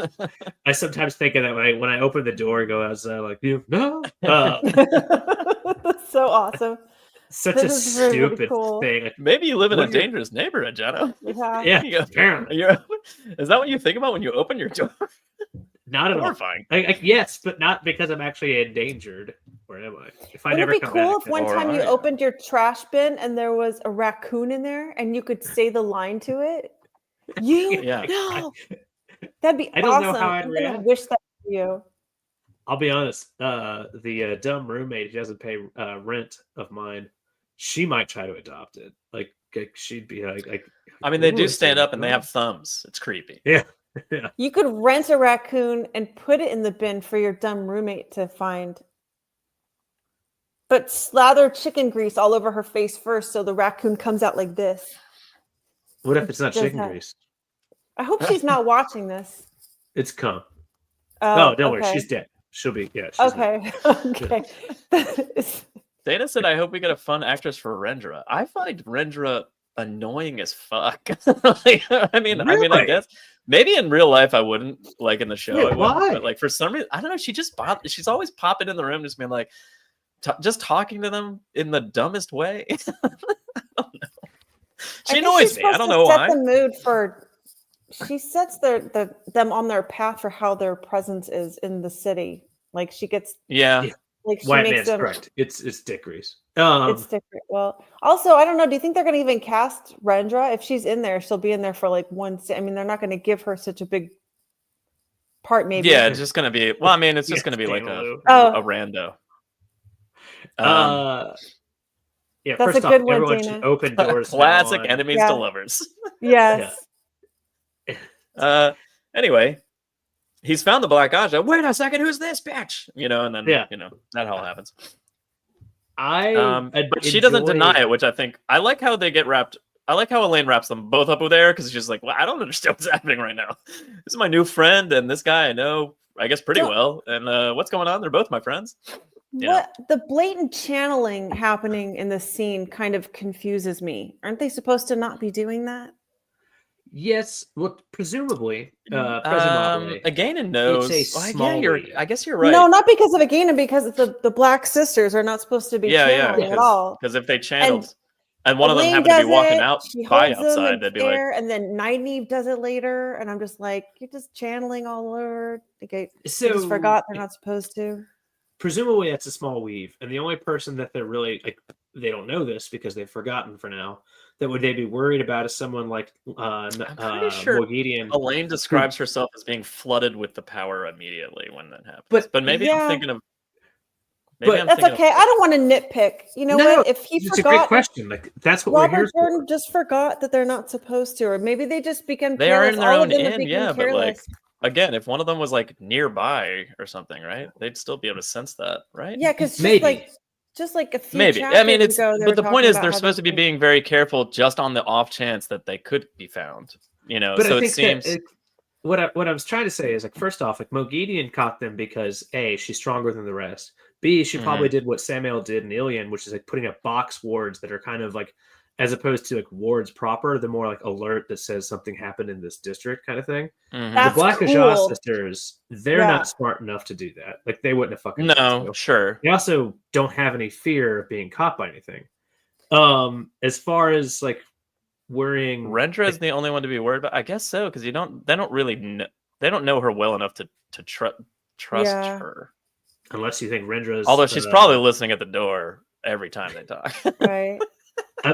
[SPEAKER 1] I sometimes think of that when I open the door and go outside, like, you know.
[SPEAKER 2] That's so awesome.
[SPEAKER 1] Such
[SPEAKER 2] This
[SPEAKER 1] a
[SPEAKER 2] is really, really
[SPEAKER 1] stupid
[SPEAKER 2] cool.
[SPEAKER 1] thing.
[SPEAKER 3] Maybe you live in a
[SPEAKER 1] When you're-
[SPEAKER 3] dangerous neighborhood, Jono.
[SPEAKER 2] Yeah.
[SPEAKER 1] Yeah, apparently.
[SPEAKER 3] Is that what you think about when you open your door?
[SPEAKER 1] Not at all.
[SPEAKER 3] Horrifying.
[SPEAKER 1] Yes, but not because I'm actually endangered. Or am I? If I
[SPEAKER 2] Wouldn't
[SPEAKER 1] never
[SPEAKER 2] it be
[SPEAKER 1] come
[SPEAKER 2] cool
[SPEAKER 1] back,
[SPEAKER 2] if one
[SPEAKER 3] Or
[SPEAKER 2] time you
[SPEAKER 3] are you?
[SPEAKER 2] opened your trash bin and there was a raccoon in there and you could say the line to it? You
[SPEAKER 3] Yeah.
[SPEAKER 2] know. That'd be
[SPEAKER 1] I don't know
[SPEAKER 2] awesome.
[SPEAKER 1] how I'd
[SPEAKER 2] I'm gonna
[SPEAKER 1] react.
[SPEAKER 2] wish that for you.
[SPEAKER 1] I'll be honest. The dumb roommate who doesn't pay rent of mine, she might try to adopt it. Like she'd be like
[SPEAKER 3] I mean, they
[SPEAKER 1] "Ooh,
[SPEAKER 3] do
[SPEAKER 1] it's
[SPEAKER 3] stand
[SPEAKER 1] a
[SPEAKER 3] up and they
[SPEAKER 1] raccoon."
[SPEAKER 3] have thumbs. It's creepy.
[SPEAKER 1] Yeah.
[SPEAKER 2] You could rent a raccoon and put it in the bin for your dumb roommate to find. But slather chicken grease all over her face first so the raccoon comes out like this.
[SPEAKER 1] What if it's not
[SPEAKER 2] Does
[SPEAKER 1] chicken
[SPEAKER 2] that-
[SPEAKER 1] grease?
[SPEAKER 2] I hope she's not watching this.
[SPEAKER 1] It's cum.
[SPEAKER 2] Oh,
[SPEAKER 1] Oh, don't worry,
[SPEAKER 2] okay.
[SPEAKER 1] she's dead. She'll be she's not.
[SPEAKER 2] Okay. Okay.
[SPEAKER 3] Dana said, "I hope we get a fun actress for Rendra." I find Rendra annoying as fuck. I mean, I
[SPEAKER 1] Really?
[SPEAKER 3] guess maybe in real life I wouldn't, like in the show.
[SPEAKER 1] Yeah,
[SPEAKER 3] I wouldn't,
[SPEAKER 1] why?
[SPEAKER 3] But like for some reason, I don't know. She just she's always popping in the room, just being like, just talking to them in the dumbest way. I don't know. She annoys me. I don't know why.
[SPEAKER 2] Set the mood for. She sets them on their path for how their presence is in the city. Like she gets.
[SPEAKER 3] Yeah.
[SPEAKER 2] Like she
[SPEAKER 1] White
[SPEAKER 2] makes
[SPEAKER 1] man's
[SPEAKER 2] them.
[SPEAKER 1] correct. It's dick grease.
[SPEAKER 2] It's different. Well, also, I don't know. Do you think they're going to even cast Rendra? If she's in there, she'll be in there for like one. I mean, they're not going to give her such a big part. Maybe.
[SPEAKER 3] Yeah, it's just gonna be. Well, I mean, it's just gonna be like
[SPEAKER 1] Stanley.
[SPEAKER 3] a rando.
[SPEAKER 1] Yeah,
[SPEAKER 2] That's
[SPEAKER 1] first
[SPEAKER 2] a
[SPEAKER 1] off,
[SPEAKER 2] good one,
[SPEAKER 1] everyone
[SPEAKER 2] Dana.
[SPEAKER 1] should open doors. now
[SPEAKER 3] Classic
[SPEAKER 1] on.
[SPEAKER 3] enemies
[SPEAKER 2] Yeah.
[SPEAKER 3] to lovers.
[SPEAKER 2] Yes.
[SPEAKER 3] Anyway, he's found the Black Aja. Wait a second, who's this bitch? You know, and then
[SPEAKER 1] Yeah.
[SPEAKER 3] that all happens. But she doesn't deny it, which I think I like how they get wrapped. I like how Elaine wraps them both up with air because she's like, well, I don't understand what's happening right now. This is my new friend, and this guy I know, I guess, pretty well. And what's going on? They're both my friends.
[SPEAKER 2] The blatant channeling happening in this scene kind of confuses me. Aren't they supposed to not be doing that?
[SPEAKER 1] Yes, well, presumably.
[SPEAKER 3] Again, knows. I guess you're right.
[SPEAKER 2] No, not because of Again, because the Black sisters are not not supposed to be channeling at all.
[SPEAKER 3] Because if they channeled, and one of them happened to be walking outside, they'd be like,
[SPEAKER 2] and then Nynaeve does it later, and I'm just like, you're just channeling all over. They just forgot they're not supposed to.
[SPEAKER 1] Presumably, that's a small weave, and the only person that they're really like, they don't know this because they've forgotten for now. That would they be worried about is someone like
[SPEAKER 3] I'm pretty sure
[SPEAKER 1] Morgidian.
[SPEAKER 3] Elaine describes herself as being flooded with the power immediately when that happens. But maybe I'm thinking of.
[SPEAKER 2] That's okay. I don't want to nitpick. You know what? If he
[SPEAKER 1] it's
[SPEAKER 2] forgot,
[SPEAKER 1] a great question. Like that's what
[SPEAKER 2] Robert
[SPEAKER 1] we're here
[SPEAKER 2] Jordan
[SPEAKER 1] for.
[SPEAKER 2] just forgot that they're not supposed to, or maybe they just become.
[SPEAKER 3] They
[SPEAKER 2] careless.
[SPEAKER 3] are in their
[SPEAKER 2] all
[SPEAKER 3] own
[SPEAKER 2] of them
[SPEAKER 3] inn,
[SPEAKER 2] become
[SPEAKER 3] but
[SPEAKER 2] careless.
[SPEAKER 3] like again, if one of them was like nearby or something, right? They'd still be able to sense that, right?
[SPEAKER 2] Yeah, because just like a few
[SPEAKER 3] maybe. I mean, it's
[SPEAKER 2] ago,
[SPEAKER 3] but the point is they're supposed to be being very careful just on the off chance that they could be found. You know,
[SPEAKER 1] But
[SPEAKER 3] so
[SPEAKER 1] I think
[SPEAKER 3] it seems.
[SPEAKER 1] what I was trying to say is like first off, like Moghedian caught them because A, she's stronger than the rest. B, she probably did what Samael did in Ilion, which is like putting up box wards that are kind of like, as opposed to like wards proper, they're more like alert that says something happened in this district kind of thing. The Black Ajah sisters, they're not smart enough to do that. Like they wouldn't have fucking
[SPEAKER 3] sure.
[SPEAKER 1] They also don't have any fear of being caught by anything. As far as like worrying,
[SPEAKER 3] Rendra is the only one to be worried about. I guess so, because they don't really know, they don't know her well enough to trust her.
[SPEAKER 1] Unless you think Rendra's,
[SPEAKER 3] although she's probably listening at the door every time they talk,
[SPEAKER 2] right?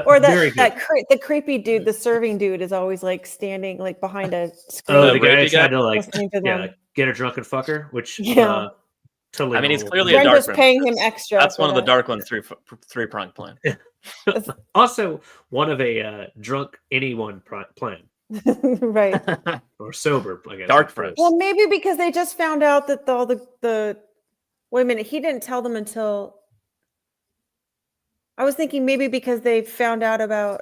[SPEAKER 2] Or the creepy dude, the serving dude, is always like standing like behind a screen.
[SPEAKER 1] Oh, the guy tried to like get her drunk and fuck her, which totally.
[SPEAKER 3] I mean, he's clearly a dark
[SPEAKER 2] paying him extra.
[SPEAKER 3] That's one of the Darkland's three-pronged plan.
[SPEAKER 1] Also, one of a drunk anyone plan.
[SPEAKER 2] Right.
[SPEAKER 1] Or sober, I guess.
[SPEAKER 3] Dark friends.
[SPEAKER 2] Well, maybe because they just found out that all the wait a minute, he didn't tell them until. I was thinking maybe because they found out about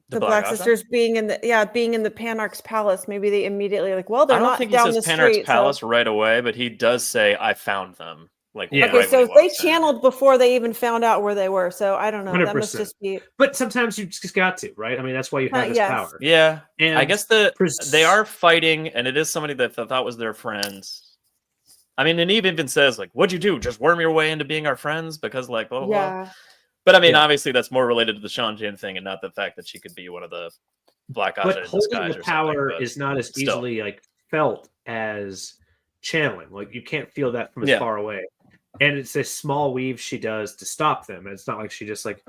[SPEAKER 2] the Black sisters being in the Panarch's palace. Maybe they immediately like, well, they're not down the street.
[SPEAKER 3] Panarch's palace right away, but he does say, "I found them." Like,
[SPEAKER 2] okay, so they channeled before they even found out where they were. So I don't know. 100%. That must just be.
[SPEAKER 1] But sometimes you just got to, right? I mean, that's why you have this power.
[SPEAKER 3] Yeah,
[SPEAKER 1] and
[SPEAKER 3] I guess they are fighting, and it is somebody that they thought was their friends. I mean, and Eve even says, like, what'd you do? Just worm your way into being our friends? Because, like, blah, blah, blah. But, I mean, obviously, that's more related to the Shanjian thing and not the fact that she could be one of the Black Ajah in disguise.
[SPEAKER 1] But holding the power is not as easily, like, felt as channeling. Like, you can't feel that from as far away. And it's a small weave she does to stop them. And it's not like she just, like,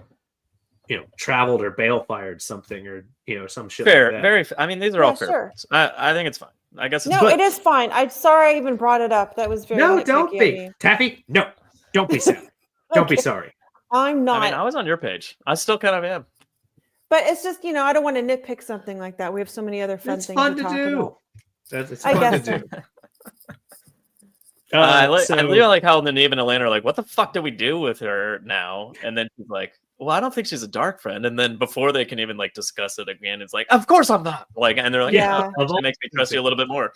[SPEAKER 1] traveled or bale-fired something or, some shit like that.
[SPEAKER 3] I mean, these are all fair. I think it's fine. I guess it's
[SPEAKER 2] it is fine. I'm sorry I even brought it up. That was very
[SPEAKER 1] don't be. Taffy, no. Don't be sad. Don't be sorry.
[SPEAKER 2] I'm not.
[SPEAKER 3] I mean, I was on your page. I still kind of am.
[SPEAKER 2] But it's just, I don't want to nitpick something like that. We have so many other fun things to talk about.
[SPEAKER 1] It's fun to do.
[SPEAKER 3] I really like how Nynaeve and Elaine are like, what the fuck do we do with her now? And then she's like, well, I don't think she's a dark friend. And then before they can even like discuss it again, it's like, of course I'm not. Like, and they're like, it makes me trust you a little bit more,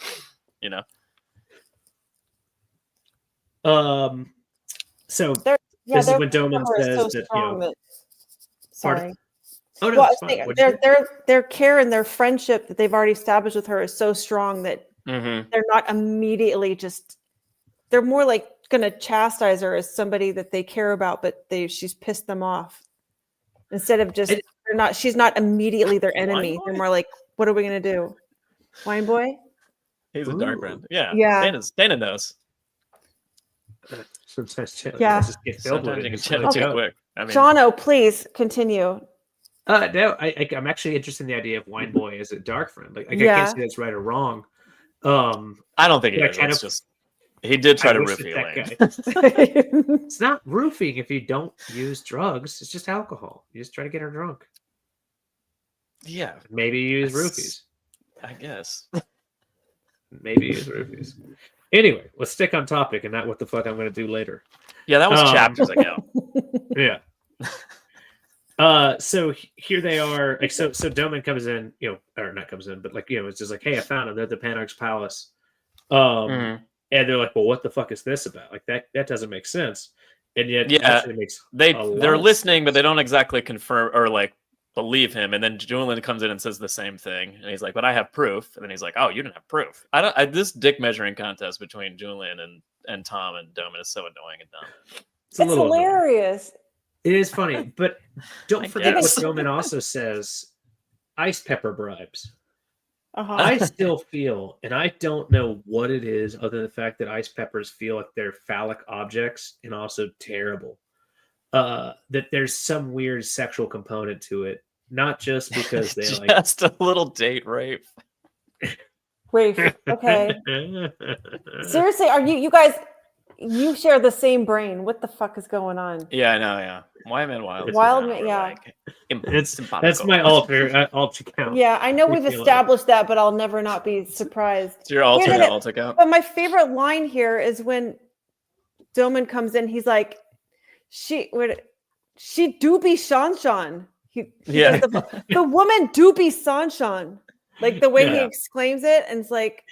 [SPEAKER 1] So this is when Doman says that,
[SPEAKER 2] sorry.
[SPEAKER 1] Oh no,
[SPEAKER 2] their care and their friendship that they've already established with her is so strong that they're not immediately they're more like gonna chastise her as somebody that they care about, but she's pissed them off. Instead of she's not immediately their enemy. They're more like, what are we gonna do? Wine boy?
[SPEAKER 3] He's a dark friend. Yeah. Dana knows.
[SPEAKER 1] Sometimes you
[SPEAKER 3] can chat too quick. I mean,
[SPEAKER 2] Jono, please continue.
[SPEAKER 1] No, I'm actually interested in the idea of Wine Boy as a dark friend. Like I can't say that's right or wrong.
[SPEAKER 3] I don't think it's just he did try to roofie Elaine.
[SPEAKER 1] It's not roofing if you don't use drugs. It's just alcohol. You just try to get her drunk.
[SPEAKER 3] Yeah.
[SPEAKER 1] Maybe you use roofies.
[SPEAKER 3] I guess.
[SPEAKER 1] Maybe use roofies. Anyway, let's stick on topic and not what the fuck I'm going to do later.
[SPEAKER 3] Yeah, that was chapters ago.
[SPEAKER 1] Yeah. So here they are. Like, so Doman comes in, or not comes in, but it's just like, hey, I found them. They're at the Panarch's palace. And they're like, well, what the fuck is this about? Like that doesn't make sense. And yet, actually makes
[SPEAKER 3] they're listening, but they don't exactly confirm or like believe him. And then Julian comes in and says the same thing, and he's like, "But I have proof." And then he's like, "Oh, you didn't have proof." This dick measuring contest between Julian and Tom and Doman is so annoying and dumb.
[SPEAKER 2] It's hilarious.
[SPEAKER 1] It is funny, but don't forget what Doman also says: ice pepper bribes. I still feel, and I don't know what it is other than the fact that ice peppers feel like they're phallic objects and also terrible. That there's some weird sexual component to it, not just because they like
[SPEAKER 3] just a little date rape.
[SPEAKER 2] Rafe, okay. Seriously, are you guys? You share the same brain. What the fuck is going on?
[SPEAKER 3] Yeah, I know. Yeah, Wyman Wild.
[SPEAKER 2] Wildman, yeah.
[SPEAKER 1] That's my alter account.
[SPEAKER 2] Yeah, I know we've established that, but I'll never not be surprised.
[SPEAKER 3] It's your alter account.
[SPEAKER 2] But my favorite line here is when Doman comes in. He's like, "She do be Shanshan."
[SPEAKER 3] Yeah,
[SPEAKER 2] the woman do be Shanshan. Like the way he exclaims it, and it's like,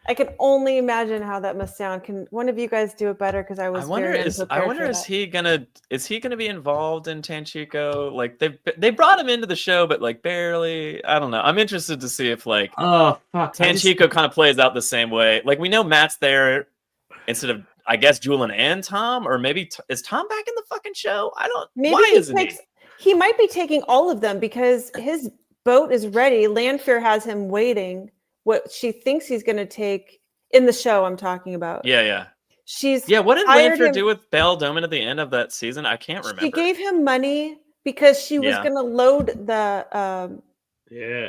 [SPEAKER 2] I can only imagine how that must sound. Can one of you guys do it better? Because I wonder
[SPEAKER 3] is he gonna be involved in Tanchico? Like they brought him into the show, but like barely. I don't know. I'm interested to see if like Tanchico kind of plays out the same way. Like we know Matt's there instead of I guess Julian and Tom, or maybe is Tom back in the fucking show? I don't.
[SPEAKER 2] Maybe
[SPEAKER 3] why isn't he?
[SPEAKER 2] He might be taking all of them because his boat is ready. Lanfear has him waiting. What she thinks he's going to take in the show I'm talking about.
[SPEAKER 3] Yeah. What did Lanfear do with Belle Doman at the end of that season? I can't remember.
[SPEAKER 2] She gave him money because she was going to load the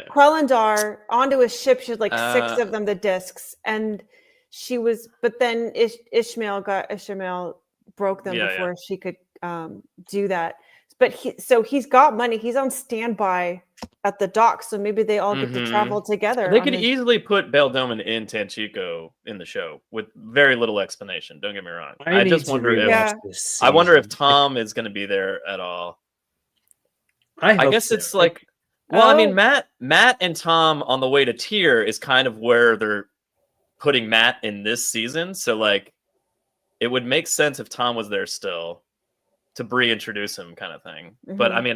[SPEAKER 2] Quellandar onto a ship. She had like 6 of them, the discs. And she was, but then Ishmael broke them before she could do that. But he's got money. He's on standby at the dock, so maybe they all get to travel together.
[SPEAKER 3] They could easily put Belle Doman in Tanchico in the show with very little explanation. Don't get me wrong. I just wonder if Tom is going to be there at all. I guess so. It's like, well, I mean, Matt and Tom on the way to Tyr is kind of where they're putting Matt in this season. So like, it would make sense if Tom was there still to reintroduce him, kind of thing. But I mean,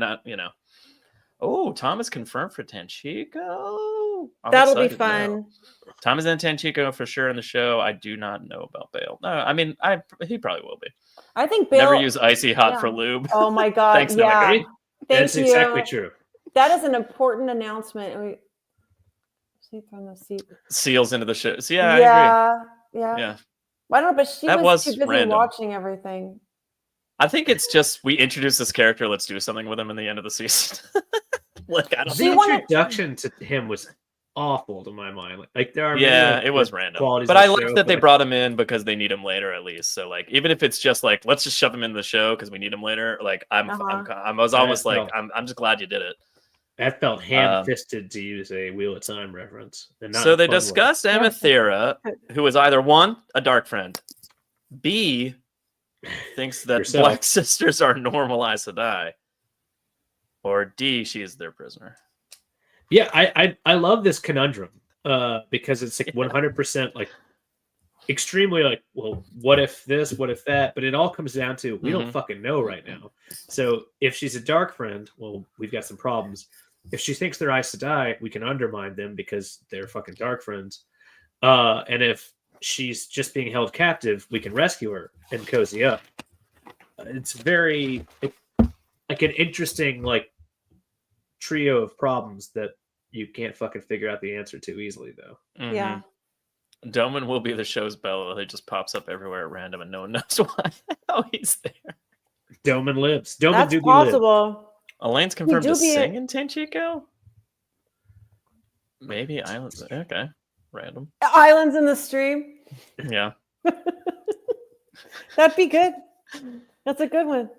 [SPEAKER 3] Tom is confirmed for Tanchico.
[SPEAKER 2] That'll be fun.
[SPEAKER 3] Tom is in Tanchico for sure in the show. I do not know about Bale. No, I mean, he probably will be.
[SPEAKER 2] I think Bale...
[SPEAKER 3] Never use icy hot for lube.
[SPEAKER 2] Oh my God.
[SPEAKER 3] Thanks,
[SPEAKER 2] yeah.
[SPEAKER 1] That's exactly true.
[SPEAKER 2] That is an important announcement. From the seat.
[SPEAKER 3] Seals into the ship. So I agree.
[SPEAKER 2] Yeah. I don't know, but she was too busy watching everything.
[SPEAKER 3] I think it's just we introduce this character. Let's do something with him in the end of the season. Like I don't.
[SPEAKER 1] The introduction to him was awful to my mind. Like there are
[SPEAKER 3] it was random. But I like that they brought him in because they need him later at least. So like even if it's just like let's just shove him into the show because we need him later. Like I was almost like I'm just glad you did it.
[SPEAKER 1] That felt ham-fisted to use a Wheel of Time reference.
[SPEAKER 3] So they discussed Amathera, who is either one, a dark friend, B, thinks that Black Sisters are normal Aes Sedai, or D, she is their prisoner.
[SPEAKER 1] Yeah, I love this conundrum because it's like 100% like extremely like, well, what if this, what if that? But it all comes down to we don't fucking know right now. So if she's a dark friend, well, we've got some problems. If she thinks they're Aes Sedai, we can undermine them because they're fucking dark friends. And if she's just being held captive, we can rescue her and cozy up. It's very like an interesting like trio of problems that you can't fucking figure out the answer to easily, though.
[SPEAKER 2] Yeah.
[SPEAKER 3] Doman will be the show's Bella. He just pops up everywhere at random and no one knows why. Oh, he's there.
[SPEAKER 1] Doman lives. Doman
[SPEAKER 2] That's
[SPEAKER 1] Doobie
[SPEAKER 2] possible.
[SPEAKER 1] lives.
[SPEAKER 3] Elaine's confirmed to sing in Tanchico? Maybe Islands. Okay. Random.
[SPEAKER 2] Islands in the Stream.
[SPEAKER 3] Yeah.
[SPEAKER 2] That'd be good. That's a good one.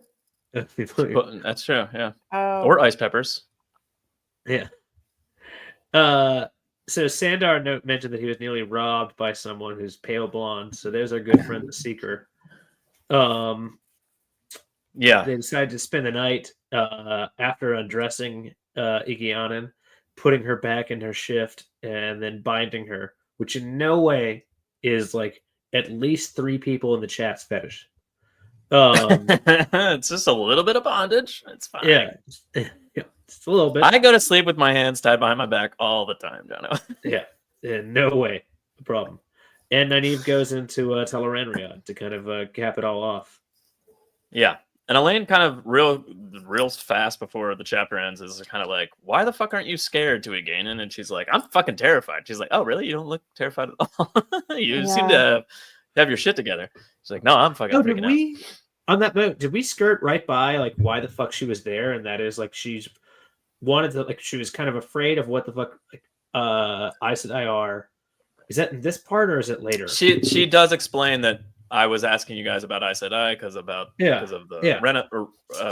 [SPEAKER 3] That's true, yeah.
[SPEAKER 2] Oh.
[SPEAKER 3] Or Ice Peppers.
[SPEAKER 1] Yeah. So Sandar mentioned that he was nearly robbed by someone who's pale blonde. So there's our good friend, the Seeker.
[SPEAKER 3] Yeah.
[SPEAKER 1] They decide to spend the night after undressing Igianen, putting her back in her shift, and then binding her, which in no way is like at least 3 people in the chat's fetish.
[SPEAKER 3] It's just a little bit of bondage. It's fine.
[SPEAKER 1] Yeah, just a little bit.
[SPEAKER 3] I go to sleep with my hands tied behind my back all the time, Jono.
[SPEAKER 1] Yeah, in no way a problem. And Nynaeve goes into Tel'aran'rhiod to kind of cap it all off.
[SPEAKER 3] Yeah. And Elaine kind of real fast before the chapter ends is kind of like, why the fuck aren't you scared to Iganen? And she's like, I'm fucking terrified. She's like, oh, really? You don't look terrified at all? You seem to have your shit together. She's like, no, I'm fucking freaking out.
[SPEAKER 1] On that note, did we skirt right by like why the fuck she was there? And that is like she's wanted to, like, she was kind of afraid of what the fuck like Aes Sedai. Is that in this part or is it later?
[SPEAKER 3] She does explain that I was asking you guys about Aes Sedai because of the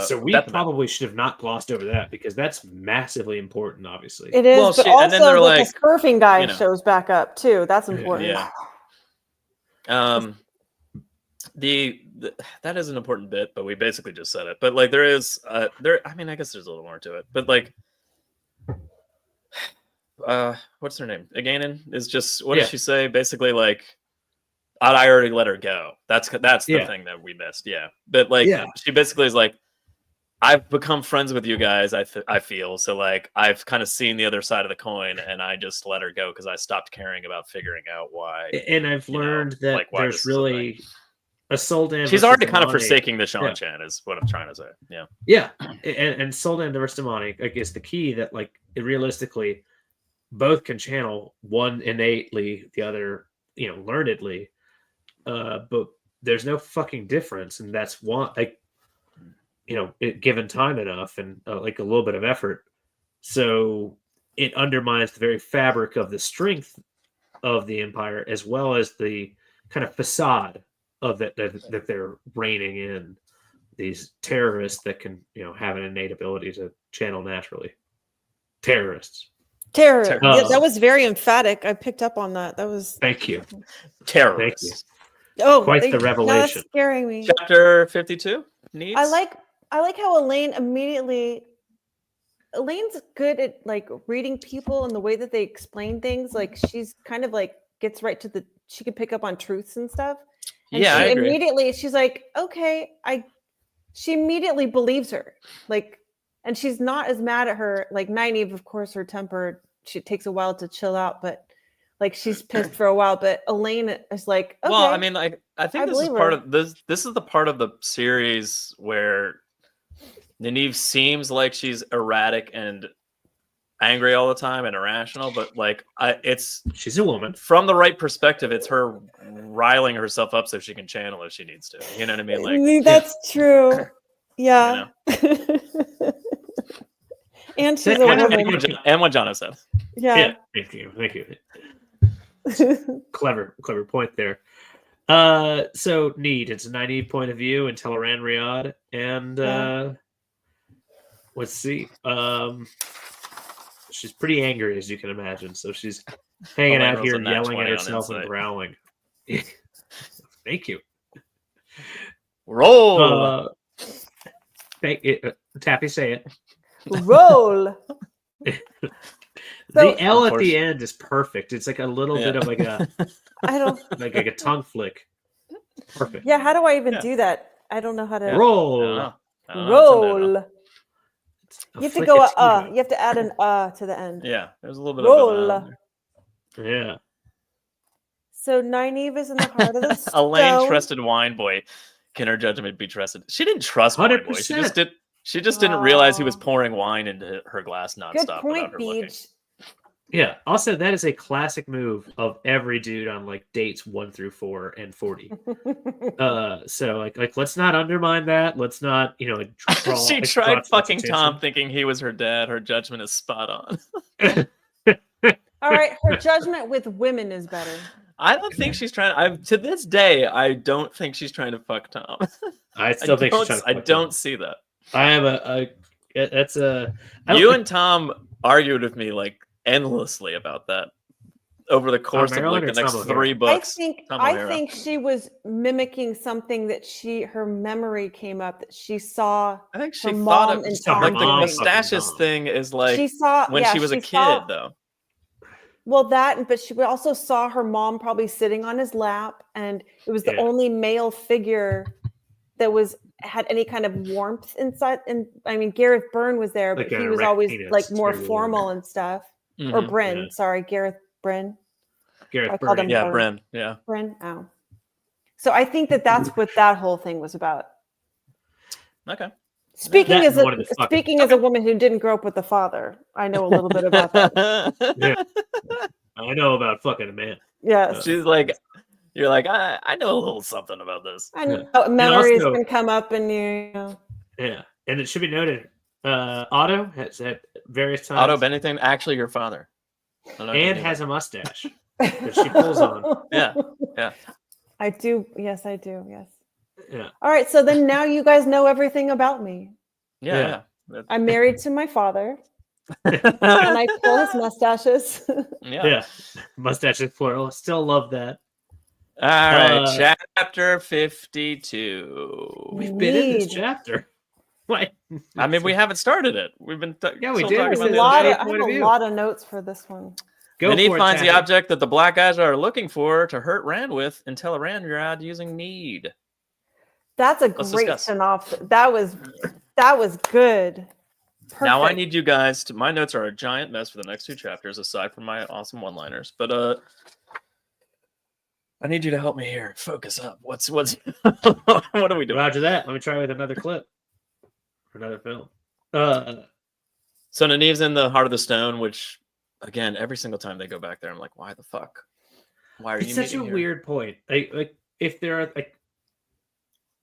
[SPEAKER 1] so we probably should have not glossed over that because that's massively important, obviously.
[SPEAKER 2] It is, but also and then they're like, the surfing guy shows back up too. That's important.
[SPEAKER 3] Yeah. That is an important bit, but we basically just said it. But like there is I mean, I guess there's a little more to it. But like what's her name? Iganen is just what does she say? Basically like I already let her go. That's the thing that we missed. Yeah. But like she basically is like, I've become friends with you guys, I feel. So like I've kind of seen the other side of the coin and I just let her go because I stopped caring about figuring out why.
[SPEAKER 1] And I've learned that like, there's really a Soldan.
[SPEAKER 3] She's already kind of forsaking the Shan-Chan is what I'm trying to say. Yeah.
[SPEAKER 1] Yeah. And Soldan versus Damani, I guess the key that like realistically both can channel, one innately, the other, learnedly. But there's no fucking difference. And that's one, like, given time enough and like a little bit of effort. So it undermines the very fabric of the strength of the Empire, as well as the kind of facade of that they're reining in these terrorists that can, have an innate ability to channel naturally. Terrorists.
[SPEAKER 2] Yeah, that was very emphatic. I picked up on that. That was.
[SPEAKER 1] Thank you.
[SPEAKER 3] Terrorists.
[SPEAKER 1] Thank you. Oh, quite the revelation.
[SPEAKER 2] That's scaring me.
[SPEAKER 3] Chapter 52.
[SPEAKER 2] I like how Elaine's good at like reading people and the way that they explain things. Like she's kind of like gets right to she can pick up on truths and stuff. And
[SPEAKER 3] I agree.
[SPEAKER 2] Immediately she's like, okay, she immediately believes her. Like, and she's not as mad at her. Like Nynaeve, of course, her temper, she takes a while to chill out, but like she's pissed for a while. But Elaine is like, okay.
[SPEAKER 3] Well, I mean, I think this is part of this. This is the part of the series where Nynaeve seems like she's erratic and angry all the time and irrational, but like
[SPEAKER 1] she's a woman.
[SPEAKER 3] From the right perspective, it's her riling herself up so she can channel if she needs to. You know what I mean? Like
[SPEAKER 2] that's true. Yeah. And she's a woman.
[SPEAKER 3] And what Jono said.
[SPEAKER 2] Yeah.
[SPEAKER 1] Thank you. Clever point there. So it's a Nynaeve point of view and Tel'aran'rhiod, and let's see. She's pretty angry, as you can imagine. So she's hanging out here, yelling at herself and growling. Thank you.
[SPEAKER 3] Roll.
[SPEAKER 1] Taffy, say it.
[SPEAKER 2] Roll.
[SPEAKER 1] The L at the end is perfect. It's like a little bit of like a like a tongue flick. Perfect.
[SPEAKER 2] Yeah, how do I even do that? I don't know how to
[SPEAKER 1] roll.
[SPEAKER 2] Roll. You have to go you have to add an to the end.
[SPEAKER 3] Yeah, there's a little bit
[SPEAKER 2] roll.
[SPEAKER 3] of
[SPEAKER 1] yeah.
[SPEAKER 2] So Nynaeve is in the heart of the stone.
[SPEAKER 3] Elaine trusted Wine Boy. Can her judgment be trusted? She didn't trust 100%. Wine Boy. She just didn't realize he was pouring wine into her glass nonstop.
[SPEAKER 2] Good point,
[SPEAKER 3] without her looking.
[SPEAKER 1] Yeah. Also, that is a classic move of every dude on like dates 1 through 4 and 40. So like let's not undermine that. Let's not
[SPEAKER 3] she tried fucking Tom thinking he was her dad. Her judgment is spot on.
[SPEAKER 2] All right, her judgment with women is better.
[SPEAKER 3] I don't think she's trying. To this day, I don't think she's trying to fuck Tom.
[SPEAKER 1] I still think she's trying to fuck
[SPEAKER 3] I don't see that.
[SPEAKER 1] I have
[SPEAKER 3] you and Tom argued with me like endlessly about that. over the course of
[SPEAKER 1] Maryland
[SPEAKER 3] like the
[SPEAKER 1] or
[SPEAKER 3] next
[SPEAKER 1] Tom
[SPEAKER 3] 3 books.
[SPEAKER 2] I think she was mimicking something that her memory came up that she saw.
[SPEAKER 3] I think she
[SPEAKER 2] her
[SPEAKER 3] thought
[SPEAKER 2] mom
[SPEAKER 3] of
[SPEAKER 2] and
[SPEAKER 3] like the
[SPEAKER 2] Tom doing.
[SPEAKER 3] mustaches thing is like
[SPEAKER 2] she saw
[SPEAKER 3] when she was a kid though.
[SPEAKER 2] Well, but she also saw her mom probably sitting on his lap, and it was the only male figure that had any kind of warmth inside. And I mean, Gareth Byrne was there, but he was always like more formal and stuff. Or Bryn, sorry, Gareth Bryn.
[SPEAKER 1] Gareth Byrne.
[SPEAKER 3] Yeah, Bryn. Yeah.
[SPEAKER 2] Bryn. Oh. So I think that's what that whole thing was about.
[SPEAKER 3] Okay.
[SPEAKER 2] Speaking as a woman who didn't grow up with a father, I know a little bit about that.
[SPEAKER 1] Yeah. I know about fucking a man.
[SPEAKER 2] Yes.
[SPEAKER 3] She's like, you're like, I know a little something about this.
[SPEAKER 2] I know memories can come up and you know.
[SPEAKER 1] Yeah. And it should be noted, Otto has at various times.
[SPEAKER 3] Otto Bennington, actually your father.
[SPEAKER 1] And has a mustache that she pulls on.
[SPEAKER 3] Yeah.
[SPEAKER 2] I do. Yes, I do. Yes.
[SPEAKER 1] Yeah.
[SPEAKER 2] All right. So then now you guys know everything about me.
[SPEAKER 3] Yeah.
[SPEAKER 2] I'm married to my father. And I pull his mustaches.
[SPEAKER 3] Yeah.
[SPEAKER 1] Mustaches plural. Still love that.
[SPEAKER 3] All right. Chapter 52.
[SPEAKER 1] We've been in this chapter. Wait.
[SPEAKER 3] I mean, we haven't started it. We've been
[SPEAKER 1] we did.
[SPEAKER 2] I have a lot of notes for this one.
[SPEAKER 3] Then he finds the object that the black guys are looking for to hurt Rand with and tell Rand using need.
[SPEAKER 2] That's a great synopsis. That was good. Perfect.
[SPEAKER 3] Now I need you guys to. My notes are a giant mess for the next 2 chapters, aside from my awesome one-liners. But I need you to help me here. Focus up. What's what are we doing?
[SPEAKER 1] Roger that. Let me try with another clip for another film.
[SPEAKER 3] So Nynaeve's in the Heart of the Stone, which again, every single time they go back there, I'm like, why the fuck? Why are you?
[SPEAKER 1] It's such a weird point. Like if there are like.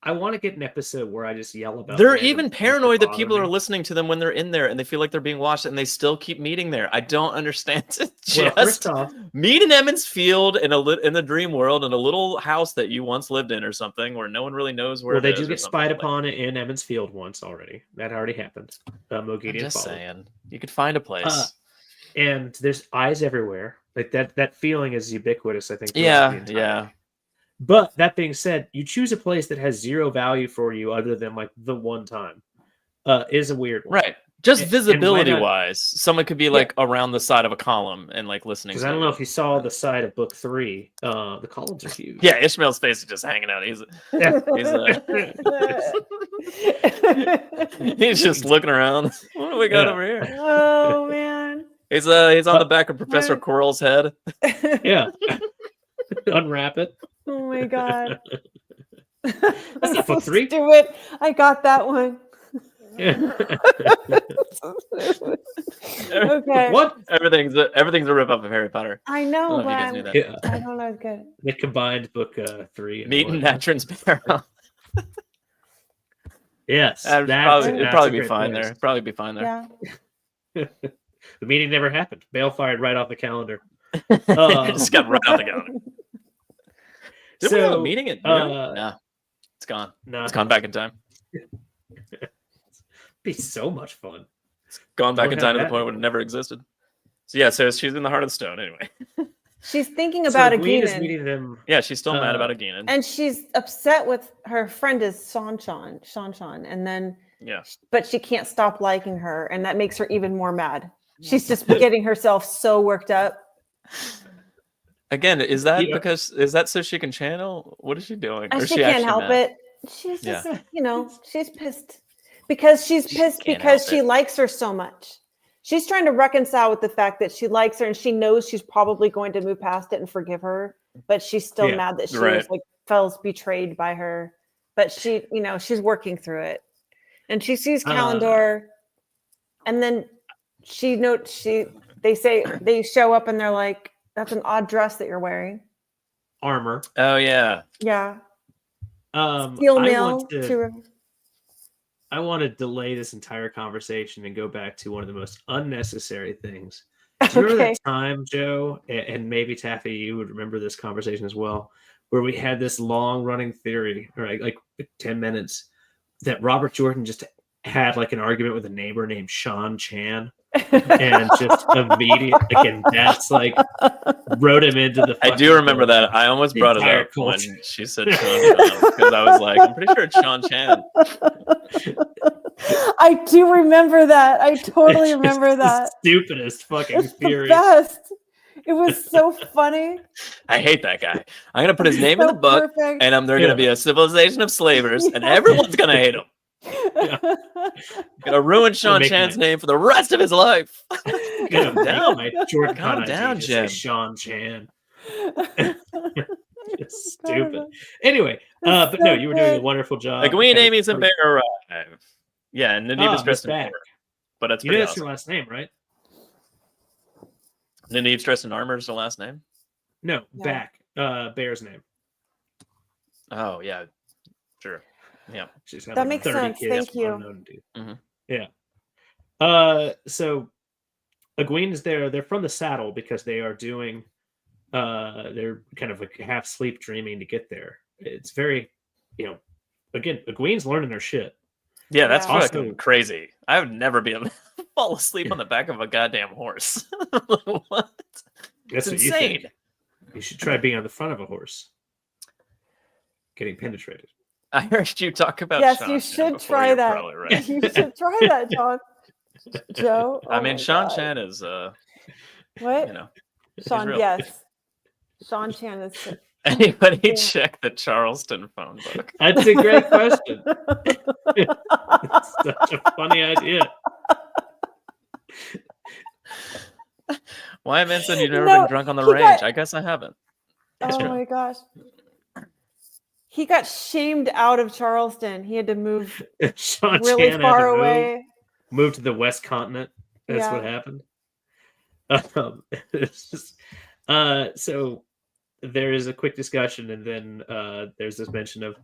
[SPEAKER 1] I want to get an episode where I just yell about.
[SPEAKER 3] They're even paranoid that people are listening to them when they're in there, and they feel like they're being watched, and they still keep meeting there. I don't understand it. Just meet in Emmons Field in the dream world in a little house that you once lived in or something, where no one really knows where.
[SPEAKER 1] Well, they do get spied upon in Emmons Field once already. That already happened.
[SPEAKER 3] I'm just saying, you could find a place.
[SPEAKER 1] And there's eyes everywhere. Like that feeling is ubiquitous. I think.
[SPEAKER 3] Yeah.
[SPEAKER 1] But that being said, you choose a place that has zero value for you other than like the one time. Is a weird one.
[SPEAKER 3] Right. Just visibility wise, someone could be like around the side of a column and like listening.
[SPEAKER 1] Because I don't know if you saw the side of book 3. The columns are huge.
[SPEAKER 3] Yeah, Ishmael's face is just hanging out. He's just looking around. What do we got over here?
[SPEAKER 2] Oh man.
[SPEAKER 3] He's on the back of Professor Quirrell's head.
[SPEAKER 1] Yeah. Unwrap it.
[SPEAKER 2] Oh my god.
[SPEAKER 1] That's not book 3.
[SPEAKER 2] Do it. I got that one.
[SPEAKER 1] Yeah.
[SPEAKER 2] Okay.
[SPEAKER 1] What?
[SPEAKER 3] Everything's a rip off of Harry Potter.
[SPEAKER 2] I know,
[SPEAKER 3] but
[SPEAKER 2] I don't know. It's good.
[SPEAKER 1] They combined book 3.
[SPEAKER 3] Meet in Natron's Peril.
[SPEAKER 1] Yes,
[SPEAKER 3] it'd probably be fine there. It'd probably be fine there.
[SPEAKER 2] Yeah.
[SPEAKER 1] The meeting never happened. Bail fired right off the calendar.
[SPEAKER 3] Just got right out the calendar. Did we have a meeting at noon? No, it's gone. No, it's gone back in time.
[SPEAKER 1] It'd be so much fun.
[SPEAKER 3] It's gone back in time to the point when it never existed. So yeah, so she's in the Heart of the Stone anyway.
[SPEAKER 2] She's thinking about
[SPEAKER 1] Aegeanin.
[SPEAKER 3] Yeah, she's still mad about Aegeanin.
[SPEAKER 2] And she's upset with her friend is Shanshan, and then but she can't stop liking her, and that makes her even more mad. She's just getting herself so worked up.
[SPEAKER 3] Again, is that so she can channel? What is she doing?
[SPEAKER 2] Or she can't help it. She's just, she's pissed because she likes her so much. She's trying to reconcile with the fact that she likes her and she knows she's probably going to move past it and forgive her, but she's still mad that she was felt betrayed by her. But she, she's working through it, and she sees Kalendor, and then they show up and they're like, "That's an odd dress that you're wearing."
[SPEAKER 1] Armor.
[SPEAKER 3] Oh yeah.
[SPEAKER 2] Yeah.
[SPEAKER 1] Steel mail. I want to delay this entire conversation and go back to one of the most unnecessary things. Do you remember that time, Joe, and maybe Taffy, you would remember this conversation as well, where we had this long-running theory, right, like 10 minutes, that Robert Jordan just had like an argument with a neighbor named Sean Chan. and just immediate again. That's like wrote him into the.
[SPEAKER 3] I do remember
[SPEAKER 1] culture.
[SPEAKER 3] that. I almost brought it
[SPEAKER 1] entire
[SPEAKER 3] up when
[SPEAKER 1] culture.
[SPEAKER 3] she said Sean because I was like, I'm pretty sure it's Sean Chan.
[SPEAKER 2] I do remember that. I totally
[SPEAKER 1] It's
[SPEAKER 2] remember
[SPEAKER 1] just
[SPEAKER 2] that.
[SPEAKER 1] the stupidest fucking
[SPEAKER 2] It's the
[SPEAKER 1] theory.
[SPEAKER 2] best. It was so funny.
[SPEAKER 3] I hate that guy. I'm gonna put his name in
[SPEAKER 2] So
[SPEAKER 3] the book,
[SPEAKER 2] perfect.
[SPEAKER 3] and they're gonna be a civilization of slavers, and everyone's gonna hate him. Gonna ruin Sean
[SPEAKER 1] make
[SPEAKER 3] Chan's
[SPEAKER 1] my-
[SPEAKER 3] name for the rest of his life.
[SPEAKER 1] Calm
[SPEAKER 3] down.
[SPEAKER 1] my Jordan
[SPEAKER 3] Calm
[SPEAKER 1] Con
[SPEAKER 3] down,
[SPEAKER 1] ID to say
[SPEAKER 3] Jim.
[SPEAKER 1] Sean Chan. It's
[SPEAKER 2] Incredible.
[SPEAKER 1] stupid. Anyway,
[SPEAKER 2] It's
[SPEAKER 1] but no,
[SPEAKER 2] so
[SPEAKER 1] you were doing a
[SPEAKER 2] good.
[SPEAKER 1] wonderful job.
[SPEAKER 3] Like we and
[SPEAKER 1] Kind of
[SPEAKER 3] Amy's and
[SPEAKER 1] pretty-
[SPEAKER 3] Bear arrive. Yeah, and Nynaeve is
[SPEAKER 1] he's
[SPEAKER 3] dressed in
[SPEAKER 1] back.
[SPEAKER 3] armor, but that's
[SPEAKER 1] You know
[SPEAKER 3] pretty
[SPEAKER 1] that's your
[SPEAKER 3] awesome.
[SPEAKER 1] last name, right?
[SPEAKER 3] Nynaeve's dressed in armor is the last name.
[SPEAKER 1] No,
[SPEAKER 2] Yeah.
[SPEAKER 1] back. Bear's name.
[SPEAKER 3] Oh yeah, sure. Yeah.
[SPEAKER 1] She's got
[SPEAKER 2] That
[SPEAKER 1] like
[SPEAKER 2] makes
[SPEAKER 1] 30
[SPEAKER 2] sense.
[SPEAKER 1] kids
[SPEAKER 2] Thank
[SPEAKER 1] from
[SPEAKER 2] you.
[SPEAKER 1] unknown dude.
[SPEAKER 3] Mhm.
[SPEAKER 1] Yeah. So Egwene is there. They're from the saddle because they are doing. They're kind of like half sleep dreaming to get there. It's very, again, Egwene's learning her shit.
[SPEAKER 3] Yeah, that's
[SPEAKER 2] Yeah.
[SPEAKER 3] fucking
[SPEAKER 1] Also-
[SPEAKER 3] crazy. I would never be able to fall asleep on the back of a goddamn horse. What?
[SPEAKER 1] That's
[SPEAKER 3] It's
[SPEAKER 1] what you
[SPEAKER 3] insane.
[SPEAKER 1] think. You should try being on the front of a horse, getting penetrated.
[SPEAKER 3] I heard you talk about
[SPEAKER 2] Yes,
[SPEAKER 3] Sean
[SPEAKER 2] you
[SPEAKER 3] Chan
[SPEAKER 2] should
[SPEAKER 3] before,
[SPEAKER 2] try
[SPEAKER 3] you're
[SPEAKER 2] that.
[SPEAKER 3] probably right.
[SPEAKER 2] You should try that, John. Joe.
[SPEAKER 3] I
[SPEAKER 2] oh
[SPEAKER 3] mean,
[SPEAKER 2] my
[SPEAKER 3] Sean
[SPEAKER 2] God.
[SPEAKER 3] Chan is,
[SPEAKER 2] What?
[SPEAKER 3] he's
[SPEAKER 2] Sean,
[SPEAKER 3] real.
[SPEAKER 2] yes. Sean Chan is.
[SPEAKER 3] Anybody
[SPEAKER 2] Yeah.
[SPEAKER 3] check the Charleston phone book?
[SPEAKER 1] That's a great question. It's such a funny idea.
[SPEAKER 3] Why, Vincent, you've never
[SPEAKER 2] No,
[SPEAKER 3] been drunk on the
[SPEAKER 2] he
[SPEAKER 3] range?
[SPEAKER 2] got-
[SPEAKER 3] I guess I haven't.
[SPEAKER 2] Oh
[SPEAKER 3] true.
[SPEAKER 2] my gosh. He got shamed out of Charleston. He had to move
[SPEAKER 1] Sean
[SPEAKER 2] really
[SPEAKER 1] Chan
[SPEAKER 2] far
[SPEAKER 1] had to
[SPEAKER 2] away.
[SPEAKER 1] move to the West Continent. That's
[SPEAKER 2] Yeah.
[SPEAKER 1] what happened. It's just, so there is a quick discussion, and then there's this mention of,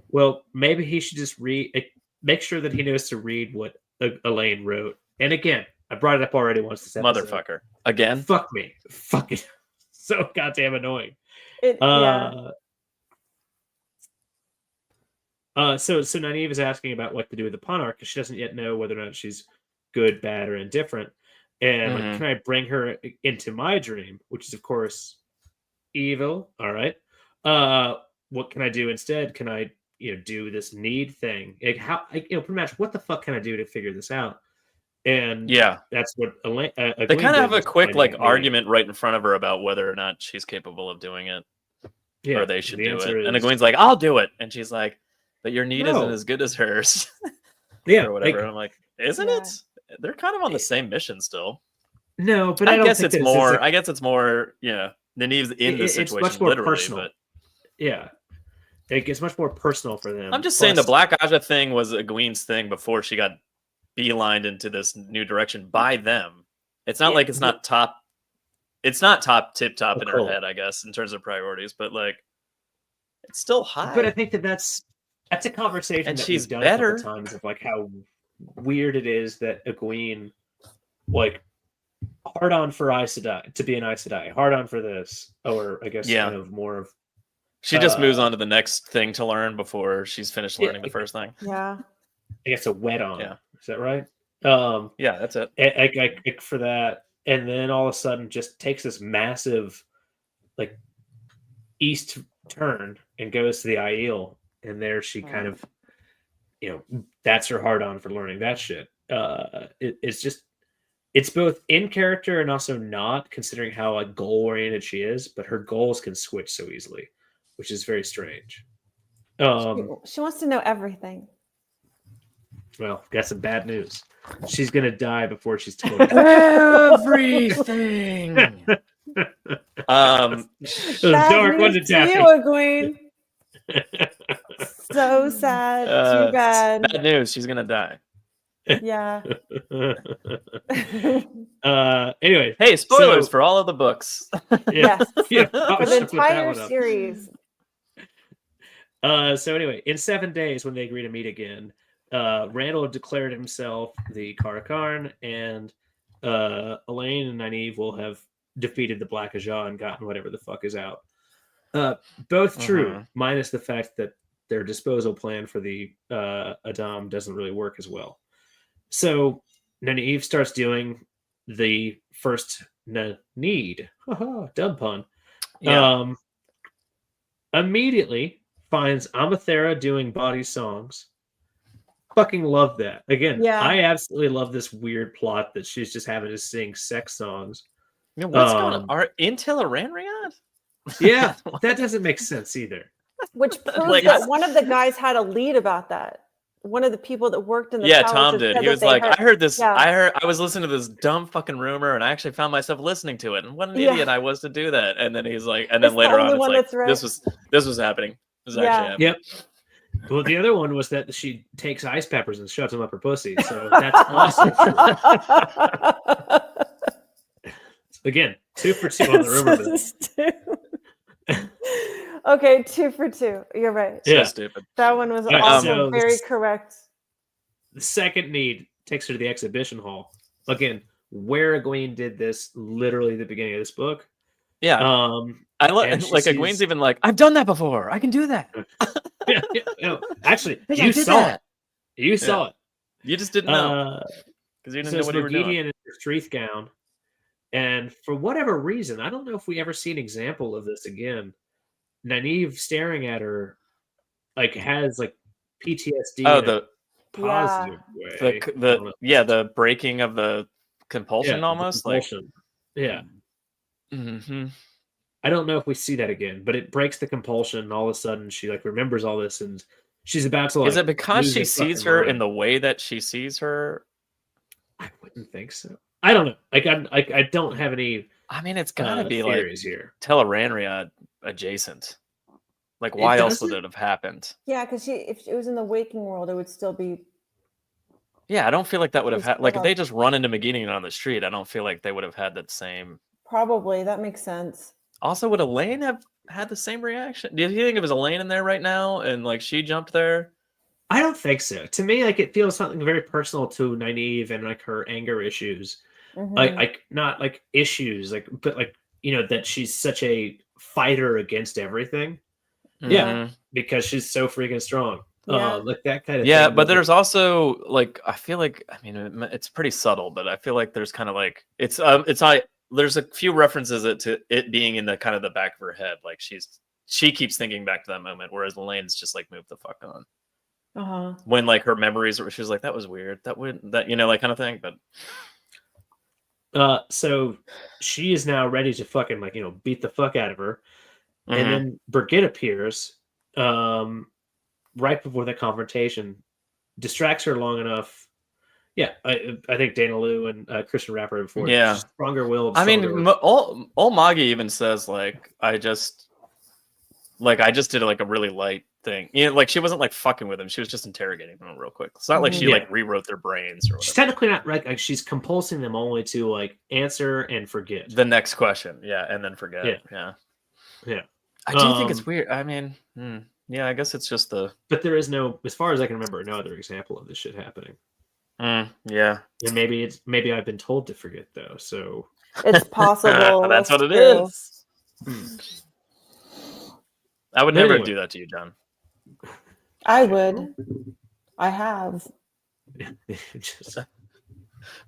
[SPEAKER 1] well, maybe he should just make sure that he knows to read what Elaine wrote. And again, I brought it up already once this episode.
[SPEAKER 3] Motherfucker. Again?
[SPEAKER 1] Fuck me. Fucking so goddamn annoying.
[SPEAKER 2] Yeah.
[SPEAKER 1] So Nynaeve is asking about what to do with the Pawnark because she doesn't yet know whether or not she's good, bad, or indifferent. And like, can I bring her into my dream, which is of course evil? All right. What can I do instead? Can I, do this need thing? Like how, pretty much what the fuck can I do to figure this out? And
[SPEAKER 3] Yeah.
[SPEAKER 1] that's what Elaine.
[SPEAKER 3] They kind of have a quick argument right in front of her about whether or not she's capable of doing it, or they should do it. And Egwene's like, "I'll do it," and she's like, "But your need isn't as good as hers."
[SPEAKER 1] Yeah,
[SPEAKER 3] or whatever. I'm like, "Isn't it?" They're kind of on the same mission still.
[SPEAKER 1] No, but
[SPEAKER 3] I
[SPEAKER 1] don't
[SPEAKER 3] guess
[SPEAKER 1] think
[SPEAKER 3] it's
[SPEAKER 1] this
[SPEAKER 3] more.
[SPEAKER 1] is
[SPEAKER 3] I guess it's more. Yeah, Nynaeve's in the
[SPEAKER 1] it's
[SPEAKER 3] situation
[SPEAKER 1] much more
[SPEAKER 3] literally,
[SPEAKER 1] personal.
[SPEAKER 3] but
[SPEAKER 1] yeah, it gets much more personal for them.
[SPEAKER 3] I'm just saying the
[SPEAKER 1] Plus-
[SPEAKER 3] Black Aja thing was Egwene's thing before she got beelined into this new direction by them. It's not like it's not top. It's not tip top in her head, I guess, in terms of priorities, but like it's still high.
[SPEAKER 1] But I think that's a conversation
[SPEAKER 3] And
[SPEAKER 1] that
[SPEAKER 3] she's
[SPEAKER 1] we've done
[SPEAKER 3] better.
[SPEAKER 1] a couple times of like how weird it is that Egwene, like, hard on for Aes Sedai to be an Aes Sedai, hard on for this, or I guess kind of more of.
[SPEAKER 3] She just moves on to the next thing to learn before she's finished learning the first thing.
[SPEAKER 2] Yeah.
[SPEAKER 1] I guess a wet on.
[SPEAKER 3] Yeah.
[SPEAKER 1] Is that right?
[SPEAKER 3] Yeah, that's it.
[SPEAKER 1] I for that, and then all of a sudden just takes this massive, like, east turn and goes to the Aiel, and there she kind of, that's her hard on for learning that shit. It's both in character and also not, considering how like goal oriented she is. But her goals can switch so easily, which is very strange.
[SPEAKER 2] She wants to know everything.
[SPEAKER 1] Well, got some bad news. She's gonna die before she's 20.
[SPEAKER 3] Everything.
[SPEAKER 1] It was
[SPEAKER 2] Bad
[SPEAKER 1] dark,
[SPEAKER 2] news
[SPEAKER 1] wasn't
[SPEAKER 2] to
[SPEAKER 1] it,
[SPEAKER 2] you,
[SPEAKER 1] Taffy?
[SPEAKER 2] Egwene. So sad. Too bad.
[SPEAKER 3] Bad news. She's gonna die.
[SPEAKER 2] Yeah.
[SPEAKER 1] Anyway,
[SPEAKER 3] Hey, spoilers
[SPEAKER 1] So-
[SPEAKER 3] for all of the books.
[SPEAKER 2] Yes.
[SPEAKER 1] yeah,
[SPEAKER 2] For the entire series.
[SPEAKER 1] So anyway, in 7 days, when they agree to meet again, Randall declared himself the Karakarn, and Elaine and Nynaeve will have defeated the Black Aja and gotten whatever the fuck is out. Both true, minus the fact that their disposal plan for the Adam doesn't really work as well. So Nynaeve starts doing the first need, dumb pun,
[SPEAKER 3] Yeah.
[SPEAKER 1] immediately finds Amathera doing body songs. Fucking love that. Again,
[SPEAKER 2] Yeah.
[SPEAKER 1] I absolutely love this weird plot that she's just having to sing sex songs.
[SPEAKER 3] What's going on? Are Intel Ranriad?
[SPEAKER 1] Yeah, that doesn't make sense either.
[SPEAKER 2] Which proves
[SPEAKER 3] Like,
[SPEAKER 2] that one of the guys had a lead about that. One of the people that worked in the palace
[SPEAKER 3] Tom
[SPEAKER 2] had
[SPEAKER 3] did.
[SPEAKER 2] said
[SPEAKER 3] He
[SPEAKER 2] that
[SPEAKER 3] was
[SPEAKER 2] they
[SPEAKER 3] like,
[SPEAKER 2] heard-
[SPEAKER 3] I heard this.
[SPEAKER 2] Yeah.
[SPEAKER 3] I was listening to this dumb fucking rumor, and I actually found myself listening to it. And what an
[SPEAKER 2] Yeah.
[SPEAKER 3] idiot I was to do that. And then he's like, and then
[SPEAKER 2] It's the
[SPEAKER 3] later on,
[SPEAKER 2] only
[SPEAKER 3] it's
[SPEAKER 2] one
[SPEAKER 3] like,
[SPEAKER 2] that's right.
[SPEAKER 3] this was happening. This was
[SPEAKER 2] Yeah.
[SPEAKER 3] actually happening.
[SPEAKER 1] Yep. Well, the other one was that she takes ice peppers and shoves them up her pussy. So that's awesome. Again, 2 for 2 on the rumor mill.
[SPEAKER 2] Okay, 2 for 2. You're right.
[SPEAKER 1] Yeah.
[SPEAKER 3] So stupid.
[SPEAKER 2] That one was
[SPEAKER 1] Yeah,
[SPEAKER 2] also
[SPEAKER 1] so
[SPEAKER 2] very
[SPEAKER 1] this-
[SPEAKER 2] correct.
[SPEAKER 1] The second need takes her to the exhibition hall. Again, where Egwene did this literally at the beginning of this book.
[SPEAKER 3] Yeah. I
[SPEAKER 1] and she
[SPEAKER 3] like
[SPEAKER 1] sees-
[SPEAKER 3] Egwene's even like, I've done that before. I can do that.
[SPEAKER 1] No, actually,
[SPEAKER 3] I
[SPEAKER 1] you
[SPEAKER 3] did
[SPEAKER 1] saw
[SPEAKER 3] that.
[SPEAKER 1] it. You saw it.
[SPEAKER 3] You just didn't know because you didn't
[SPEAKER 1] So
[SPEAKER 3] know
[SPEAKER 1] it's
[SPEAKER 3] what you were doing.
[SPEAKER 1] Morgidian in her Streath gown. And for whatever reason, I don't know if we ever see an example of this again. Nynaeve staring at her like has like PTSD.
[SPEAKER 3] Oh,
[SPEAKER 1] in a
[SPEAKER 3] the
[SPEAKER 1] positive way. I don't know.
[SPEAKER 3] the breaking of the compulsion
[SPEAKER 1] the
[SPEAKER 3] almost like.
[SPEAKER 1] compulsion. Yeah.
[SPEAKER 3] Mm-hmm.
[SPEAKER 1] I don't know if we see that again, but it breaks the compulsion. And all of a sudden, she like remembers all this, and she's about to. Like,
[SPEAKER 3] Is it because
[SPEAKER 1] lose
[SPEAKER 3] she
[SPEAKER 1] her
[SPEAKER 3] sees
[SPEAKER 1] fucking
[SPEAKER 3] her
[SPEAKER 1] mind.
[SPEAKER 3] in the way that she sees her?
[SPEAKER 1] I wouldn't think so. I don't know. Like I don't have any.
[SPEAKER 3] I mean, it's gotta be like
[SPEAKER 1] theories here.
[SPEAKER 3] Teleranria adjacent. Like,
[SPEAKER 1] It
[SPEAKER 3] why else would
[SPEAKER 1] doesn't-
[SPEAKER 3] it have happened?
[SPEAKER 2] Yeah, because if it was in the waking world, it would still be.
[SPEAKER 3] Yeah, I don't feel like that would have
[SPEAKER 2] It's
[SPEAKER 3] had. Like, if
[SPEAKER 2] still-
[SPEAKER 3] they just run into McGeady on the street, I don't feel like they would have had that same.
[SPEAKER 2] Probably. That makes sense.
[SPEAKER 3] Also, would Elaine have had the same reaction? Do you think it was Elaine in there right now, and like she jumped there?
[SPEAKER 1] I don't think so. To me, like it feels something very personal to Nynaeve and like her anger issues.
[SPEAKER 2] Mhm.
[SPEAKER 1] Like not like issues, like but like that she's such a fighter against everything. Yeah,
[SPEAKER 3] Mhm.
[SPEAKER 1] because she's so freaking strong.
[SPEAKER 2] Yeah.
[SPEAKER 1] Like that kind of
[SPEAKER 3] Yeah,
[SPEAKER 1] thing.
[SPEAKER 3] but there's also like I feel like it's pretty subtle, but I feel like there's kind of like it's there's a few references to it being in the kind of the back of her head, like she keeps thinking back to that moment, whereas Elaine's just like move the fuck on.
[SPEAKER 2] Uh-huh.
[SPEAKER 3] When like her memories, she's like that was weird, that like kind of thing, but
[SPEAKER 1] so she is now ready to fucking like beat the fuck out of her,
[SPEAKER 3] Mhm.
[SPEAKER 1] and then Birgitte appears, right before the confrontation, distracts her long enough. Yeah, I think Dana Liu and Christian Rapper before.
[SPEAKER 3] Yeah.
[SPEAKER 1] Stronger willed.
[SPEAKER 3] I mean,
[SPEAKER 1] stronger-
[SPEAKER 3] all Magi even says like I just did like a really light thing. Like she wasn't like fucking with him. She was just interrogating them real quick. It's not like she
[SPEAKER 1] Yeah.
[SPEAKER 3] like rewrote their brains or
[SPEAKER 1] she's
[SPEAKER 3] whatever.
[SPEAKER 1] technically not right. Like she's compulsing them only to like answer and forget.
[SPEAKER 3] The next question, yeah, and then forget.
[SPEAKER 1] Yeah.
[SPEAKER 3] I do think it's weird. I mean, yeah, I guess it's just the.
[SPEAKER 1] But there is no, as far as I can remember, no other example of this shit happening.
[SPEAKER 3] Yeah,
[SPEAKER 1] And maybe I've been told to forget though. So
[SPEAKER 2] It's possible.
[SPEAKER 3] that's what it
[SPEAKER 2] true.
[SPEAKER 3] is. I would
[SPEAKER 1] But
[SPEAKER 3] never
[SPEAKER 1] anyway.
[SPEAKER 3] do that to you, John.
[SPEAKER 2] I would. I have.
[SPEAKER 1] just,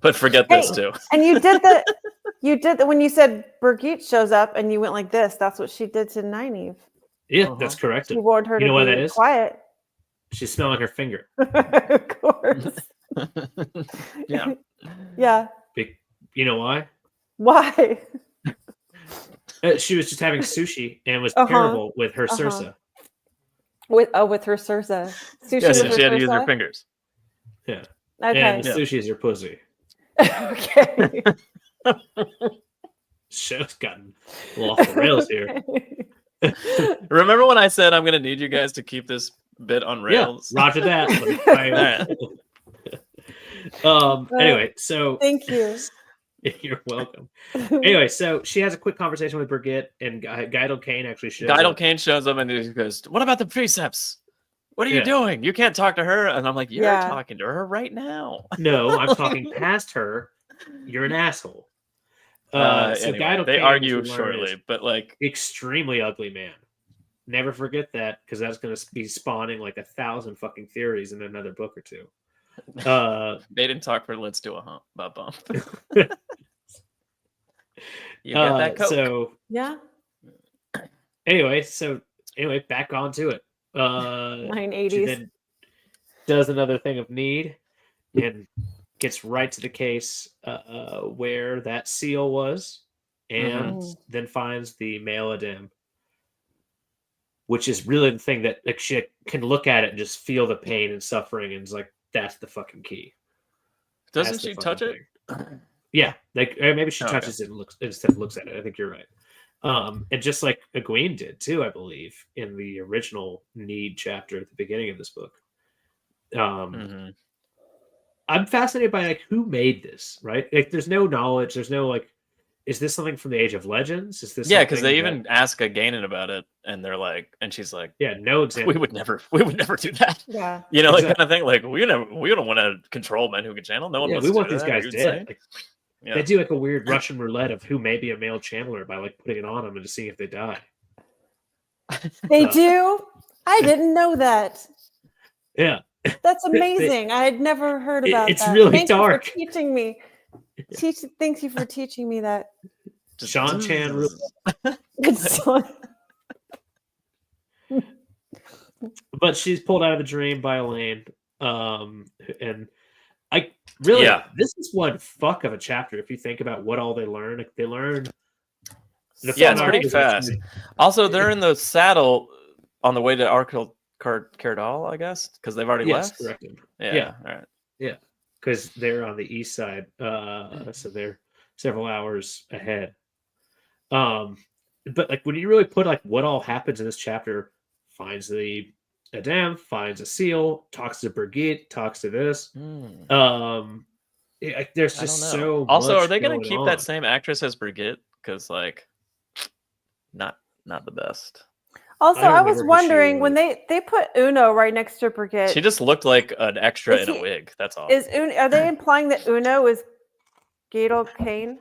[SPEAKER 3] But forget this too.
[SPEAKER 2] And you did that. You did that when you said Birgitte shows up and you went like this. That's what she did to Nynaeve.
[SPEAKER 1] yeah, that's correct.
[SPEAKER 2] She warned her
[SPEAKER 1] You
[SPEAKER 2] to
[SPEAKER 1] know why
[SPEAKER 2] be
[SPEAKER 1] that is?
[SPEAKER 2] quiet.
[SPEAKER 1] She's smelling her finger.
[SPEAKER 2] Of course.
[SPEAKER 3] Yeah.
[SPEAKER 2] Yeah.
[SPEAKER 1] You know why?
[SPEAKER 2] Why?
[SPEAKER 1] She was just having sushi and was
[SPEAKER 2] Uh-huh.
[SPEAKER 1] terrible with her
[SPEAKER 2] Uh-huh.
[SPEAKER 1] Cirsa.
[SPEAKER 2] With her Cirsa. Sushi
[SPEAKER 3] Yes,
[SPEAKER 2] with
[SPEAKER 3] she had to use her
[SPEAKER 2] Cirsa?
[SPEAKER 3] fingers.
[SPEAKER 1] Yeah.
[SPEAKER 2] Okay.
[SPEAKER 1] And the sushi is her pussy.
[SPEAKER 2] Okay.
[SPEAKER 1] Show's gotten a little off the rails here.
[SPEAKER 3] Remember when I said I'm gonna need you guys to keep this bit on
[SPEAKER 1] Yeah,
[SPEAKER 3] rails?
[SPEAKER 1] roger that. Anyway, so
[SPEAKER 2] Thank you.
[SPEAKER 1] you're welcome. Anyway, so she has a quick conversation with Birgitte, and Guidel Kane actually shows
[SPEAKER 3] Guidel
[SPEAKER 1] up.
[SPEAKER 3] Kane shows up and he goes, "What about the precepts? What are you
[SPEAKER 1] Yeah.
[SPEAKER 3] doing? You can't talk to her." And I'm like, "You're
[SPEAKER 2] Yeah.
[SPEAKER 3] talking to her right now."
[SPEAKER 1] No, I'm talking past her. You're an asshole. So
[SPEAKER 3] Anyway,
[SPEAKER 1] Guidel
[SPEAKER 3] they
[SPEAKER 1] Kane,
[SPEAKER 3] argue
[SPEAKER 1] as we learn, is
[SPEAKER 3] shortly, but like,
[SPEAKER 1] extremely ugly man. Never forget that, because that's going to be spawning like 1,000 fucking theories in another book or two.
[SPEAKER 3] they didn't talk for "Let's do a bump." You got that coke.
[SPEAKER 1] So
[SPEAKER 2] Yeah.
[SPEAKER 1] anyway, back onto it. She
[SPEAKER 2] 980s.
[SPEAKER 1] then does another thing of need and gets right to the case where that seal was, and then finds the male Adam, which is really the thing that like she can look at it and just feel the pain and suffering, and it's like that's the fucking key.
[SPEAKER 3] Doesn't she touch it?
[SPEAKER 1] Yeah, like maybe she touches it and looks at it. I think you're right. And just like Egwene did too, I believe, in the original need chapter at the beginning of this book. I'm fascinated by like who made this, right? Like, there's no knowledge. There's no like, is this something from the Age of Legends? Is this
[SPEAKER 3] because they even ask Egwene about it, and they're like, and she's like,
[SPEAKER 1] no example.
[SPEAKER 3] We would never do that.
[SPEAKER 2] Yeah,
[SPEAKER 3] you know, like kind of thing. Like we don't want to control men who can channel. No one wants.
[SPEAKER 1] We
[SPEAKER 3] to
[SPEAKER 1] want
[SPEAKER 3] do
[SPEAKER 1] these
[SPEAKER 3] that.
[SPEAKER 1] guys dead. Like,
[SPEAKER 3] Yeah.
[SPEAKER 1] They do like a weird Russian roulette of who may be a male channeler by like putting it on them and just seeing if they die.
[SPEAKER 2] They do. I didn't know that.
[SPEAKER 1] Yeah,
[SPEAKER 2] that's amazing. I had never heard about
[SPEAKER 1] it's
[SPEAKER 2] that.
[SPEAKER 1] Really
[SPEAKER 2] Thank
[SPEAKER 1] dark.
[SPEAKER 2] You for teaching me. Thank you for teaching me that.
[SPEAKER 1] Sean Chan roulette. But she's pulled out of the dream by Elaine, and I really, this is one fuck of a chapter if you think about what all they learn. Like, they learn.
[SPEAKER 3] It's pretty fast. Also, they're in the saddle on the way to Cardal, I guess, because they've already left.
[SPEAKER 1] Correct.
[SPEAKER 3] Yeah. All right.
[SPEAKER 1] Yeah, because they're on the east side, so they're several hours ahead. But like when you really put like what all happens in this chapter, finds the Adam, finds a seal, talks to Brigitte, talks to this. There's just so
[SPEAKER 3] also,
[SPEAKER 1] much
[SPEAKER 3] are they going to keep
[SPEAKER 1] on.
[SPEAKER 3] that same actress as Brigitte? Because like, not the best.
[SPEAKER 2] Also, I was wondering when they put Uno right next to Brigitte.
[SPEAKER 3] She just looked like an extra in a wig. That's all.
[SPEAKER 2] Are they implying that Uno is Gato Kane?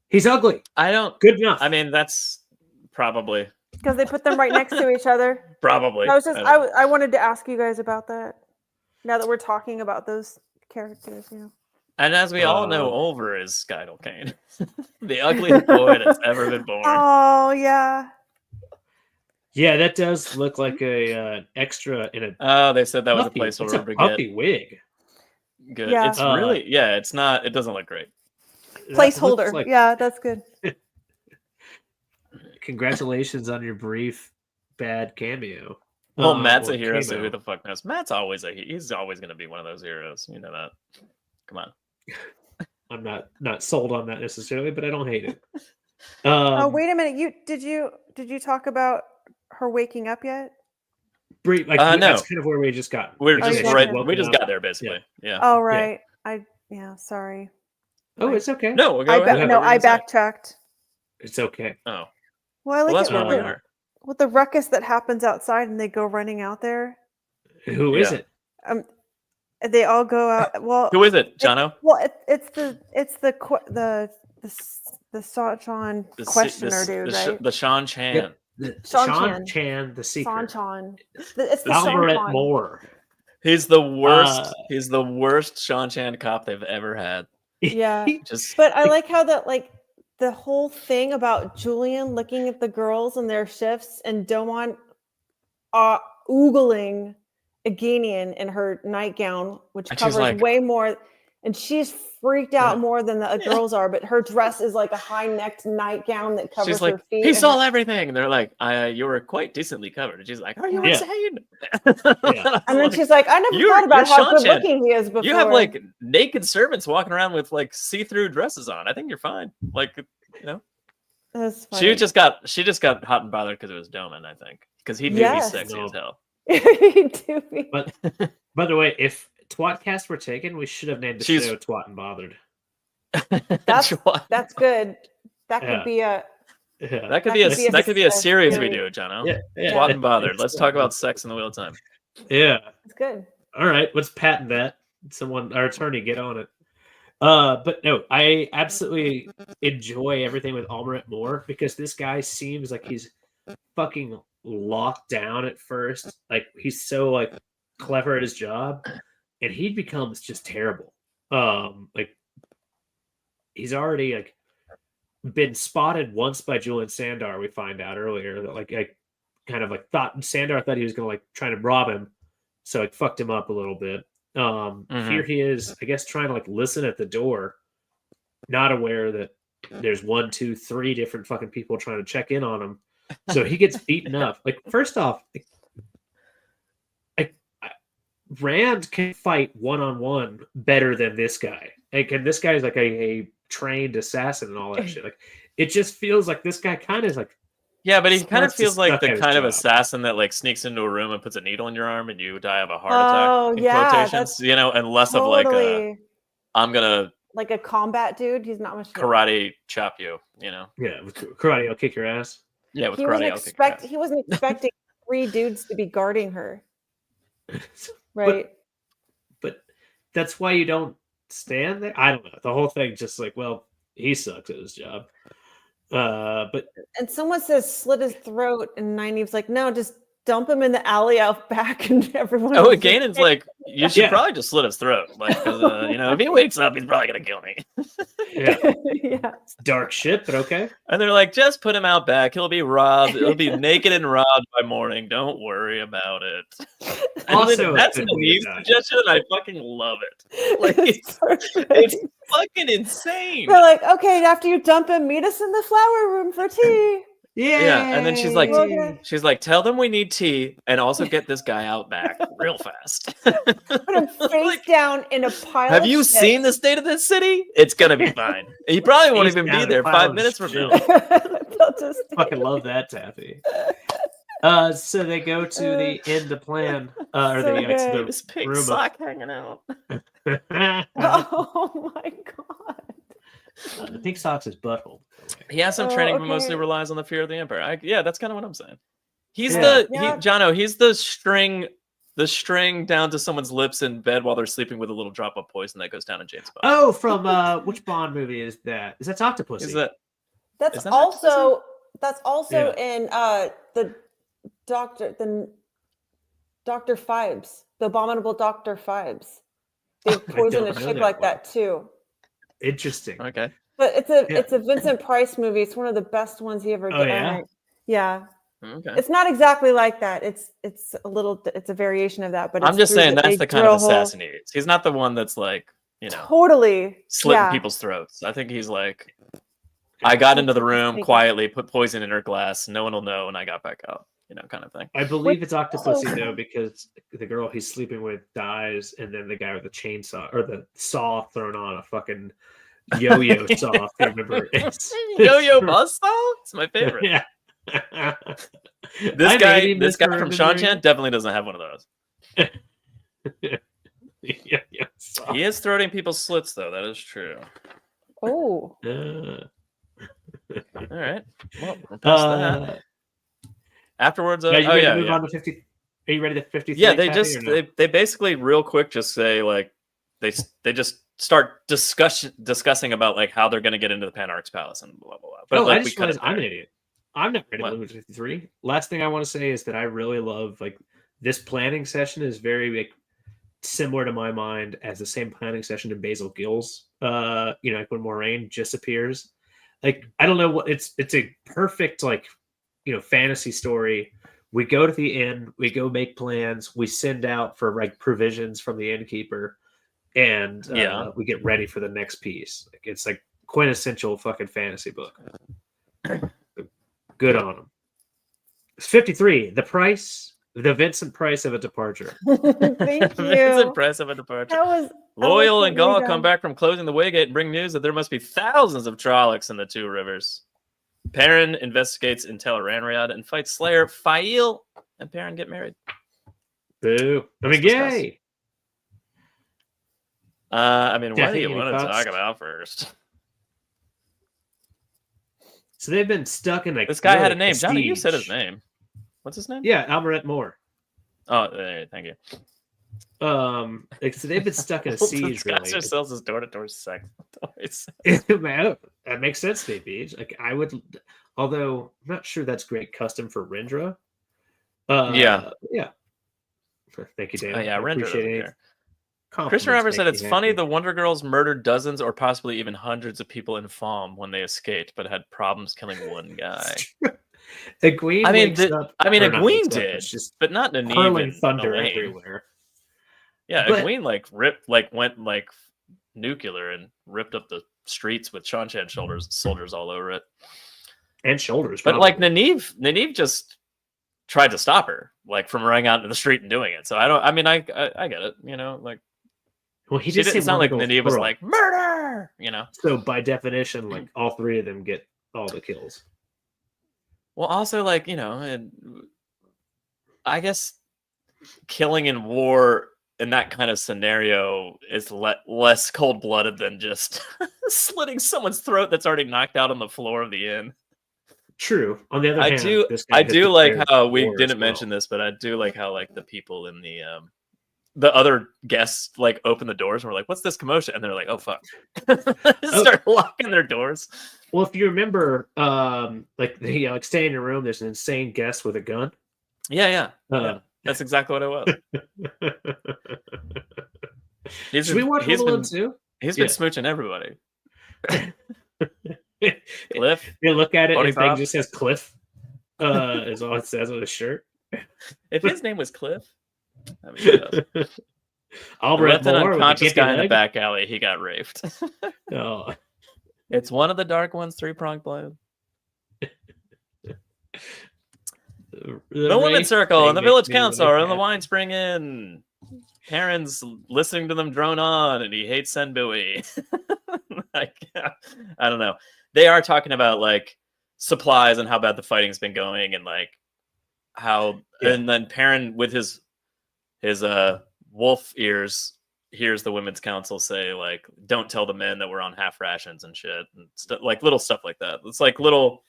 [SPEAKER 1] He's ugly.
[SPEAKER 3] I don't.
[SPEAKER 1] Good enough.
[SPEAKER 3] I mean, that's probably
[SPEAKER 2] because they put them right next to each other.
[SPEAKER 3] Probably.
[SPEAKER 2] I wanted to ask you guys about that. Now that we're talking about those characters,
[SPEAKER 3] And as we all know, Over is Gato Kane, the ugliest boy that's ever been born.
[SPEAKER 2] Oh yeah.
[SPEAKER 1] Yeah, that does look like a extra in a.
[SPEAKER 3] Oh, they said that was a placeholder.
[SPEAKER 1] It's a puffy wig.
[SPEAKER 3] Good.
[SPEAKER 2] Yeah.
[SPEAKER 3] It's really It's not. It doesn't look great.
[SPEAKER 2] Placeholder.
[SPEAKER 1] Like...
[SPEAKER 2] Yeah, that's good.
[SPEAKER 1] Congratulations on your brief bad cameo.
[SPEAKER 3] Well, Matt's a hero, so who the fuck knows? Matt's always he's always going to be one of those heroes. You know that. Come on.
[SPEAKER 1] I'm not sold on that necessarily, but I don't hate it.
[SPEAKER 2] Oh, wait a minute. Did you talk about her waking up yet?
[SPEAKER 1] No. That's kind of where we just got.
[SPEAKER 3] We just got there basically. Yeah.
[SPEAKER 2] Oh right. Sorry.
[SPEAKER 1] Oh, it's okay.
[SPEAKER 3] No, we'll go ahead.
[SPEAKER 2] I backtracked.
[SPEAKER 1] It's okay.
[SPEAKER 3] Oh.
[SPEAKER 2] Well, I like
[SPEAKER 3] that's where we are.
[SPEAKER 2] With the ruckus that happens outside and they go running out there.
[SPEAKER 1] Who is it?
[SPEAKER 2] They all go out. Well,
[SPEAKER 3] who is it, Jono?
[SPEAKER 2] It's the Sean questioner dude, right?
[SPEAKER 3] The Sean Chan.
[SPEAKER 1] Sean Chan, the seeker.
[SPEAKER 2] Sean Chan. It's the
[SPEAKER 1] Alvarette Moore.
[SPEAKER 3] He's the worst. He's the worst Sean Chan cop they've ever had.
[SPEAKER 2] Yeah. But I like how that the whole thing about Julian looking at the girls and their shifts and Domon oogling Egwene in her nightgown, which covers way more, and she's freaked out more than the girls are, but her dress is like a high-necked nightgown that covers her feet.
[SPEAKER 3] He saw everything. And they're like, you were quite decently covered. And she's like, are you insane?
[SPEAKER 2] And then she's like, I never thought about how good looking he is before.
[SPEAKER 3] You have like naked servants walking around with like see-through dresses on. I think you're fine. Like,
[SPEAKER 2] That's funny.
[SPEAKER 3] She just got hot and bothered because it was Doman, I think. Because he knew he's sexy as hell.
[SPEAKER 2] He do be.
[SPEAKER 1] But by the way, if TWoTcast were taken, we should have named the show Twat and Bothered.
[SPEAKER 2] That's good. That could be a
[SPEAKER 3] that could be a series we do, Jono. Twat and Bothered. Let's talk about sex in the Wheel of Time.
[SPEAKER 1] Yeah.
[SPEAKER 2] It's good.
[SPEAKER 1] All right, let's patent that. Our attorney, get on it. But no, I absolutely enjoy everything with Alvarette Moore because this guy seems like he's fucking locked down at first. Like he's so like clever at his job, and he becomes just terrible. Like he's already like been spotted once by Julian Sandar. We find out earlier that like I kind of like thought Sandar thought he was gonna like try to rob him, so it fucked him up a little bit. Here he is, I guess, trying to like listen at the door, not aware that there's 1, 2, 3 different fucking people trying to check in on him. So he gets beaten up. Like, first off, Rand can fight one-on-one better than this guy. Like, and this guy is like a trained assassin and all that shit. Like, it just feels like this guy kind of is like,
[SPEAKER 3] yeah, but he kind of feels like the
[SPEAKER 1] suck at his
[SPEAKER 3] kind of
[SPEAKER 1] job.
[SPEAKER 3] assassin that like sneaks into a room and puts a needle in your arm and you die of a heart attack.
[SPEAKER 2] Oh,
[SPEAKER 3] in
[SPEAKER 2] yeah,
[SPEAKER 3] quotations,
[SPEAKER 2] that's
[SPEAKER 3] you know, and less of like a
[SPEAKER 2] totally
[SPEAKER 3] I'm gonna
[SPEAKER 2] like a combat dude. He's not much.
[SPEAKER 3] karate chop you, you know.
[SPEAKER 1] yeah, with karate, I'll kick your ass.
[SPEAKER 3] Yeah, with
[SPEAKER 2] He
[SPEAKER 3] karate.
[SPEAKER 2] wasn't he wasn't expecting 3 dudes to be guarding her, right?
[SPEAKER 1] But that's why you don't stand there. I don't know. The whole thing just like, well, he sucks at his job. But
[SPEAKER 2] And someone says slit his throat, and Nynaeve's like, no, just dump him in the alley out back, and everyone.
[SPEAKER 3] Oh,
[SPEAKER 2] will just
[SPEAKER 3] Ganon's
[SPEAKER 2] take-
[SPEAKER 3] like, you should
[SPEAKER 1] Yeah.
[SPEAKER 3] probably just slit his throat, like, 'cause, you know, if he wakes up, he's probably gonna kill me.
[SPEAKER 1] yeah,
[SPEAKER 2] yeah.
[SPEAKER 1] dark shit, but okay.
[SPEAKER 3] And they're like, just put him out back. He'll be robbed. He'll be naked and robbed by morning. Don't worry about it.
[SPEAKER 1] Also,
[SPEAKER 3] that's
[SPEAKER 1] a
[SPEAKER 3] a
[SPEAKER 1] good
[SPEAKER 3] Neve
[SPEAKER 1] guy.
[SPEAKER 3] suggestion. I fucking love it. Like,
[SPEAKER 2] It's perfect.
[SPEAKER 3] it's fucking insane.
[SPEAKER 2] They're like, okay, after you dump him, meet us in the flower room for tea.
[SPEAKER 3] Yeah, and then she's like,
[SPEAKER 2] Okay.
[SPEAKER 3] tell them we need tea and also get this guy out back real fast.
[SPEAKER 2] Put him face
[SPEAKER 3] Like,
[SPEAKER 2] down in a pile.
[SPEAKER 3] have
[SPEAKER 2] of
[SPEAKER 3] you
[SPEAKER 2] shit.
[SPEAKER 3] seen the state of this city? It's gonna be fine. He probably won't
[SPEAKER 1] Face
[SPEAKER 3] even
[SPEAKER 1] down
[SPEAKER 3] be
[SPEAKER 1] in a
[SPEAKER 3] there
[SPEAKER 1] pile
[SPEAKER 3] 5
[SPEAKER 1] of
[SPEAKER 3] minutes from
[SPEAKER 1] shit.
[SPEAKER 3] now.
[SPEAKER 2] They'll just
[SPEAKER 1] Fucking love that, Taffy. So they go to the end to plan, or
[SPEAKER 2] So
[SPEAKER 1] the
[SPEAKER 2] good.
[SPEAKER 3] This pink
[SPEAKER 1] room of-
[SPEAKER 3] sock hanging out.
[SPEAKER 2] Oh my god.
[SPEAKER 1] The pink sock's his butthole.
[SPEAKER 3] He has some
[SPEAKER 2] Oh,
[SPEAKER 3] training, but mostly
[SPEAKER 2] okay.
[SPEAKER 3] relies on the fear of the emperor. Yeah, that's kind of what I'm saying. He's
[SPEAKER 1] Yeah.
[SPEAKER 3] Jono. He's the string down to someone's lips in bed while they're sleeping with a little drop of poison that goes down in Jane's butt.
[SPEAKER 1] Oh, from which Bond movie is that? Is that Octopussy?
[SPEAKER 3] Is that?
[SPEAKER 2] That's
[SPEAKER 3] Is that
[SPEAKER 2] also
[SPEAKER 1] Yeah.
[SPEAKER 2] in the Dr. Fibes, the abominable Dr. Fibes. They poison a
[SPEAKER 1] don't know
[SPEAKER 2] chick
[SPEAKER 1] that
[SPEAKER 2] like
[SPEAKER 1] one.
[SPEAKER 2] that too.
[SPEAKER 1] Interesting.
[SPEAKER 3] Okay.
[SPEAKER 2] But
[SPEAKER 1] Yeah.
[SPEAKER 2] it's a Vincent Price movie. It's one of the best ones he ever
[SPEAKER 1] Oh,
[SPEAKER 2] did.
[SPEAKER 1] yeah?
[SPEAKER 2] Yeah.
[SPEAKER 3] Okay.
[SPEAKER 2] It's not exactly like that. It's a variation of that, but
[SPEAKER 3] I'm
[SPEAKER 2] it's
[SPEAKER 3] just
[SPEAKER 2] through
[SPEAKER 3] saying that's
[SPEAKER 2] big
[SPEAKER 3] the kind of
[SPEAKER 2] drill hole.
[SPEAKER 3] assassin he is. He's not the one that's like, you know,
[SPEAKER 2] Totally
[SPEAKER 3] slitting
[SPEAKER 2] yeah.
[SPEAKER 3] people's throats. I think he's like, I got into the room
[SPEAKER 2] Sneaky.
[SPEAKER 3] quietly, put poison in her glass. No one will know, and I got back out. You know, kind of thing.
[SPEAKER 1] I believe it's Octopussy though, because the girl he's sleeping with dies, and then the guy with the chainsaw or the saw thrown on a fucking yo-yo saw. If you remember,
[SPEAKER 3] Yo-yo buzzsaw? It's my favorite.
[SPEAKER 1] Yeah.
[SPEAKER 3] This
[SPEAKER 1] I
[SPEAKER 3] guy,
[SPEAKER 1] made him
[SPEAKER 3] this guy
[SPEAKER 1] for
[SPEAKER 3] from
[SPEAKER 1] remembering.
[SPEAKER 3] Shanchan definitely doesn't have one of those.
[SPEAKER 1] Yeah, saw.
[SPEAKER 3] He is throating people's slits, though. That is true.
[SPEAKER 2] Oh.
[SPEAKER 3] All right. Well, we're past that. Afterwards,
[SPEAKER 1] Are you
[SPEAKER 3] oh
[SPEAKER 1] ready
[SPEAKER 3] yeah,
[SPEAKER 1] to move
[SPEAKER 3] yeah.
[SPEAKER 1] on to 50? Are you ready to 53?
[SPEAKER 3] Yeah, they
[SPEAKER 1] Taffy,
[SPEAKER 3] just
[SPEAKER 1] or no?
[SPEAKER 3] they basically real quick just say like they just start discussing about like how they're going to get into the Panarch's palace and blah blah blah. But
[SPEAKER 1] Oh,
[SPEAKER 3] like,
[SPEAKER 1] I just realized I'm an idiot. I'm not ready to move to 53. Last thing I want to say is that I really love like this planning session is very like similar to my mind as the same planning session in Basil Gill's. You know, like when Moraine just appears. Like I don't know what it's a perfect like you know fantasy story. We go to the inn, we go make plans, we send out for like provisions from the innkeeper, and we get ready for the next piece. Like, it's like quintessential fucking fantasy book. Good on them. 53. The Vincent Price of a departure.
[SPEAKER 2] Thank
[SPEAKER 3] It's
[SPEAKER 2] you.
[SPEAKER 3] impressive a departure.
[SPEAKER 2] That was
[SPEAKER 3] Loyal and Gaul
[SPEAKER 2] eloquently
[SPEAKER 3] come
[SPEAKER 2] done.
[SPEAKER 3] back from closing the Waygate and bring news that there must be thousands of Trollocs in the two rivers. Perrin investigates Intel Ranriad and fights Slayer Fail, and Perrin get married.
[SPEAKER 1] Boo. I mean,
[SPEAKER 3] discuss.
[SPEAKER 1] yay.
[SPEAKER 3] I mean, what do
[SPEAKER 1] Taffy,
[SPEAKER 3] you
[SPEAKER 1] any
[SPEAKER 3] want to
[SPEAKER 1] thoughts?
[SPEAKER 3] talk about first?
[SPEAKER 1] So they've been stuck in like
[SPEAKER 3] This guy had a
[SPEAKER 1] really
[SPEAKER 3] name. Johnny, you said his
[SPEAKER 1] prestige.
[SPEAKER 3] name. What's his name?
[SPEAKER 1] Yeah, Almaret Moore.
[SPEAKER 3] Oh, thank you.
[SPEAKER 1] Like, so they've been stuck in a siege.
[SPEAKER 3] Discuss
[SPEAKER 1] Really,
[SPEAKER 3] yourselves as door-to-door sex toys.
[SPEAKER 1] Man, that makes sense to me, Beach. Like I would, although I'm not sure that's great custom for Rendra.
[SPEAKER 3] Yeah.
[SPEAKER 1] yeah. Thank you, Dan.
[SPEAKER 3] Oh, yeah,
[SPEAKER 1] I
[SPEAKER 3] Rendra
[SPEAKER 1] appreciate
[SPEAKER 3] doesn't
[SPEAKER 1] it.
[SPEAKER 3] care. Christian River said it's funny
[SPEAKER 1] happy.
[SPEAKER 3] the Wonder Girls murdered dozens or possibly even hundreds of people in Falm when they escaped, but had problems killing one guy.
[SPEAKER 1] Egwene
[SPEAKER 3] I mean,
[SPEAKER 1] wakes up.
[SPEAKER 3] Egwene
[SPEAKER 1] It's
[SPEAKER 3] did,
[SPEAKER 1] just
[SPEAKER 3] but not Nynaeve
[SPEAKER 1] hurling
[SPEAKER 3] and
[SPEAKER 1] thunder
[SPEAKER 3] Elaine.
[SPEAKER 1] everywhere.
[SPEAKER 3] Yeah,
[SPEAKER 1] But-
[SPEAKER 3] Egwene went nuclear and ripped up the streets with Shanshan soldiers all over it.
[SPEAKER 1] And shoulders.
[SPEAKER 3] But
[SPEAKER 1] probably.
[SPEAKER 3] like Nynaeve just tried to stop her, like from running out into the street and doing it. So I get it, you know, like.
[SPEAKER 1] Well, he
[SPEAKER 3] She
[SPEAKER 1] just
[SPEAKER 3] didn't sound like
[SPEAKER 1] Wonder Girls
[SPEAKER 3] Nynaeve was
[SPEAKER 1] plural.
[SPEAKER 3] like murder, you know.
[SPEAKER 1] So by definition, like all three of them get all the kills.
[SPEAKER 3] Well, also like, you know, I guess killing in war in that kind of scenario is less cold-blooded than just slitting someone's throat that's already knocked out on the floor of the inn.
[SPEAKER 1] True. On the other
[SPEAKER 3] I
[SPEAKER 1] hand,
[SPEAKER 3] do
[SPEAKER 1] this guy has
[SPEAKER 3] like
[SPEAKER 1] declared
[SPEAKER 3] how we
[SPEAKER 1] war as
[SPEAKER 3] didn't
[SPEAKER 1] well.
[SPEAKER 3] mention this, but I do like how like the people in the other guests like open the doors and we're like, "What's this commotion?" And they're like, "Oh fuck!" Start locking their doors.
[SPEAKER 1] Well, if you remember, like they like stay in your room. There's an insane guest with a gun.
[SPEAKER 3] Yeah. That's exactly what it was.
[SPEAKER 1] Should we watch Home Alone 2?
[SPEAKER 3] He's been smooching everybody. Cliff.
[SPEAKER 1] You look at it,
[SPEAKER 3] Tony
[SPEAKER 1] and thing
[SPEAKER 3] Pop.
[SPEAKER 1] just says Cliff. Is all it says on his shirt.
[SPEAKER 3] If his name was Cliff, I mean,
[SPEAKER 1] I'll
[SPEAKER 3] I
[SPEAKER 1] read
[SPEAKER 3] left an
[SPEAKER 1] more. with a
[SPEAKER 3] unconscious
[SPEAKER 1] gimpy
[SPEAKER 3] guy in the
[SPEAKER 1] leg.
[SPEAKER 3] back alley. He got raped.
[SPEAKER 1] Oh.
[SPEAKER 3] It's one of the dark ones, 3-pronged blade. The women's circle and the village council are in the wine spring inn. Karen's listening to them drone on, and he hates Senbui. Like, I don't know. They are talking about like supplies and how bad the fighting's been going, and like how, and then Perrin with his wolf ears hears the women's council say like, "Don't tell the men that we're on half rations and shit," and like little stuff like that. It's like little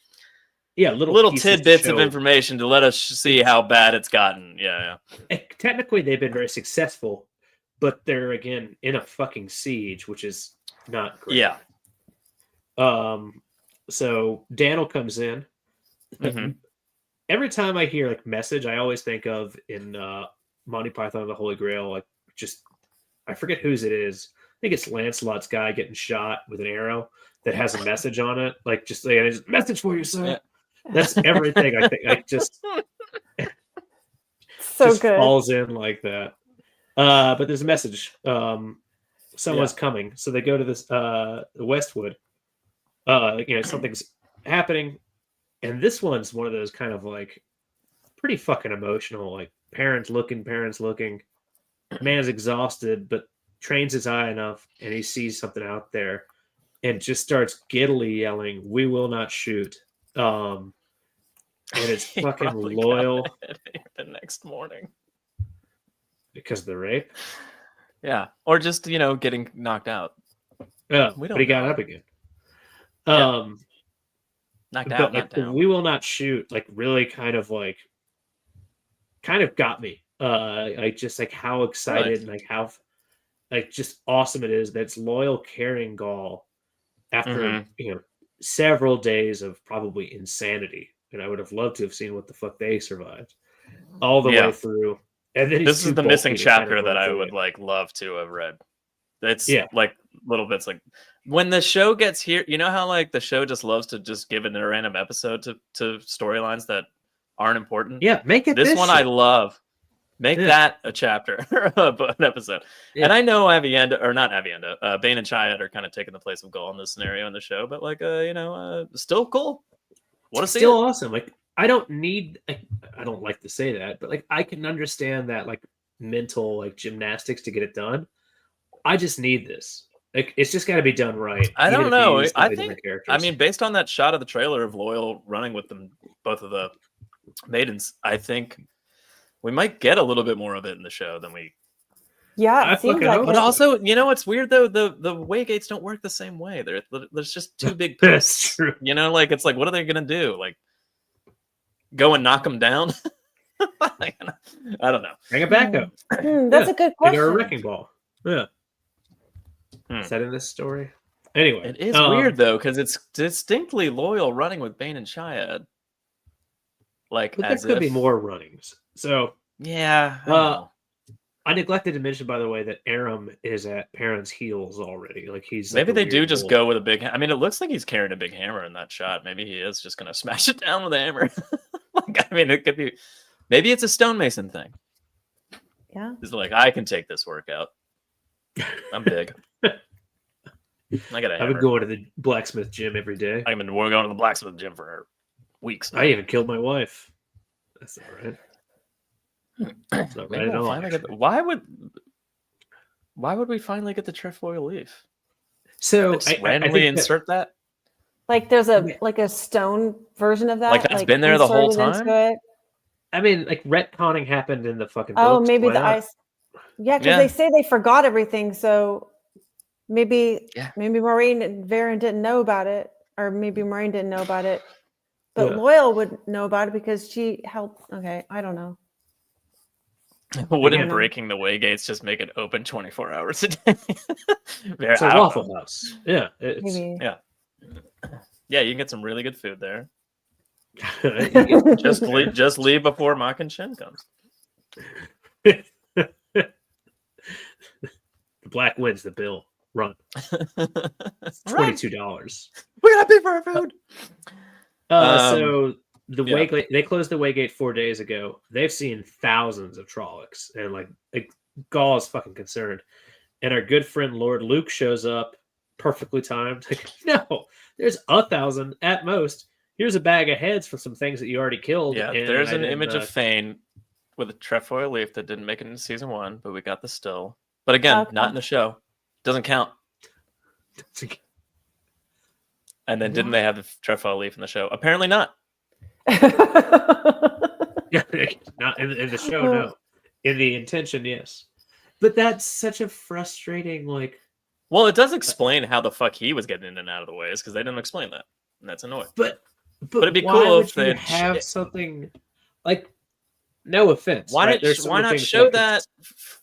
[SPEAKER 1] pieces to
[SPEAKER 3] tidbits of
[SPEAKER 1] show.
[SPEAKER 3] information to let us see how bad it's gotten. Yeah.
[SPEAKER 1] Technically, they've been very successful, but they're again in a fucking siege, which is not great.
[SPEAKER 3] Yeah.
[SPEAKER 1] So Daniel comes in.
[SPEAKER 3] Mhm.
[SPEAKER 1] Every time I hear like message, I always think of in Monty Python and the Holy Grail, like just I forget whose it is. I think it's Lancelot's guy getting shot with an arrow that has a message on it, like just like a message for you, sir.
[SPEAKER 3] Yeah.
[SPEAKER 1] That's everything I think. I just
[SPEAKER 2] So
[SPEAKER 1] just
[SPEAKER 2] good.
[SPEAKER 1] falls in like that. But there's a message. Someone's coming, so they go to this Westwood. Something's happening, and this one's one of those kind of like pretty fucking emotional. Like parents looking, man's exhausted, but trains his eye enough, and he sees something out there, and just starts giddily yelling, "We will not shoot." And it's
[SPEAKER 3] He
[SPEAKER 1] fucking
[SPEAKER 3] probably got
[SPEAKER 1] loyal
[SPEAKER 3] a headache the next morning.
[SPEAKER 1] because of the rape.
[SPEAKER 3] Yeah, or just getting knocked out.
[SPEAKER 1] Yeah,
[SPEAKER 3] We
[SPEAKER 1] but
[SPEAKER 3] don't
[SPEAKER 1] he got
[SPEAKER 3] know.
[SPEAKER 1] up again.
[SPEAKER 3] Yeah. Knocked
[SPEAKER 1] But
[SPEAKER 3] out,
[SPEAKER 1] like
[SPEAKER 3] knocked down.
[SPEAKER 1] we will not shoot. Like really, kind of got me. Like just like how excited
[SPEAKER 3] Really?
[SPEAKER 1] and like how like just awesome it is that it's loyal, caring Gaul after
[SPEAKER 3] Mhm.
[SPEAKER 1] Several days of probably insanity. And I would have loved to have seen what the fuck they survived all the
[SPEAKER 3] Yeah.
[SPEAKER 1] way through. And then he's
[SPEAKER 3] This is
[SPEAKER 1] too
[SPEAKER 3] the missing
[SPEAKER 1] bulky to kind of
[SPEAKER 3] chapter that
[SPEAKER 1] run
[SPEAKER 3] I
[SPEAKER 1] through
[SPEAKER 3] would
[SPEAKER 1] it.
[SPEAKER 3] like love to have read. It's
[SPEAKER 1] Yeah.
[SPEAKER 3] like little bits like when the show gets here, you know how like the show just loves to just give it a random episode to storylines that aren't important.
[SPEAKER 1] Yeah, make it
[SPEAKER 3] This one I
[SPEAKER 1] shit.
[SPEAKER 3] love. Make
[SPEAKER 1] Yeah.
[SPEAKER 3] that a chapter, an episode.
[SPEAKER 1] Yeah.
[SPEAKER 3] And I know Avienda, or not Avienda, Bane and Chiat are kind of taking the place of Gaul in this scenario in the show, but like, still cool. Want to see
[SPEAKER 1] Still
[SPEAKER 3] it?
[SPEAKER 1] awesome. Like I don't like to say that, but like I can understand that like mental like gymnastics to get it done. I just need this. Like it's just got to be done right.
[SPEAKER 3] I
[SPEAKER 1] even
[SPEAKER 3] don't
[SPEAKER 1] if you
[SPEAKER 3] know.
[SPEAKER 1] use
[SPEAKER 3] I
[SPEAKER 1] completely
[SPEAKER 3] think,
[SPEAKER 1] different
[SPEAKER 3] I
[SPEAKER 1] characters.
[SPEAKER 3] mean, based on that shot of the trailer of Loyal running with them, both of the maidens, I think we might get a little bit more of it in the show than we.
[SPEAKER 2] Yeah,
[SPEAKER 1] I
[SPEAKER 2] it seems
[SPEAKER 1] fucking
[SPEAKER 2] like
[SPEAKER 1] hope
[SPEAKER 3] But
[SPEAKER 2] it.
[SPEAKER 3] also, what's weird though? The waygates don't work the same way. There's just two big
[SPEAKER 1] That's
[SPEAKER 3] posts.
[SPEAKER 1] true.
[SPEAKER 3] Like it's like, what are they gonna do? Like, go and knock them down? I don't know.
[SPEAKER 1] Bring it back up.
[SPEAKER 2] That's a good
[SPEAKER 1] Like a
[SPEAKER 2] question.
[SPEAKER 1] wrecking ball. Yeah.
[SPEAKER 3] Hmm.
[SPEAKER 1] Is that in this story? Anyway,
[SPEAKER 3] It is weird though, because it's distinctly Loyal running with Bane and Chiat. Like,
[SPEAKER 1] but
[SPEAKER 3] as
[SPEAKER 1] there could
[SPEAKER 3] if
[SPEAKER 1] be more runnings. So
[SPEAKER 3] Yeah. I
[SPEAKER 1] Uh,
[SPEAKER 3] know.
[SPEAKER 1] I neglected to mention, by the way, that Aram is at Perrin's heels already. Like he's
[SPEAKER 3] Maybe
[SPEAKER 1] like
[SPEAKER 3] they do just go with a big. I mean, it looks like he's carrying a big hammer in that shot. Maybe he is just gonna smash it down with a hammer. I mean, it could be. Maybe it's a stonemason thing.
[SPEAKER 2] Yeah.
[SPEAKER 3] He's like, I can take this workout. I'm big. I got a hammer.
[SPEAKER 1] I've been going to the blacksmith gym every day.
[SPEAKER 3] I've been going to the blacksmith gym for weeks.
[SPEAKER 1] I even killed my wife. That's not right. That's not right at all.
[SPEAKER 3] Why would we finally get the trefoil leaf?
[SPEAKER 1] So
[SPEAKER 3] Just randomly insert that?
[SPEAKER 2] Like there's a stone version of that.
[SPEAKER 3] Like that's been there the whole
[SPEAKER 2] inserted
[SPEAKER 3] time?
[SPEAKER 2] into it.
[SPEAKER 1] I mean, like retconning happened in the fucking
[SPEAKER 2] Oh,
[SPEAKER 1] books.
[SPEAKER 2] maybe
[SPEAKER 1] Why
[SPEAKER 2] the
[SPEAKER 1] not?
[SPEAKER 2] ice. Yeah, because they say they forgot everything. So maybe Maureen and Varen didn't know about it, or maybe Maureen didn't know about it, but Loyal would know about it because she helped. Okay, I don't know.
[SPEAKER 3] Wouldn't breaking the way gates just make it open 24 hours a day?
[SPEAKER 1] It's a Waffle House. Yeah.
[SPEAKER 3] Yeah, you can get some really good food there. just leave before Mock and Shen comes.
[SPEAKER 1] The black wins the bill. Run. It's $22.
[SPEAKER 3] We gotta pay for our food.
[SPEAKER 1] So the Waygate, they closed the Waygate 4 days ago. They've seen thousands of Trollocs, and like Gaul is fucking concerned. And our good friend Lord Luke shows up, perfectly timed. Like, no, there's 1,000 at most. Here's a bag of heads for some things that you already killed.
[SPEAKER 3] Yeah, there's an image of Fane with a trefoil leaf that didn't make it into season 1, but we got the still. But again, not in the show. Doesn't count. And then didn't they have the trefoil leaf in the show? Apparently not.
[SPEAKER 1] Yeah, not in the show, no. In the intention, yes. But that's such a frustrating, like.
[SPEAKER 3] Well, it does explain how the fuck he was getting in and out of the ways because they didn't explain that, and that's annoying.
[SPEAKER 1] But
[SPEAKER 3] it'd be
[SPEAKER 1] why
[SPEAKER 3] cool
[SPEAKER 1] would
[SPEAKER 3] if they
[SPEAKER 1] have something like. No offense.
[SPEAKER 3] Why not show that?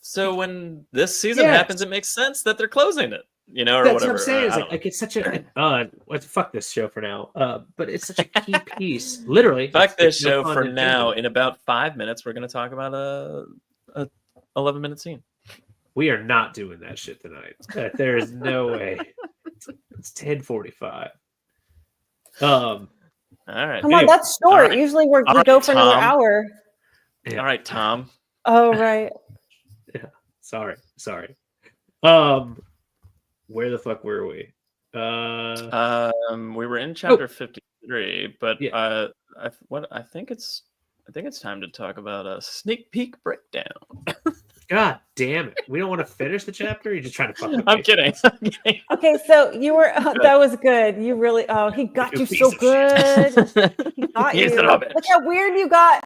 [SPEAKER 3] So when this season happens, it makes sense that they're closing it. You know, or
[SPEAKER 1] that's
[SPEAKER 3] whatever.
[SPEAKER 1] What I'm saying. Like it's such a fuck this show for now. But it's such a key piece. Literally,
[SPEAKER 3] fuck this show for now. In about 5 minutes, we're going to talk about a 11-minute scene.
[SPEAKER 1] We are not doing that shit tonight. There is no way. It's 10:45.
[SPEAKER 3] All right.
[SPEAKER 2] Come on, that's short. Right. Usually we go for another hour.
[SPEAKER 3] Yeah. All right, Tom.
[SPEAKER 2] Oh right.
[SPEAKER 1] Yeah. Sorry. Where the fuck were we?
[SPEAKER 3] We were in chapter 53, but I think it's time to talk about a sneak peek breakdown.
[SPEAKER 1] God damn it! We don't want to finish the chapter. You're just trying to fuck with me.
[SPEAKER 3] I'm kidding.
[SPEAKER 2] Okay, so you were that was good. You really he got you so good. He got you. Look how weird you got.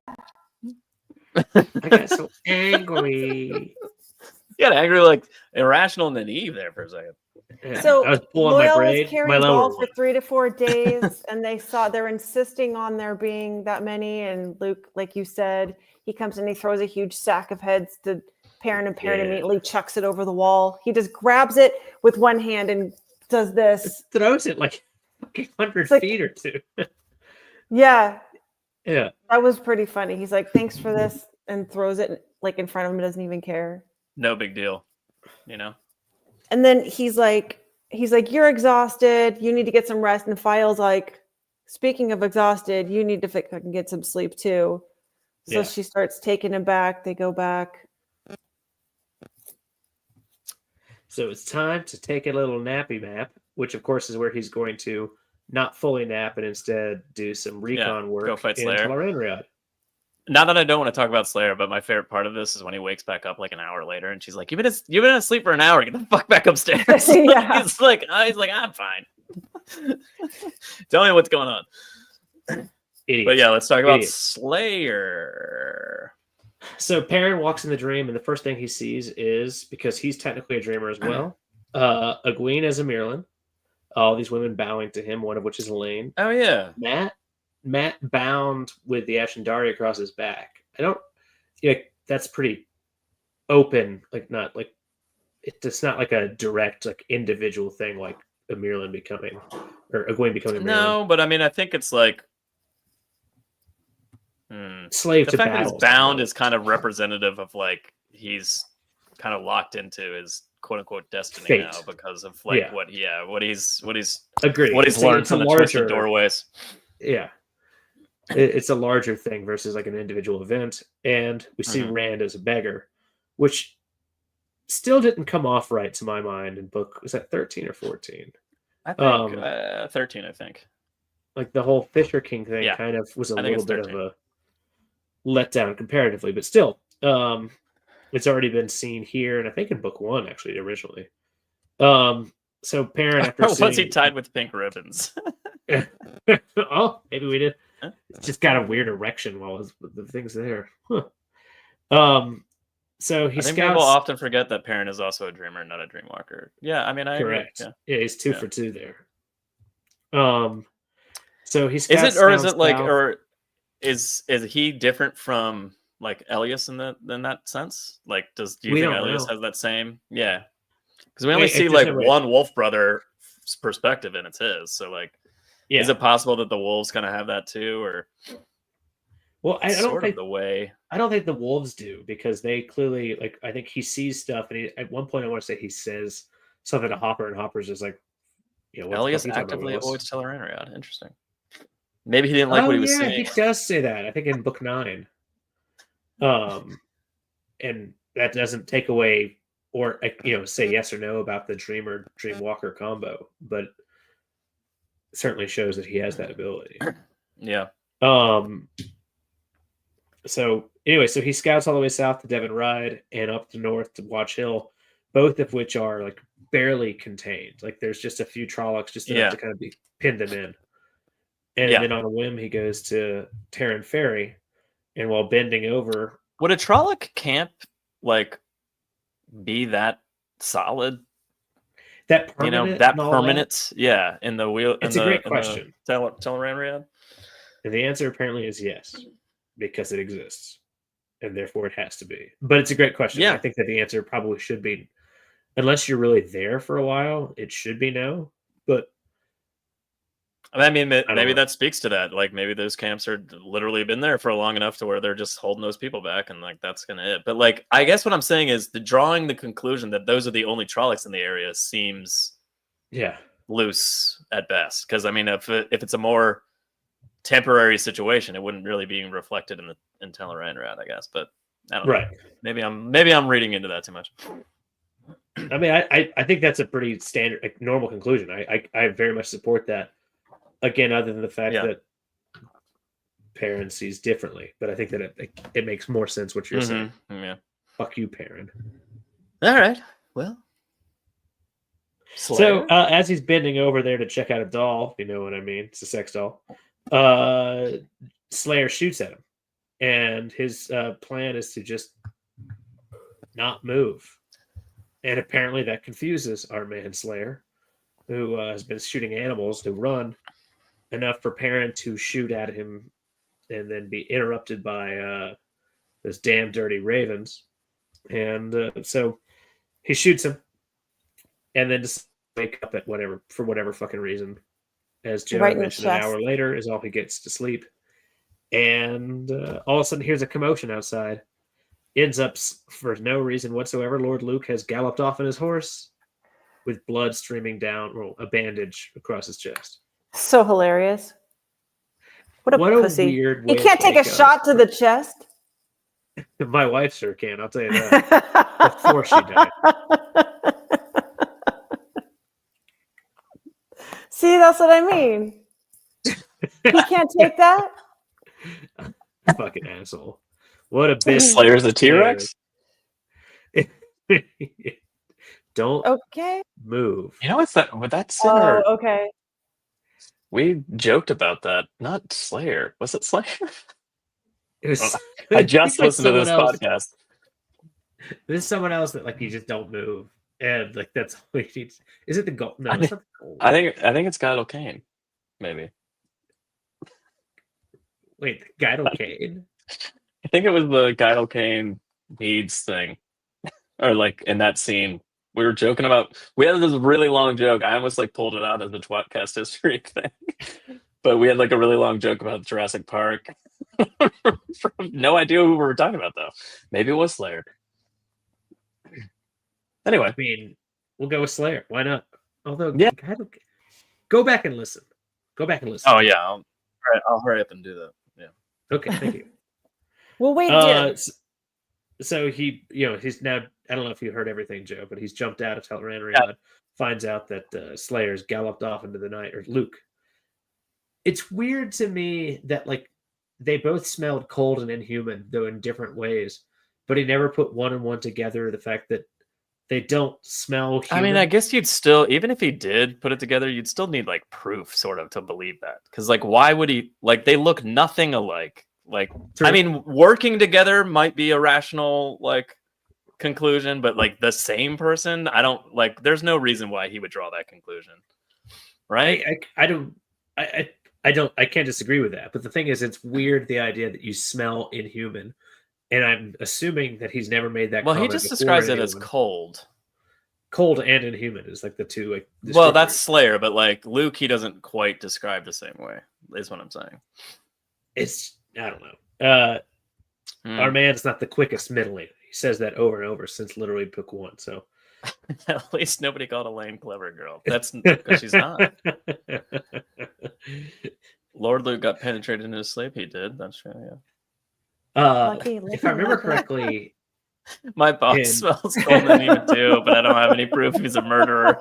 [SPEAKER 1] I got so angry.
[SPEAKER 3] You got angry, like irrational and naive there for a second.
[SPEAKER 1] Yeah,
[SPEAKER 2] so
[SPEAKER 1] I was pulling
[SPEAKER 2] Loyal
[SPEAKER 1] my braid,
[SPEAKER 2] was carrying balls for 3 to 4 days, and they're insisting on there being that many. And Luke, like you said, he comes and he throws a huge sack of heads to Perrin, and Perrin immediately chucks it over the wall. He just grabs it with one hand and does this.
[SPEAKER 1] It throws it like 100 feet or two.
[SPEAKER 2] Yeah.
[SPEAKER 1] Yeah.
[SPEAKER 2] That was pretty funny. He's like, thanks for this, and throws it like in front of him, doesn't even care.
[SPEAKER 3] No big deal, you know?
[SPEAKER 2] And then he's like, you're exhausted. You need to get some rest. And File's like, speaking of exhausted, you need to get some sleep too. So she starts taking him back. They go back.
[SPEAKER 1] So it's time to take a little nappy map, which of course is where he's going to not fully nap and instead do some recon work.
[SPEAKER 3] Go fight
[SPEAKER 1] in
[SPEAKER 3] Slayer.
[SPEAKER 1] Tel'aran'rhiod.
[SPEAKER 3] Not that I don't want to talk about Slayer, but my favorite part of this is when he wakes back up like an hour later, and she's like, "You've been asleep for an hour. Get the fuck back upstairs."
[SPEAKER 2] Yeah.
[SPEAKER 3] he's like, "I'm fine. Tell me what's going on."
[SPEAKER 1] Idiots.
[SPEAKER 3] But yeah, let's talk about Slayer.
[SPEAKER 1] So Perrin walks in the dream, and the first thing he sees is, because he's technically a dreamer as well, Egwene as a Mirlin. All these women bowing to him, one of which is Elaine.
[SPEAKER 3] Oh yeah,
[SPEAKER 1] Matt bound with the Ashendari across his back. That's pretty open. It's not like a direct like individual thing like a Mirlin becoming or Egwene becoming a Mirlin.
[SPEAKER 3] No, but I mean, I think it's like
[SPEAKER 1] slave
[SPEAKER 3] the
[SPEAKER 1] to
[SPEAKER 3] fact
[SPEAKER 1] battle.
[SPEAKER 3] that he's bound is kind of representative of like he's kind of locked into his quote unquote destiny
[SPEAKER 1] Fate.
[SPEAKER 3] now because of like
[SPEAKER 1] Yeah.
[SPEAKER 3] what he's
[SPEAKER 1] Agreed.
[SPEAKER 3] what he's
[SPEAKER 1] It's
[SPEAKER 3] learned
[SPEAKER 1] a
[SPEAKER 3] from the
[SPEAKER 1] larger
[SPEAKER 3] twisted doorways.
[SPEAKER 1] Yeah. It's a larger thing versus like an individual event. And we see
[SPEAKER 3] Mhm.
[SPEAKER 1] Rand as a beggar, which still didn't come off right to my mind in book, was that 13 or 14?
[SPEAKER 3] I think 13, I think.
[SPEAKER 1] Like the whole Fisher King thing
[SPEAKER 3] Yeah.
[SPEAKER 1] kind of was a
[SPEAKER 3] I think
[SPEAKER 1] little
[SPEAKER 3] it's
[SPEAKER 1] bit of
[SPEAKER 3] 13.
[SPEAKER 1] a letdown comparatively, but still, it's already been seen here, and I think in book 1 actually originally. So Perrin, after
[SPEAKER 3] Was he
[SPEAKER 1] seeing,
[SPEAKER 3] tied with pink ribbons?
[SPEAKER 1] oh, maybe we did.
[SPEAKER 3] Huh?
[SPEAKER 1] It's just got a weird erection while the thing's there. Huh. So he
[SPEAKER 3] I think people
[SPEAKER 1] scouts.
[SPEAKER 3] often forget that Perrin is also a dreamer, not a dreamwalker. Yeah, I mean, I
[SPEAKER 1] Correct.
[SPEAKER 3] agree.
[SPEAKER 1] Yeah, he's 2
[SPEAKER 3] Yeah.
[SPEAKER 1] for 2 there. So he
[SPEAKER 3] Is
[SPEAKER 1] scouts
[SPEAKER 3] it, or is
[SPEAKER 1] down
[SPEAKER 3] it like,
[SPEAKER 1] south.
[SPEAKER 3] or is he different from like Elias in that sense? Like, do you
[SPEAKER 1] We
[SPEAKER 3] think
[SPEAKER 1] don't
[SPEAKER 3] Elias
[SPEAKER 1] know.
[SPEAKER 3] has that same? Yeah, because we only
[SPEAKER 1] Wait,
[SPEAKER 3] see
[SPEAKER 1] there's
[SPEAKER 3] like
[SPEAKER 1] no way.
[SPEAKER 3] one wolf brother's perspective, and it's his. So like,
[SPEAKER 1] Yeah.
[SPEAKER 3] is it possible that the wolves kind of have that too, or
[SPEAKER 1] Well, I don't
[SPEAKER 3] sort
[SPEAKER 1] think
[SPEAKER 3] of the way?
[SPEAKER 1] I don't think the wolves do, because they clearly, like, I think he sees stuff, and at one point I want to say he says something to Hopper, and Hopper's just like, what the fuck
[SPEAKER 3] Elias
[SPEAKER 1] are you talking about,
[SPEAKER 3] actively
[SPEAKER 1] Willis?
[SPEAKER 3] avoids Tel'aran'rhiod. Interesting. Maybe he didn't like
[SPEAKER 1] Oh
[SPEAKER 3] what he was
[SPEAKER 1] yeah,
[SPEAKER 3] seeing.
[SPEAKER 1] he does say that. I think in book 9. And that doesn't take away or say yes or no about the Dreamer Dreamwalker combo, but certainly shows that he has that ability.
[SPEAKER 3] Yeah.
[SPEAKER 1] So anyway, so he scouts all the way south to Devon Ride and up to north to Watch Hill, both of which are like barely contained. Like there's just a few Trollocs just enough to kind of pin them in. And then on a whim, he goes to Terran Ferry, and while bending over,
[SPEAKER 3] would a Trolloc camp like be that solid?
[SPEAKER 1] That permanent,
[SPEAKER 3] yeah. In the wheel,
[SPEAKER 1] it's a great question.
[SPEAKER 3] Tel'aran'rhiod.
[SPEAKER 1] And the answer apparently is yes, because it exists, and therefore it has to be. But it's a great question.
[SPEAKER 3] Yeah.
[SPEAKER 1] I think that the answer probably should be, unless you're really there for a while, it should be no. But
[SPEAKER 3] I mean, maybe that speaks to that. Like maybe those camps are literally been there for long enough to where they're just holding those people back, and like that's gonna it. But like, I guess what I'm saying is drawing the conclusion that those are the only Trollocs in the area seems loose at best. Because I mean, if it's a more temporary situation, it wouldn't really be reflected in Tel'aran'rhiod, I guess. But I don't know. Maybe I'm reading into that too much.
[SPEAKER 1] I mean, I think that's a pretty standard, like, normal conclusion. I very much support that. Again, other than the fact that Perrin sees differently, but I think that it makes more sense what you're saying.
[SPEAKER 3] Yeah.
[SPEAKER 1] Fuck you, Perrin.
[SPEAKER 3] All right. Well.
[SPEAKER 1] So as he's bending over there to check out a doll, if you know what I mean, it's a sex doll. Slayer shoots at him, and his plan is to just not move. And apparently that confuses our man Slayer, who has been shooting animals to run enough for Perrin to shoot at him and then be interrupted by those damn dirty ravens. And so he shoots him and then just wake up at for whatever fucking reason. As Joe mentioned, an hour later is all he gets to sleep. And all of a sudden, here's a commotion outside. Ends up, for no reason whatsoever, Lord Luke has galloped off on his horse with blood streaming down, a bandage across his chest.
[SPEAKER 2] So hilarious. What a pussy.
[SPEAKER 1] Weird way
[SPEAKER 2] he can't take a shot to the chest.
[SPEAKER 1] My wife sure can, I'll tell you that. Before she died.
[SPEAKER 2] See, that's what I mean. He can't take that?
[SPEAKER 1] Fucking asshole. What a bitch.
[SPEAKER 3] Slayer's a T-Rex?
[SPEAKER 1] Don't move.
[SPEAKER 3] You know what's that? With that singer.
[SPEAKER 2] Oh, okay.
[SPEAKER 3] We joked about that. Not Slayer. Was it Slayer?
[SPEAKER 1] It was,
[SPEAKER 3] I just listened to this podcast.
[SPEAKER 1] This is someone else that, like, you just don't move. And like that's what he needs. Is it the gold? No, it's not the gold.
[SPEAKER 3] I think it's Guidal Kane. Maybe.
[SPEAKER 1] Wait, Guidal Kane?
[SPEAKER 3] I think it was the Guidal Kane beads thing. Or like in that scene. We were joking about, we had this really long joke. I almost like pulled it out as a tWoTcast history thing. But we had like a really long joke about Jurassic Park. No idea who we were talking about though. Maybe it was Slayer. Anyway,
[SPEAKER 1] I mean, we'll go with Slayer. Why not? Although,
[SPEAKER 3] Yeah.
[SPEAKER 1] Go back and listen. Go back and listen.
[SPEAKER 3] Oh yeah, I'll hurry up and do that. Yeah.
[SPEAKER 1] Okay, thank you.
[SPEAKER 2] Well, wait, dear.
[SPEAKER 1] So he, he's now. I don't know if you heard everything, Joe, but he's jumped out of Tel'aran'rhiod, finds out that Slayer's galloped off into the night, or Luke. It's weird to me that like they both smelled cold and inhuman, though in different ways. But he never put one and one together. The fact that they don't smell human.
[SPEAKER 3] I mean, I guess you'd still, even if he did put it together, you'd still need like proof, sort of, to believe that. Because like, why would he? Like, they look nothing alike. Like,
[SPEAKER 1] True.
[SPEAKER 3] I mean, working together might be a rational like conclusion, but like the same person, I don't like. There's no reason why he would draw that conclusion, right?
[SPEAKER 1] I can't disagree with that. But the thing is, it's weird the idea that you smell inhuman, and I'm assuming that he's never made that.
[SPEAKER 3] Well, he
[SPEAKER 1] comment
[SPEAKER 3] just
[SPEAKER 1] before
[SPEAKER 3] describes it
[SPEAKER 1] anyone.
[SPEAKER 3] as cold.
[SPEAKER 1] Cold and inhuman is like the two. Like,
[SPEAKER 3] well, that's Slayer, but like Luke, he doesn't quite describe the same way. Is what I'm saying.
[SPEAKER 1] It's I don't know. Our man's not the quickest middling. He says that over and over since literally book one. So
[SPEAKER 3] at least nobody called Elaine clever girl. That's because she's not. Lord Luke got penetrated into his sleep. He did. That's true. Yeah.
[SPEAKER 1] If I remember correctly,
[SPEAKER 3] my boss smells cold and even too, but I don't have any proof he's a murderer.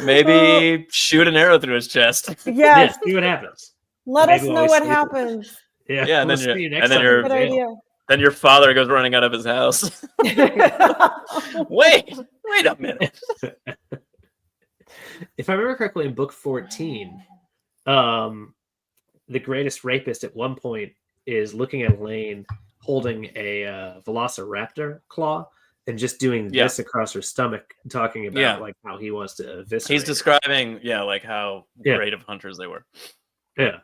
[SPEAKER 3] Maybe shoot an arrow through his chest.
[SPEAKER 2] Yes.
[SPEAKER 1] See what happens.
[SPEAKER 2] Let us know what happens.
[SPEAKER 1] Yeah,
[SPEAKER 3] and
[SPEAKER 1] then
[SPEAKER 3] your father goes running out of his house. wait a minute.
[SPEAKER 1] If I remember correctly, in book 14, the greatest rapist at one point is looking at Elaine holding a velociraptor claw and just doing this across her stomach, talking about like how he wants to eviscerate.
[SPEAKER 3] He's describing, like how great of hunters they were.
[SPEAKER 1] Yeah.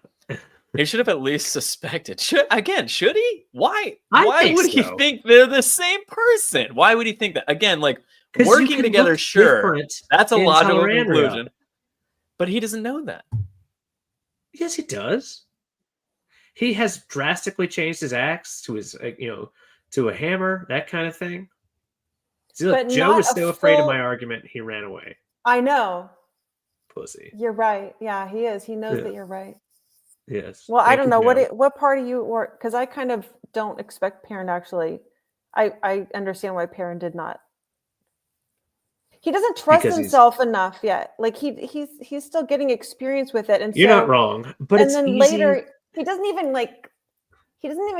[SPEAKER 3] He should have at least suspected. Should he? Why?
[SPEAKER 1] Why
[SPEAKER 3] would he think they're the same person? Why would he think that? Again, like working together, sure. That's a logical conclusion. But he doesn't know that.
[SPEAKER 1] Yes, he does. He has drastically changed his axe to his, to a hammer, that kind of thing. See, look, Joe was so afraid of my argument, he ran away.
[SPEAKER 2] I know.
[SPEAKER 1] Pussy.
[SPEAKER 2] You're right. Yeah, he is. He knows that you're right.
[SPEAKER 1] Yes.
[SPEAKER 2] Well, I don't know what part of you were, because I kind of don't expect Perrin actually. I understand why Perrin did not. He doesn't trust himself enough yet. Like he's still getting experience with it, and
[SPEAKER 1] you're not wrong. But
[SPEAKER 2] and then later he doesn't even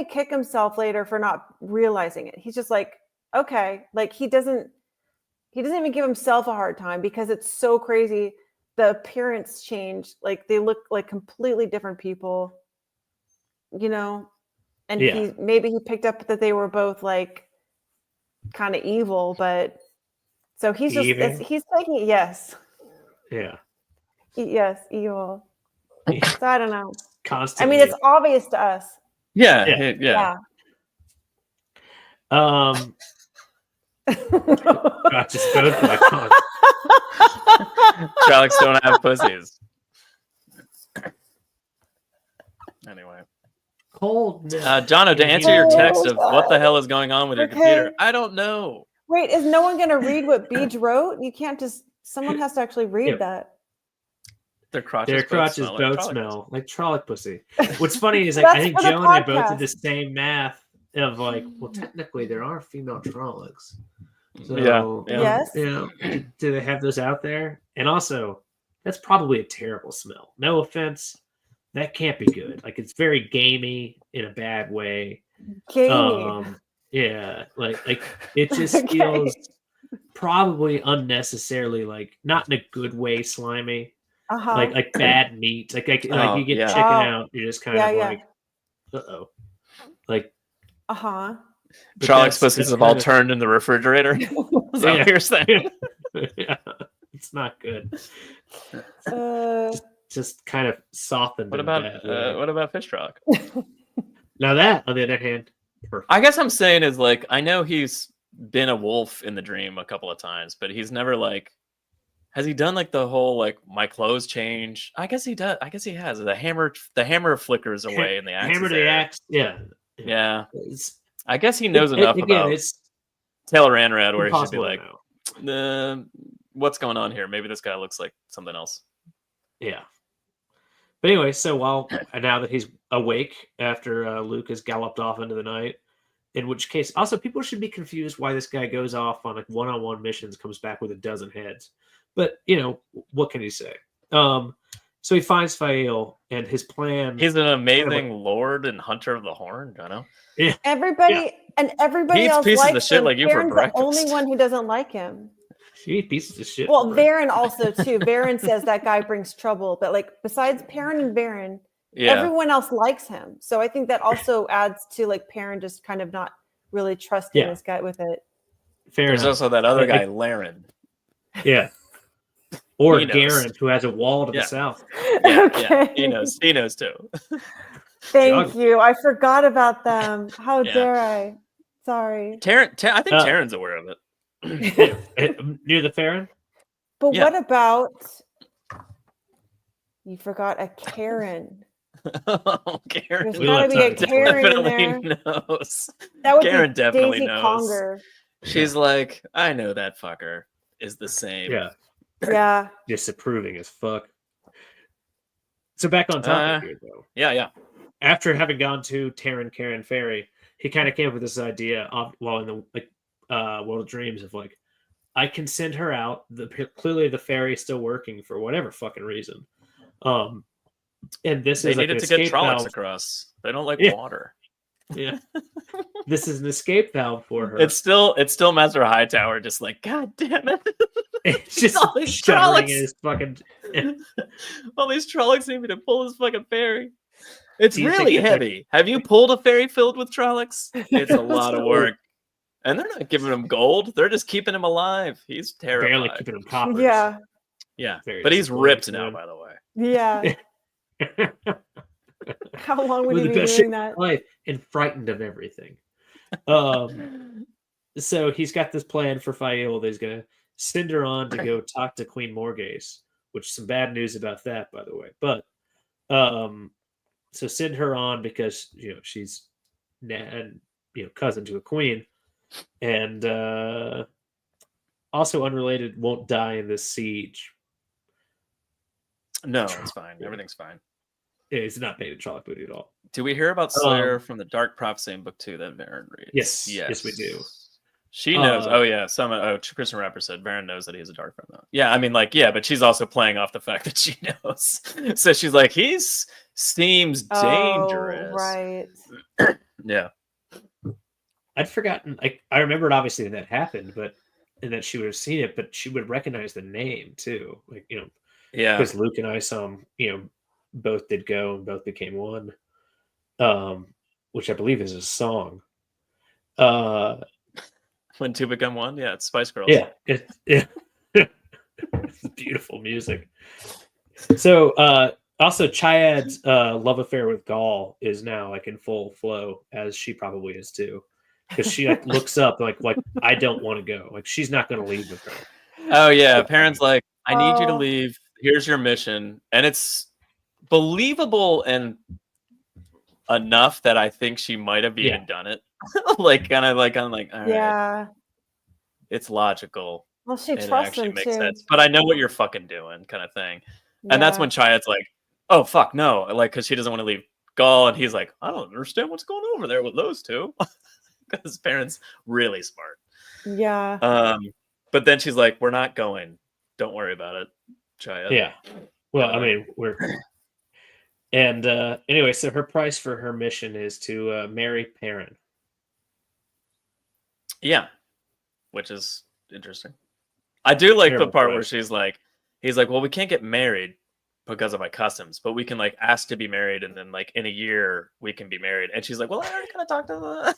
[SPEAKER 2] kick himself later for not realizing it. He's just like, okay, like he doesn't even give himself a hard time because it's so crazy. The appearance changed, like they look like completely different people, and he picked up that they were both like kind of evil, but so he's just he's taking it. Yes.
[SPEAKER 1] Yeah.
[SPEAKER 2] Yes, evil. So I don't know.
[SPEAKER 1] Constantly.
[SPEAKER 2] I mean, it's obvious to us.
[SPEAKER 3] Yeah.
[SPEAKER 1] God, just both my tongue.
[SPEAKER 3] Trollocs don't have pussies. Anyway.
[SPEAKER 1] Cold.
[SPEAKER 3] Jono, to answer your text of what the hell is going on with your computer, I don't know.
[SPEAKER 2] Wait, is no one going to read what Beej wrote? You can't just, someone has to actually read that.
[SPEAKER 3] Their crotches both
[SPEAKER 1] smell like Trolloc pussy. What's funny is like, I think Joe and I both did the same math of like, well, technically there are female Trollocs. So,
[SPEAKER 2] yes.
[SPEAKER 1] Do they have those out there? And also, that's probably a terrible smell. No offense. That can't be good. Like, it's very gamey in a bad way.
[SPEAKER 2] Gamey.
[SPEAKER 1] Like it just feels probably unnecessarily, like, not in a good way, slimy. Like bad meat. Like you get chicken out, you're just kind of like, uh-oh. Like,
[SPEAKER 3] Trollocs pussies have all turned in the refrigerator. Is that what you're saying?
[SPEAKER 1] Yeah, it's not good. Just kind of softened.
[SPEAKER 3] What about fish Trolloc?
[SPEAKER 1] Now that, on the other hand, perfect.
[SPEAKER 3] I guess I'm saying is like, I know he's been a wolf in the dream a couple of times, but he's never like, has he done like the whole like my clothes change? I guess he does. I guess he has. The hammer flickers away in the axe.
[SPEAKER 1] Hammer to the axe. Yeah.
[SPEAKER 3] Yeah.
[SPEAKER 1] It's,
[SPEAKER 3] I guess he knows enough about
[SPEAKER 1] it's
[SPEAKER 3] Taylor Anrad where he should be
[SPEAKER 1] impossible to
[SPEAKER 3] like,
[SPEAKER 1] know.
[SPEAKER 3] what's going on here? Maybe this guy looks like something else.
[SPEAKER 1] Yeah. But anyway, so now that he's awake after Luke has galloped off into the night, in which case, also people should be confused why this guy goes off on like one-on-one missions, comes back with a dozen heads. But what can you say? So he finds Fael, and his plan.
[SPEAKER 3] He's an amazing lord and hunter of the horn, Jono.
[SPEAKER 1] Yeah.
[SPEAKER 2] Everybody else
[SPEAKER 3] pieces
[SPEAKER 2] likes
[SPEAKER 3] of shit
[SPEAKER 2] him.
[SPEAKER 3] like you for
[SPEAKER 2] Varen's the
[SPEAKER 3] breakfast.
[SPEAKER 2] only one who doesn't like him.
[SPEAKER 1] She eats pieces of shit.
[SPEAKER 2] Well, Varen also too. Varen says that guy brings trouble, but like besides Perrin and Varen, everyone else likes him. So I think that also adds to like Perrin just kind of not really trusting this guy with it.
[SPEAKER 3] There's also that other guy, Laren.
[SPEAKER 1] Yeah. Or Garrett, who has a wall to the south.
[SPEAKER 3] Yeah. He knows too.
[SPEAKER 2] Thank you. I forgot about them. How dare I? Sorry.
[SPEAKER 3] I think Taryn's aware of it.
[SPEAKER 1] Near the Farron?
[SPEAKER 2] But what about you forgot a Karen?
[SPEAKER 3] Karen.
[SPEAKER 2] There's gotta be a Karen in there.
[SPEAKER 3] Knows.
[SPEAKER 2] That would
[SPEAKER 3] Karen
[SPEAKER 2] be
[SPEAKER 3] definitely
[SPEAKER 2] Daisy
[SPEAKER 3] knows.
[SPEAKER 2] Conger.
[SPEAKER 3] She's like, I know that fucker is the same.
[SPEAKER 2] Yeah.
[SPEAKER 1] Disapproving as fuck. So back on topic here, though.
[SPEAKER 3] Yeah.
[SPEAKER 1] After having gone to Taryn, Karen, Ferry, he kind of came up with this idea while in the World of Dreams of like, I can send her out. Clearly the ferry is still working for whatever fucking reason. And this
[SPEAKER 3] they
[SPEAKER 1] is like
[SPEAKER 3] needed to get Trollocs across. They don't like water.
[SPEAKER 1] Yeah. This is an escape valve for her.
[SPEAKER 3] It's still Master Hightower, just like, God damn it.
[SPEAKER 1] It's just
[SPEAKER 3] all these
[SPEAKER 1] shuddering
[SPEAKER 3] Trollocs.
[SPEAKER 1] in his fucking.
[SPEAKER 3] All these Trollocs need me to pull this fucking ferry. It's
[SPEAKER 1] Do you
[SPEAKER 3] really
[SPEAKER 1] think it's
[SPEAKER 3] heavy. Have you pulled a ferry filled with Trollocs? It's a lot of work. And they're not giving him gold. They're just keeping him alive. He's terrified.
[SPEAKER 1] Barely keeping him coppers.
[SPEAKER 2] Yeah.
[SPEAKER 3] Yeah.
[SPEAKER 1] Very
[SPEAKER 3] But he's ripped
[SPEAKER 1] disappointing,
[SPEAKER 3] now,
[SPEAKER 1] man.
[SPEAKER 3] by the way.
[SPEAKER 2] Yeah. How long would
[SPEAKER 1] With
[SPEAKER 2] he
[SPEAKER 1] the
[SPEAKER 2] be
[SPEAKER 1] best
[SPEAKER 2] doing
[SPEAKER 1] shit of
[SPEAKER 2] that?
[SPEAKER 1] his life and frightened of everything. So he's got this plan for Fael that he's going to send her on to go talk to Queen Morghese, which is some bad news about that, by the way. But so send her on because she's cousin to a queen, and also unrelated, won't die in this siege.
[SPEAKER 3] No, it's fine. Everything's fine.
[SPEAKER 1] Yeah, he's not paid a Trolloc booty at all.
[SPEAKER 3] Do we hear about Slayer from the Dark Prophecy in book 2 that Varen reads?
[SPEAKER 1] Yes, we do.
[SPEAKER 3] She knows. Kristen Rapper said Varen knows that he's a dark friend, though. Yeah, I mean, but she's also playing off the fact that she knows. So she's like, seems dangerous.
[SPEAKER 2] Right.
[SPEAKER 3] Yeah.
[SPEAKER 1] I'd forgotten. I remembered obviously that happened, and that she would have seen it, but she would recognize the name too.
[SPEAKER 3] Yeah.
[SPEAKER 1] Because Luke and I saw them. Both did go and both became one. Which I believe is a song.
[SPEAKER 3] When two become one, yeah, it's Spice Girls.
[SPEAKER 1] Yeah, it's beautiful music. So, also Chayad's love affair with Gaul is now in full flow, as she probably is too, because she looks up like I don't want to go. She's not going to leave with her.
[SPEAKER 3] Oh yeah, parents I need you to leave. Here's your mission, and it's believable and enough that I think she might have even done it. I'm like, all right. It's logical.
[SPEAKER 2] Well, she
[SPEAKER 3] and it
[SPEAKER 2] trusts
[SPEAKER 3] actually
[SPEAKER 2] him
[SPEAKER 3] makes
[SPEAKER 2] too.
[SPEAKER 3] sense. But I know what you're fucking doing, kind of thing. And that's when Chayad's like, oh fuck no, because she doesn't want to leave Gaul, and he's like, I don't understand what's going over there with those two. Because his parents really smart.
[SPEAKER 2] Yeah.
[SPEAKER 3] But then she's like, we're not going. Don't worry about it, Chayad.
[SPEAKER 1] Yeah. Well, I mean, and anyway, so her price for her mission is to marry Perrin.
[SPEAKER 3] Yeah, which is interesting. I do like
[SPEAKER 1] Terrible
[SPEAKER 3] the part
[SPEAKER 1] price.
[SPEAKER 3] where he's like, well, we can't get married because of my customs, but we can ask to be married, and then in a year we can be married. And she's like, well, I already kind of talked to the.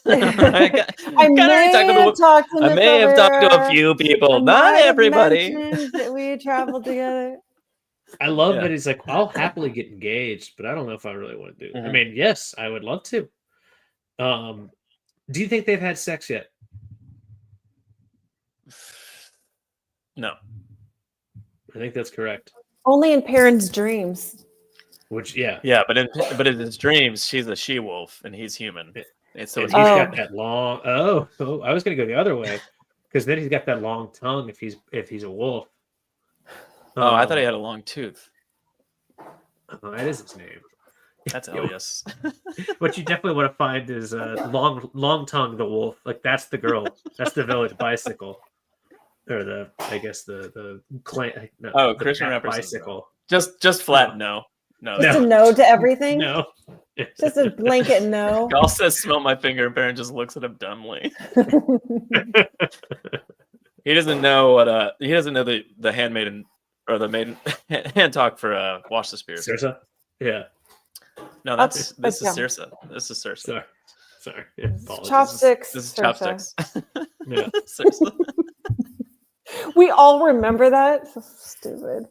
[SPEAKER 2] I may have talked
[SPEAKER 3] to a few people, not everybody.
[SPEAKER 2] That we traveled together.
[SPEAKER 1] I love that he's like, I'll happily get engaged, but I don't know if I really want to do it. I mean, yes, I would love to. Do you think they've had sex yet?
[SPEAKER 3] No.
[SPEAKER 1] I think that's correct.
[SPEAKER 2] Only in Perrin's dreams.
[SPEAKER 1] Which, yeah.
[SPEAKER 3] Yeah, but in his dreams, she's a she-wolf and he's human. And so
[SPEAKER 1] And
[SPEAKER 3] it's
[SPEAKER 1] he's got that long. Oh, I was gonna go the other way because then he's got that long tongue. If he's a wolf.
[SPEAKER 3] I thought he had a long tooth.
[SPEAKER 1] Oh, that is his name.
[SPEAKER 3] That's Elias.
[SPEAKER 1] What you definitely want to find is long tongue the wolf. Like that's the girl. That's the village bicycle, or the clan. No, the
[SPEAKER 3] Christian
[SPEAKER 1] path
[SPEAKER 3] rappers
[SPEAKER 1] bicycle.
[SPEAKER 3] Just flat no.
[SPEAKER 2] Just a no to everything.
[SPEAKER 1] No,
[SPEAKER 2] Just a blanket no.
[SPEAKER 3] Gall says, "Smell my finger." Baron just looks at him dumbly. He doesn't know what. He doesn't know the handmaiden or the maiden hand talk for wash the spears.
[SPEAKER 1] Circe. Yeah.
[SPEAKER 3] No, this is Circe. This is Circe.
[SPEAKER 1] Sorry. Yeah,
[SPEAKER 2] Chopsticks.
[SPEAKER 3] This is
[SPEAKER 2] Circe.
[SPEAKER 3] chopsticks.
[SPEAKER 1] Yeah.
[SPEAKER 3] Circe.
[SPEAKER 2] We all remember that. So stupid.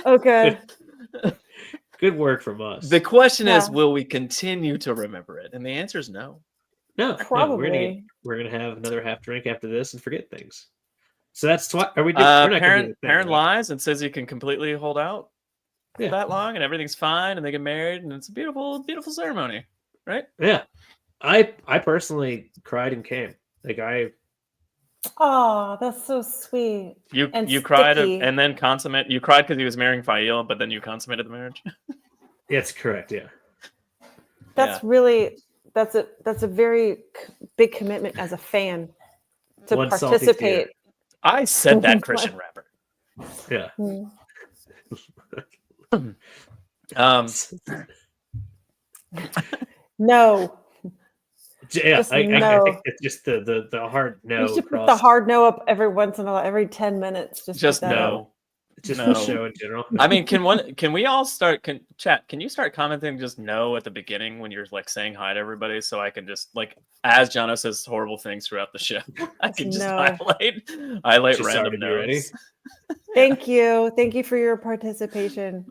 [SPEAKER 2] Okay.
[SPEAKER 1] Good work from us.
[SPEAKER 3] The question is, will we continue to remember it? And the answer is no.
[SPEAKER 1] No,
[SPEAKER 2] Probably.
[SPEAKER 1] we're gonna have another half drink after this and forget things. So that's what are we doing? We're not gonna do the thing,
[SPEAKER 3] Perrin
[SPEAKER 1] right?
[SPEAKER 3] lies and says he can completely hold out for that long and everything's fine and they get married and it's a beautiful, beautiful ceremony, right?
[SPEAKER 1] Yeah, I personally cried and came. Like
[SPEAKER 2] Oh, that's so sweet.
[SPEAKER 3] You cried
[SPEAKER 2] sticky.
[SPEAKER 3] and then consummate. You cried because he was marrying Fail, but then you consummated the marriage.
[SPEAKER 1] That's correct. Yeah,
[SPEAKER 2] That's really that's a very big commitment as a fan to
[SPEAKER 1] One salty
[SPEAKER 2] participate.
[SPEAKER 3] I said that, Christian rapper.
[SPEAKER 1] yeah.
[SPEAKER 2] No.
[SPEAKER 1] Yeah,
[SPEAKER 2] Just
[SPEAKER 1] I
[SPEAKER 2] no.
[SPEAKER 1] think it's just the hard no.
[SPEAKER 2] You should put
[SPEAKER 1] across-
[SPEAKER 2] the hard no up every once in a while, every 10 minutes.
[SPEAKER 3] Just
[SPEAKER 2] put that
[SPEAKER 3] no.
[SPEAKER 2] up.
[SPEAKER 1] just
[SPEAKER 3] no.
[SPEAKER 1] the show in general.
[SPEAKER 3] I mean, can we all start? Can you start commenting just no at the beginning when you're like saying hi to everybody, so I can just like as Jono says horrible things throughout the show, I can just
[SPEAKER 2] No.
[SPEAKER 3] highlight
[SPEAKER 1] Just
[SPEAKER 3] random
[SPEAKER 1] started, you ready?
[SPEAKER 3] notes.
[SPEAKER 2] Thank you for your participation.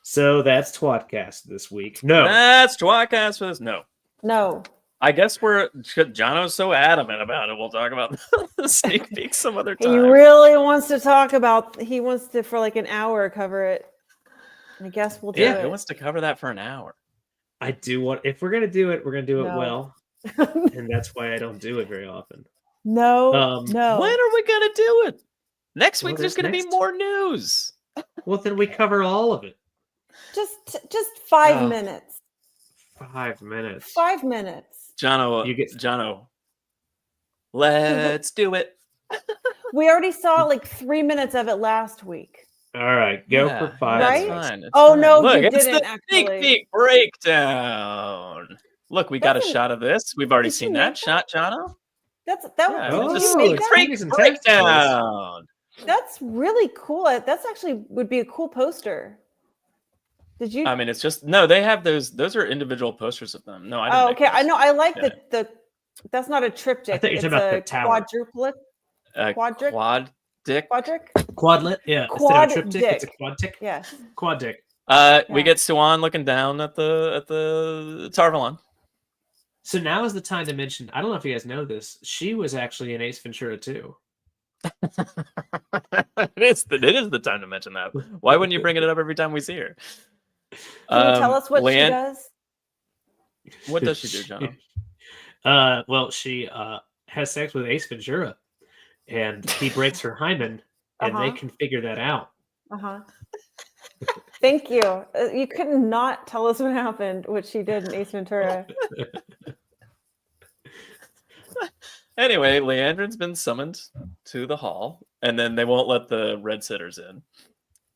[SPEAKER 1] So that's tWoTcast this week. No,
[SPEAKER 3] That's tWoTcast for this. No,
[SPEAKER 2] No.
[SPEAKER 3] I guess Jono's so adamant about it. We'll talk about the sneak peek some other time.
[SPEAKER 2] He really wants to talk about. He wants to for like an hour cover it. I guess we'll do
[SPEAKER 3] Who
[SPEAKER 2] it.
[SPEAKER 3] wants to cover that for an hour?
[SPEAKER 1] I do want. If we're gonna do it, we're gonna do it
[SPEAKER 2] No.
[SPEAKER 1] well, and that's why I don't do it very often.
[SPEAKER 2] No.
[SPEAKER 1] No.
[SPEAKER 3] When are we gonna do it? Next
[SPEAKER 1] Well,
[SPEAKER 3] week there's
[SPEAKER 1] there's
[SPEAKER 3] gonna be
[SPEAKER 1] next-
[SPEAKER 3] more news.
[SPEAKER 1] Well, then we cover all of it.
[SPEAKER 2] Just 5
[SPEAKER 1] Oh.
[SPEAKER 2] minutes.
[SPEAKER 1] 5 minutes.
[SPEAKER 2] 5 minutes.
[SPEAKER 3] Jono, let's do it.
[SPEAKER 2] We already saw like 3 minutes of it last week.
[SPEAKER 1] All right, go
[SPEAKER 3] Yeah,
[SPEAKER 1] for 5
[SPEAKER 2] Right?
[SPEAKER 1] minutes.
[SPEAKER 3] Fine, it's
[SPEAKER 2] Oh,
[SPEAKER 3] fine.
[SPEAKER 2] no,
[SPEAKER 3] Look,
[SPEAKER 2] you
[SPEAKER 3] it's
[SPEAKER 2] didn't,
[SPEAKER 3] the sneak
[SPEAKER 2] actually.
[SPEAKER 3] peek breakdown. Look, we got a
[SPEAKER 2] That's an-
[SPEAKER 3] shot of this. We've already
[SPEAKER 2] Did you
[SPEAKER 3] seen
[SPEAKER 2] make
[SPEAKER 3] that shot, Jono.
[SPEAKER 2] That
[SPEAKER 3] Yeah,
[SPEAKER 2] was
[SPEAKER 3] it's
[SPEAKER 2] you
[SPEAKER 3] a
[SPEAKER 2] made
[SPEAKER 3] sneak
[SPEAKER 2] that?
[SPEAKER 3] peek
[SPEAKER 1] Some text
[SPEAKER 3] breakdown.
[SPEAKER 2] That's really cool. That's actually would be a cool poster. Did you?
[SPEAKER 3] I mean, it's just no. They have those. Those are individual posters of them. No, I didn't.
[SPEAKER 2] Oh,
[SPEAKER 3] make
[SPEAKER 2] okay. I
[SPEAKER 3] those.
[SPEAKER 2] know. I like
[SPEAKER 3] Yeah.
[SPEAKER 2] the. That's not a triptych.
[SPEAKER 1] I thought you were
[SPEAKER 2] it's
[SPEAKER 1] talking about
[SPEAKER 2] a
[SPEAKER 1] the tower.
[SPEAKER 2] quadruplet.
[SPEAKER 3] Quadric.
[SPEAKER 2] Quadric.
[SPEAKER 1] Quadlet, yeah. Instead
[SPEAKER 2] Quad
[SPEAKER 1] of a triptych, it's a
[SPEAKER 2] dick.
[SPEAKER 1] quad tick.
[SPEAKER 2] Yes.
[SPEAKER 1] Quad dick.
[SPEAKER 3] We
[SPEAKER 2] Yeah.
[SPEAKER 3] get Suan looking down at the Tarvalon.
[SPEAKER 1] So now is the time to mention. I don't know if you guys know this. She was actually in Ace Ventura too.
[SPEAKER 3] It is the time to mention that. Why wouldn't you bring it up every time we see her?
[SPEAKER 2] Can you tell us what she
[SPEAKER 3] Leanne-
[SPEAKER 2] does?
[SPEAKER 3] What does she do, Jono?
[SPEAKER 1] Well, she has sex with Ace Ventura, and he breaks her hymen, and they
[SPEAKER 2] Uh-huh.
[SPEAKER 1] can figure that out.
[SPEAKER 2] Thank you. You couldn't not tell us what happened, what she did in Ace Ventura.
[SPEAKER 3] Anyway, Leandrin's been summoned to the hall, and then they won't let the red sitters in,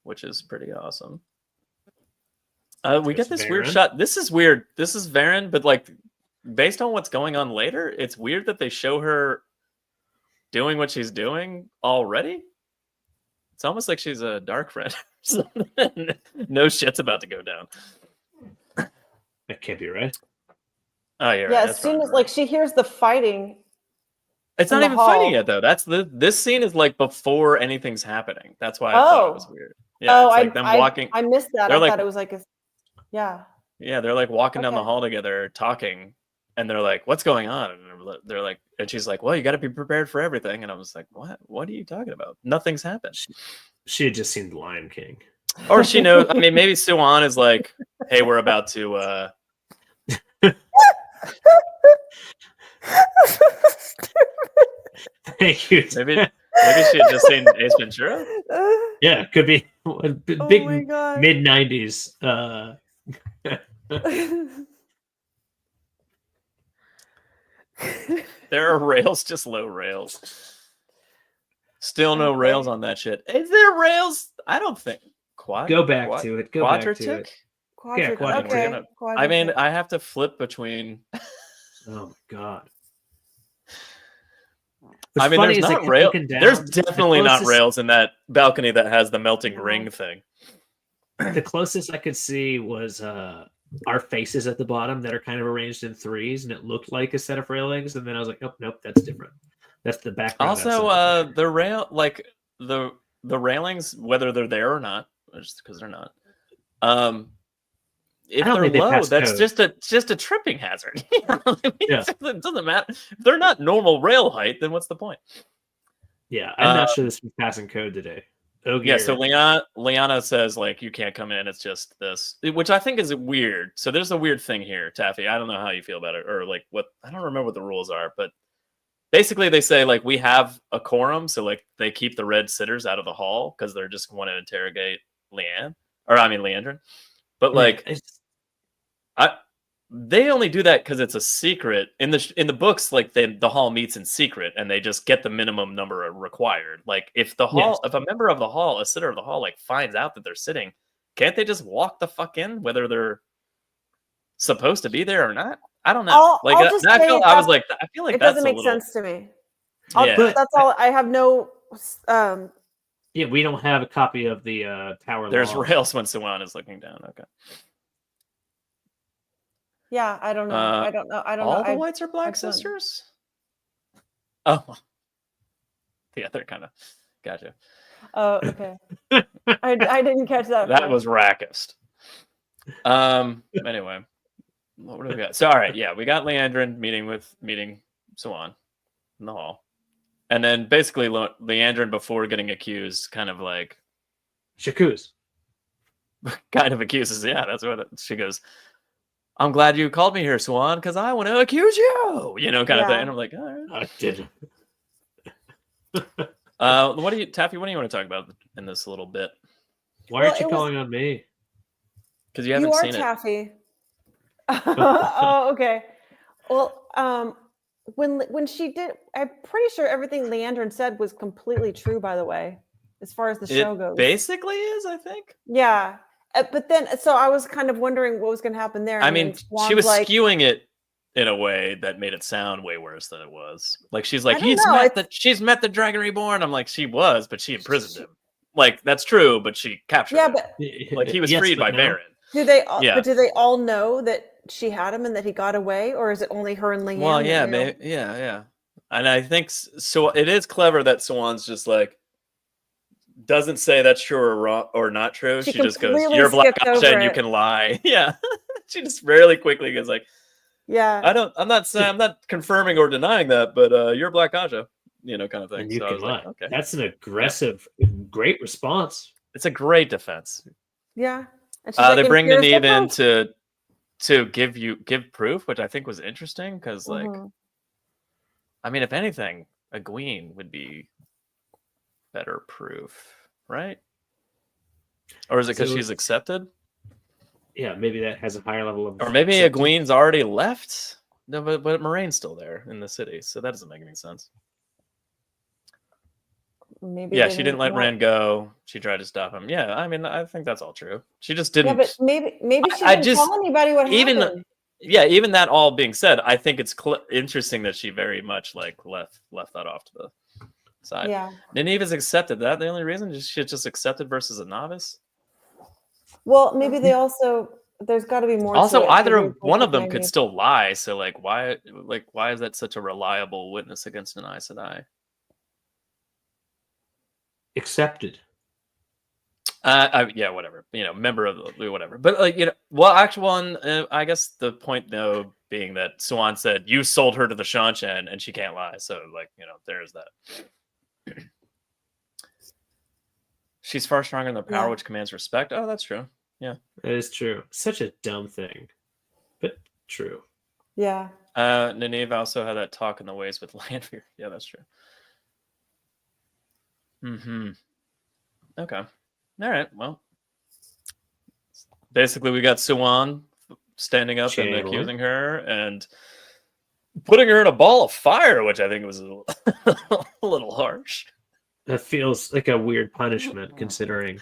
[SPEAKER 3] which is pretty awesome. We get this weird
[SPEAKER 1] Varen?
[SPEAKER 3] shot. This is weird. This is Varen, but like based on what's going on later, it's weird that they show her doing what she's doing already. It's almost like she's a dark friend. No shit's about to go down.
[SPEAKER 1] That can't be right.
[SPEAKER 3] Oh, yeah.
[SPEAKER 2] Yeah, as soon as like she hears the fighting.
[SPEAKER 3] It's
[SPEAKER 2] in
[SPEAKER 3] not
[SPEAKER 2] the
[SPEAKER 3] even
[SPEAKER 2] hall.
[SPEAKER 3] fighting yet, though. This scene is like before anything's happening. That's why I thought it was weird. Yeah, it's like them walking.
[SPEAKER 2] I missed that.
[SPEAKER 3] They're
[SPEAKER 2] I
[SPEAKER 3] like-
[SPEAKER 2] thought it was like a. Yeah.
[SPEAKER 3] Yeah, they're like walking down the
[SPEAKER 2] Okay.
[SPEAKER 3] hall together, talking, and they're like, "What's going on?" And they're like, and she's like, "Well, you got to be prepared for everything." And I was like, "What? What are you talking about? Nothing's happened."
[SPEAKER 1] She had just seen The Lion King.
[SPEAKER 3] Or she knows. I mean, maybe Suan is like, "Hey, we're about to
[SPEAKER 1] Thank you.
[SPEAKER 3] Maybe she had just seen Ace Ventura.
[SPEAKER 1] Yeah, it could be a big
[SPEAKER 2] my God.
[SPEAKER 1] mid-90s.
[SPEAKER 3] There are rails, just low rails. Still no
[SPEAKER 2] Okay.
[SPEAKER 3] rails on that shit. Is there rails? I don't think.
[SPEAKER 1] Go back to it. Go back to it.
[SPEAKER 2] Quadric.
[SPEAKER 1] Quadric.
[SPEAKER 2] Okay.
[SPEAKER 3] I mean,
[SPEAKER 2] Quadric.
[SPEAKER 3] I have to flip between.
[SPEAKER 1] Oh my god.
[SPEAKER 3] I mean, there's not rails. There's definitely not rails in that balcony that has the melting ring thing.
[SPEAKER 1] The closest I could see was our faces at the bottom that are kind of arranged in threes, and it looked like a set of railings. And then I was like, oh, nope, that's different. That's the background.
[SPEAKER 3] Also, the rail, like the railings, whether they're there or not, just because they're not. If they're low, that's just a tripping hazard. It doesn't matter. If they're not normal rail height, then what's the point?
[SPEAKER 1] Yeah, I'm not sure this was passing code today.
[SPEAKER 3] Yeah, so Liana says, like, you can't come in, it's just this, which I think is weird. So there's a weird thing here, Taffy. I don't know how you feel about it, or like what, I don't remember what the rules are, but basically they say, like, we have a quorum, so like they keep the red sitters out of the hall because they're just want to interrogate Leandrin. But like, they only do that because it's a secret. In the books, like the hall meets in secret, and they just get the minimum number required. Like if the hall, if a member of the hall, a sitter of the hall, like finds out that they're sitting, can't they just walk the fuck in, whether they're supposed to be there or not? I don't know. I feel like
[SPEAKER 2] it
[SPEAKER 3] that's
[SPEAKER 2] doesn't make sense to me.
[SPEAKER 3] Yeah.
[SPEAKER 2] That's all. I have no.
[SPEAKER 1] Yeah, we don't have a copy of the tower.
[SPEAKER 3] There's
[SPEAKER 1] laws.
[SPEAKER 3] rails when Suwan is looking down. Okay.
[SPEAKER 2] Yeah, I don't know. I don't know.
[SPEAKER 3] All the whites are black sisters? Oh. Yeah, they're kind of. Gotcha.
[SPEAKER 2] Oh, okay. I didn't catch that.
[SPEAKER 3] That was rackest. Anyway, what do we got? So, all right, yeah, we got Leandrin meeting Suwan in the hall. And then basically Leandrin, before getting accused, kind of like...
[SPEAKER 1] Shakuz.
[SPEAKER 3] Kind of accuses, yeah, that's what she goes... I'm glad you called me here, Swan, because I want to accuse you, kind of thing. And I'm like, all right.
[SPEAKER 1] I did.
[SPEAKER 3] Taffy, what do you want to talk about in this little bit?
[SPEAKER 1] Why aren't you calling on me?
[SPEAKER 3] Because you haven't seen
[SPEAKER 2] Taffy. Oh, okay. Well, when she did, I'm pretty sure everything Leandrin said was completely true, by the way, as far as the show goes.
[SPEAKER 3] Basically is, I think.
[SPEAKER 2] Yeah. But then, so I was kind of wondering what was going to happen there.
[SPEAKER 3] I mean, she was skewing it in a way that made it sound way worse than it was. Like, she's like, she's met the Dragon Reborn. I'm like, she was, but she imprisoned him. Like, that's true, but she captured him.
[SPEAKER 2] But
[SPEAKER 3] like, he was freed by Baron.
[SPEAKER 2] Do they all know that she had him and that he got away, or is it only her and Leanne?
[SPEAKER 3] Well, yeah, yeah. And I think so. It is clever that Swan's just like, doesn't say that's true or not true. She just goes, "You're Black Asha and you can lie." Yeah, she just really quickly goes like,
[SPEAKER 2] "Yeah,
[SPEAKER 3] I'm not confirming or denying that, but you're Black Asha, kind of thing."
[SPEAKER 1] And you
[SPEAKER 3] so
[SPEAKER 1] can lie.
[SPEAKER 3] like, okay,
[SPEAKER 1] that's an aggressive, great response.
[SPEAKER 3] It's a great defense.
[SPEAKER 2] Yeah,
[SPEAKER 3] they bring Nynaeve in to give proof, which I think was interesting because, like, I mean, if anything, a Gween would be better proof, right? Or is it because she's accepted?
[SPEAKER 1] Yeah, maybe that has a higher level of...
[SPEAKER 3] Or maybe Egwene's already left? No, but Moraine's still there in the city, so that doesn't make any sense.
[SPEAKER 2] Maybe
[SPEAKER 3] she didn't let Rand go. She tried to stop him. Yeah, I mean, I think that's all true. She just didn't...
[SPEAKER 2] Yeah, but maybe she didn't tell anybody what happened.
[SPEAKER 3] Even that all being said, I think it's interesting that she very much, like, left that off to the side.
[SPEAKER 2] Yeah.
[SPEAKER 3] Nynaeve is accepted. That the only reason she's just accepted versus a novice?
[SPEAKER 2] Well, maybe they also... There's got to be more.
[SPEAKER 3] Also, either one of them could still lie. So, why is that such a reliable witness against an Aes Sedai?
[SPEAKER 1] Accepted.
[SPEAKER 3] Yeah, whatever. Member of the whatever. But I guess the point though being that Swan said you sold her to the Shanshan and she can't lie. So, there's that. She's far stronger than the power which commands respect. Oh, that's true. Yeah,
[SPEAKER 1] that is true. Such a dumb thing, but true.
[SPEAKER 2] Yeah.
[SPEAKER 3] Nynaeve also had that talk in the ways with Lanfear. Yeah, that's true. Okay. All right. Well, basically, we got Suan standing up and accusing her and putting her in a ball of fire, which I think was a little harsh.
[SPEAKER 1] That feels like a weird punishment, considering.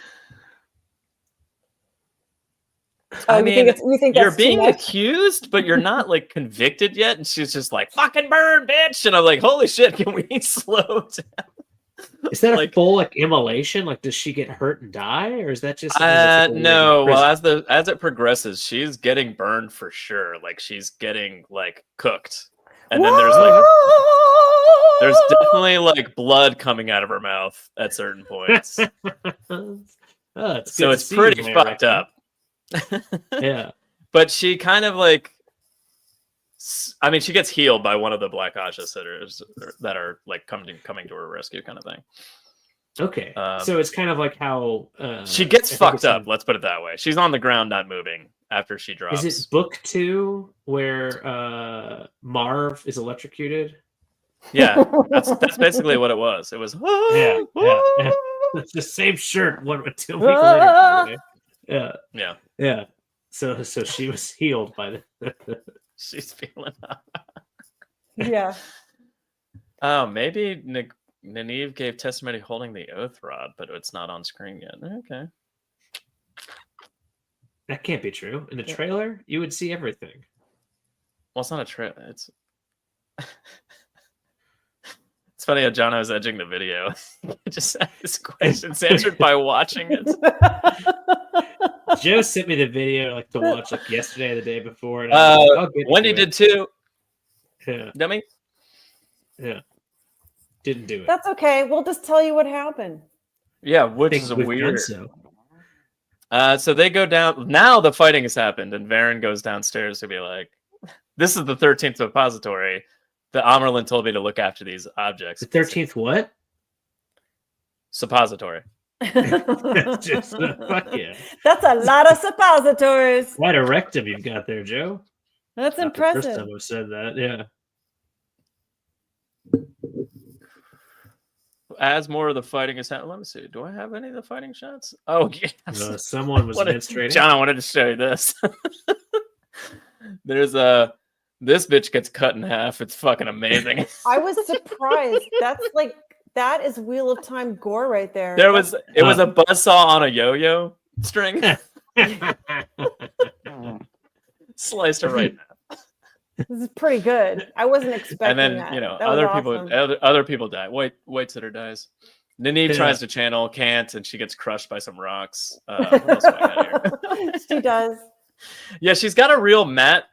[SPEAKER 3] I mean,
[SPEAKER 2] you think
[SPEAKER 3] you're
[SPEAKER 2] that's too
[SPEAKER 3] being
[SPEAKER 2] much?
[SPEAKER 3] accused, but you're not like convicted yet. And she's just like, "Fucking burn, bitch!" And I'm like, "Holy shit! Can we slow down?"
[SPEAKER 1] Is that
[SPEAKER 3] like,
[SPEAKER 1] a full like immolation? Like, does she get hurt and die, or is that just
[SPEAKER 3] no? Well, as it progresses, she's getting burned for sure. Like she's getting like cooked, and then there's definitely like blood coming out of her mouth at certain points. So it's pretty fucked up.
[SPEAKER 1] Yeah,
[SPEAKER 3] but she kind of like, I mean, she gets healed by one of the Black Aja sitters that are like coming to her rescue, kind of thing.
[SPEAKER 1] Okay, so it's kind of like how
[SPEAKER 3] she gets fucked up. Let's put it that way. She's on the ground, not moving after she drops.
[SPEAKER 1] Is it book 2 where Marv is electrocuted?
[SPEAKER 3] Yeah, that's basically what it was. It was
[SPEAKER 1] yeah. It's the same shirt 1 or 2 weeks later. Yeah. So she was healed by the.
[SPEAKER 3] She's feeling up.
[SPEAKER 2] Yeah.
[SPEAKER 3] Oh, maybe Nynaeve gave testimony holding the oath rod, but it's not on screen yet. Okay.
[SPEAKER 1] That can't be true. In the trailer, you would see everything.
[SPEAKER 3] Well, it's not a trailer. It's funny how Jono is edging the video. Just had his questions answered by watching it.
[SPEAKER 1] Joe sent me the video to watch yesterday or the day before. And
[SPEAKER 3] Wendy did too.
[SPEAKER 1] Yeah.
[SPEAKER 3] Dummy.
[SPEAKER 1] Yeah. Didn't do it.
[SPEAKER 2] That's okay. We'll just tell you what happened.
[SPEAKER 3] Yeah, which is weird. So they go down. Now the fighting has happened, and Varen goes downstairs to be like, "This is the 13th suppository. The Amerlin told me to look after these objects."
[SPEAKER 1] The 13th what?
[SPEAKER 3] Suppository.
[SPEAKER 1] Just, fuck yeah.
[SPEAKER 2] That's a lot of suppositories.
[SPEAKER 1] Quite a rectum you've got there, Joe.
[SPEAKER 2] That's
[SPEAKER 1] Not
[SPEAKER 2] impressive.
[SPEAKER 1] The first time I've said that, yeah.
[SPEAKER 3] As more of the fighting is happening, let me see. Do I have any of the fighting shots? Oh, yes.
[SPEAKER 1] Someone was menstruating.
[SPEAKER 3] John, I wanted to show you this. There's this bitch gets cut in half. It's fucking amazing.
[SPEAKER 2] I was surprised. That is Wheel of Time gore right there.
[SPEAKER 3] It was a buzzsaw on a yo-yo string. Sliced her right in half.
[SPEAKER 2] This is pretty good. I wasn't expecting that.
[SPEAKER 3] And then
[SPEAKER 2] that
[SPEAKER 3] other people die. White sitter dies. Nynaeve tries to channel, can't, and she gets crushed by some rocks. What else do I got here?
[SPEAKER 2] She does.
[SPEAKER 3] Yeah, she's got a real matte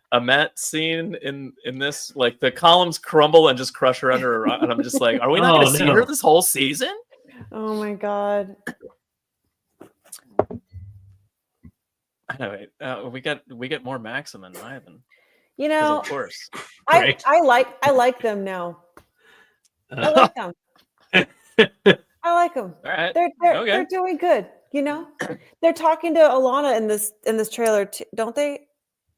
[SPEAKER 3] scene in this. Like the columns crumble and just crush her under a rock, and I'm just like, are we not going to see her this whole season?
[SPEAKER 2] Oh my god.
[SPEAKER 3] Anyway, we get more Maxim and Ivan.
[SPEAKER 2] You know,
[SPEAKER 3] of course.
[SPEAKER 2] I like them now. I like them. I like them.
[SPEAKER 3] All right.
[SPEAKER 2] They're doing good. You know, they're talking to Alana in this trailer, too, don't they?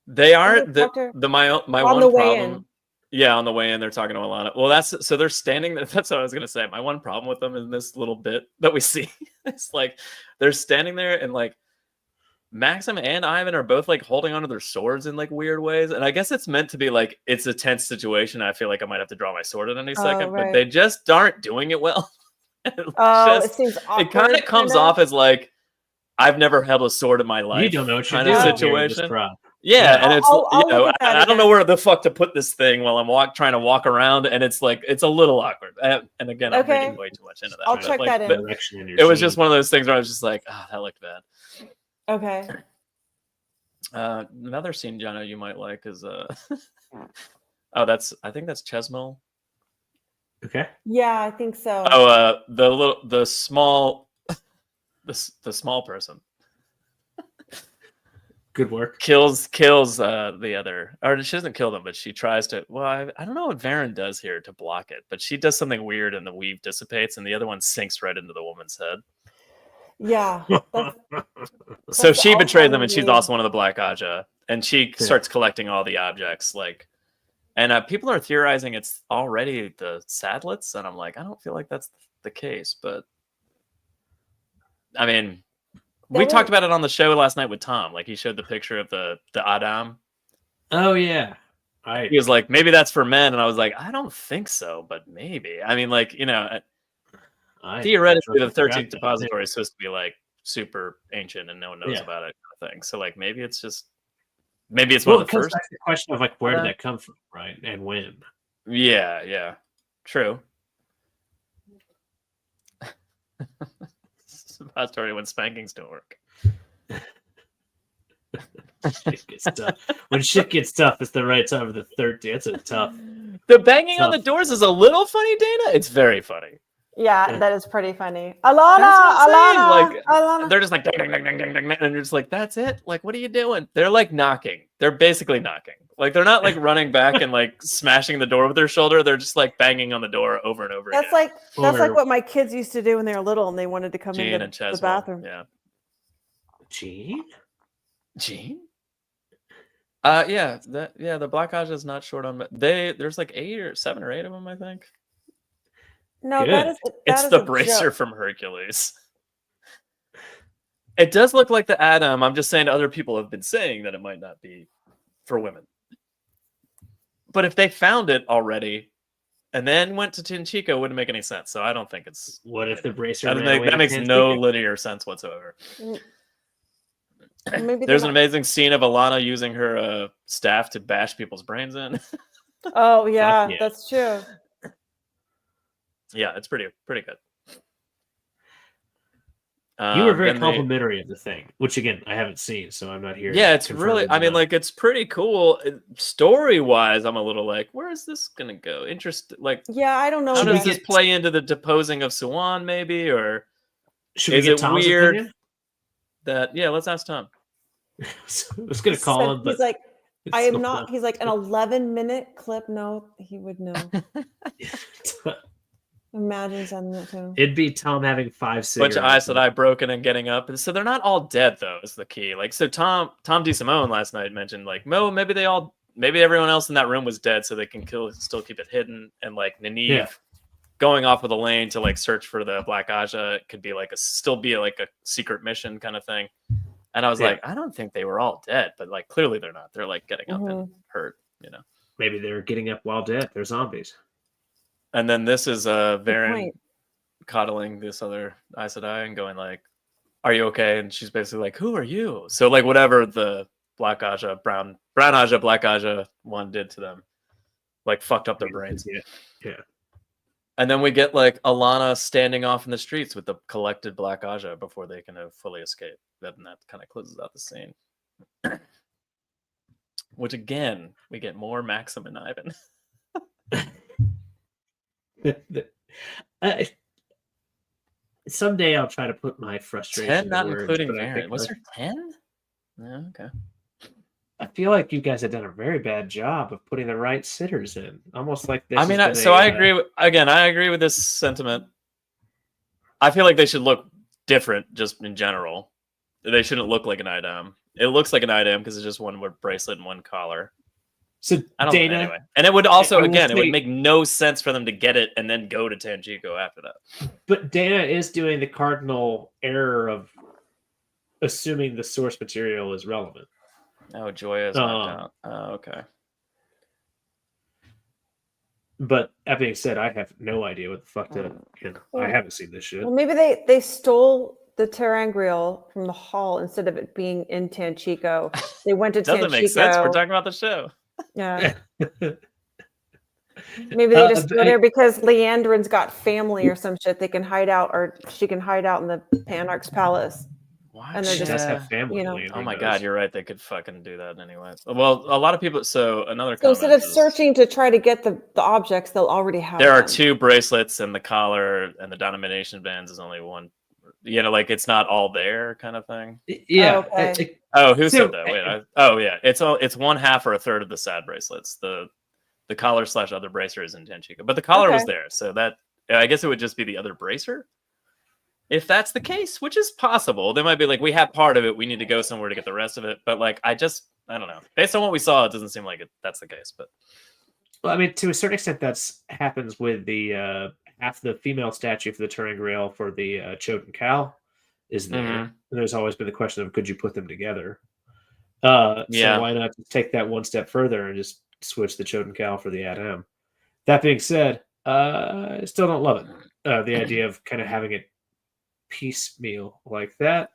[SPEAKER 3] They are my
[SPEAKER 2] on
[SPEAKER 3] one
[SPEAKER 2] the way
[SPEAKER 3] problem.
[SPEAKER 2] In.
[SPEAKER 3] Yeah, on the way in, they're talking to Alana. Well, so they're standing there. That's what I was gonna say. My one problem with them in this little bit that we see, it's like they're standing there and like Maxim and Ivan are both like holding onto their swords in like weird ways. And I guess it's meant to be like it's a tense situation. I feel like I might have to draw my sword at any second, but they just aren't doing it well.
[SPEAKER 2] It seems awkward.
[SPEAKER 3] It kind of comes off as like I've never held a sword in my life.
[SPEAKER 1] You don't know what you're
[SPEAKER 3] kind
[SPEAKER 1] doing.
[SPEAKER 3] of situation. Yeah, and it's I don't know where the fuck to put this thing while I'm trying to walk around, and it's like it's a little awkward. And again, I'm reading way too much into that.
[SPEAKER 2] I'll check that in.
[SPEAKER 3] It was just one of those things where I was just like, that looked bad.
[SPEAKER 2] Okay.
[SPEAKER 3] Another scene, Jono, you might like is I think that's Chesmil.
[SPEAKER 1] Okay.
[SPEAKER 2] Yeah, I think so.
[SPEAKER 3] Oh, the small person.
[SPEAKER 1] Good work.
[SPEAKER 3] Kills the other, or she doesn't kill them, but she tries to. Well, I don't know what Varen does here to block it, but she does something weird, and the weave dissipates, and the other one sinks right into the woman's head.
[SPEAKER 2] Yeah.
[SPEAKER 3] So she betrayed them, and she's also one of the Black Aja, and she starts collecting all the objects, like And people are theorizing it's already the Sadlets, and I'm like, I don't feel like that's the case, but I mean, we talked about it on the show last night with Tom. Like, he showed the picture of the Adam.
[SPEAKER 1] Oh yeah,
[SPEAKER 3] he was like, maybe that's for men, and I was like, I don't think so, but maybe. I mean, like, you know, theoretically, the 13th depository is supposed to be like super ancient, and no one knows about it, kind of thing. So, like, maybe it's just. Maybe it's one of the first.
[SPEAKER 1] That's the question of like, where did that come from, right? And when?
[SPEAKER 3] Yeah. True. Suppository when spankings don't work.
[SPEAKER 1] When shit gets tough, it's the right time for the 13th. It's a tough.
[SPEAKER 3] The banging on the doors is a little funny, Dana. It's very funny.
[SPEAKER 2] Yeah, that is pretty funny. Alana.
[SPEAKER 3] They're just like, ding, ding, ding, ding, ding, ding, and you're just like, that's it? Like, what are you doing? They're like knocking. They're basically knocking. Like, they're not like running back and like smashing the door with their shoulder. They're just like banging on the door over and over again.
[SPEAKER 2] That's like what my kids used to do when they were little and they wanted to come into the bathroom.
[SPEAKER 3] Yeah.
[SPEAKER 1] Gene?
[SPEAKER 3] Yeah. The Black Aja is not short on. There's like 7 or 8 of them, I think.
[SPEAKER 2] No,
[SPEAKER 3] it's the bracer from Hercules. It does look like the Adam. I'm just saying other people have been saying that it might not be for women. But if they found it already and then went to Tanchico, it wouldn't make any sense. So I don't think it's.
[SPEAKER 1] What if the bracer?
[SPEAKER 3] That makes no linear sense whatsoever. There's an amazing scene of Alana using her staff to bash people's brains in.
[SPEAKER 2] Oh yeah, that's true.
[SPEAKER 3] Yeah, it's pretty good.
[SPEAKER 1] You were very complimentary of the thing, which again I haven't seen, so I'm not here.
[SPEAKER 3] Yeah, it's really. I mean, like, it's pretty cool. Story-wise, I'm a little like, where is this gonna go? Like,
[SPEAKER 2] yeah, I don't know.
[SPEAKER 3] How does this play into the deposing of Suwan, maybe, or
[SPEAKER 1] should we get Tom's
[SPEAKER 3] weird
[SPEAKER 1] opinion?
[SPEAKER 3] That? Yeah, let's ask Tom.
[SPEAKER 1] I was gonna call him, but
[SPEAKER 2] he's like, I am not. He's like an 11-minute clip. No, he would know. Imagine sending it to him.
[SPEAKER 1] It'd be Tom having 5 cigarettes.
[SPEAKER 3] Bunch of Aes Sedai broken and getting up. And so they're not all dead, though, is the key. Like, so Tom DeSimone last night mentioned, like, maybe everyone else in that room was dead, so they can still keep it hidden. And like Nynaeve going off with Elaine to like search for the Black Aja could be like still be like a secret mission kind of thing. And I was like, I don't think they were all dead, but like clearly they're not. They're like getting up and hurt, you know.
[SPEAKER 1] Maybe they're getting up while dead. They're zombies.
[SPEAKER 3] And then this is Varen coddling this other Aes Sedai and going like, "Are you okay?" And she's basically like, "Who are you?" So like whatever the Black Aja, brown Aja, Black Aja one did to them, like fucked up their brains.
[SPEAKER 1] Yeah.
[SPEAKER 3] And then we get like Alana standing off in the streets with the collected Black Aja before they can fully escape. Then that kind of closes out the scene. Which again, we get more Maxim and Ivan.
[SPEAKER 1] Someday I'll try to put my frustration.
[SPEAKER 3] 10, not including Varen. Was there 10? Yeah, okay.
[SPEAKER 1] I feel like you guys have done a very bad job of putting the right sitters in. Almost like this.
[SPEAKER 3] I mean, I agree. I agree with this sentiment. I feel like they should look different, just in general. They shouldn't look like an item. It looks like an item because it's just one bracelet and one collar.
[SPEAKER 1] So
[SPEAKER 3] I don't know, anyway. And it would also, it would make no sense for them to get it and then go to Tanchico after that.
[SPEAKER 1] But Dana is doing the cardinal error of assuming the source material is relevant.
[SPEAKER 3] Oh, Joya is out. Oh, okay.
[SPEAKER 1] But that being said, I have no idea what the fuck to. I haven't seen this shit.
[SPEAKER 2] Well, maybe they stole the ter'angreal from the hall instead of it being in Tanchico. They went to Tanchico.
[SPEAKER 3] Doesn't make sense. We're talking about the show.
[SPEAKER 2] Yeah. Maybe they just go there because Leandrin's got family or some shit. They can hide out, or she can hide out in the Panarch's palace.
[SPEAKER 1] Why? And she does have family.
[SPEAKER 2] You know.
[SPEAKER 3] Oh my god, you're right. They could fucking do that anyway. Well, a lot of people. So another.
[SPEAKER 2] So instead of searching to try to get the objects, they'll already have.
[SPEAKER 3] There are 2 bracelets, and the collar and the domination bands is only one. You know, like it's not all there, kind of thing.
[SPEAKER 1] Yeah.
[SPEAKER 2] Oh, okay.
[SPEAKER 3] Who said that? Wait. Yeah. It's 1/2 or 1/3 of the sad bracelets. The collar / other bracer is in Tanchico, but the collar was there, so that I guess it would just be the other bracer. If that's the case, which is possible, they might be like, we have part of it, we need to go somewhere to get the rest of it. But like, I don't know. Based on what we saw, it doesn't seem like that's the case. But
[SPEAKER 1] Well, I mean, to a certain extent, that's happens with the half the female statue for the Turing Grail for the Choten Cow is there.
[SPEAKER 3] Mhm.
[SPEAKER 1] And there's always been the question of could you put them together?
[SPEAKER 3] Yeah.
[SPEAKER 1] So why not just take that one step further and just switch the Choten Cow for the Ad-M? That being said, I still don't love it. The idea of kind of having it piecemeal like that.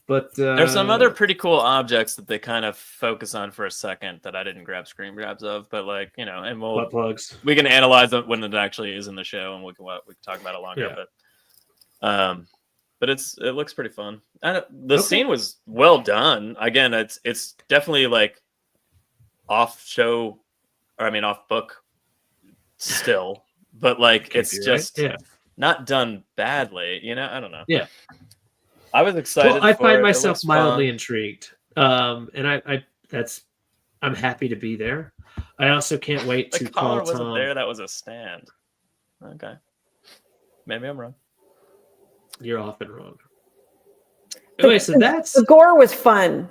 [SPEAKER 1] But
[SPEAKER 3] There's some other pretty cool objects that they kind of focus on for a second that I didn't grab screen grabs of, but like, you know, and
[SPEAKER 1] butt plugs.
[SPEAKER 3] we can analyze it when it actually is in the show, and we can talk about it longer.
[SPEAKER 1] Yeah.
[SPEAKER 3] But it looks pretty fun. And the scene was well done. Again, it's definitely like off book still, but like it's just not done badly. You know, I don't know.
[SPEAKER 1] Yeah.
[SPEAKER 3] I was excited.
[SPEAKER 1] Well, I find
[SPEAKER 3] it.
[SPEAKER 1] myself mildly
[SPEAKER 3] fun.
[SPEAKER 1] intrigued, and I'm happy to be there. I also can't wait
[SPEAKER 3] The
[SPEAKER 1] to
[SPEAKER 3] collar
[SPEAKER 1] call
[SPEAKER 3] wasn't
[SPEAKER 1] Tom.
[SPEAKER 3] there. That was a stand. Okay, maybe I'm wrong.
[SPEAKER 1] You're often wrong. Anyway, so that's
[SPEAKER 2] the gore was fun.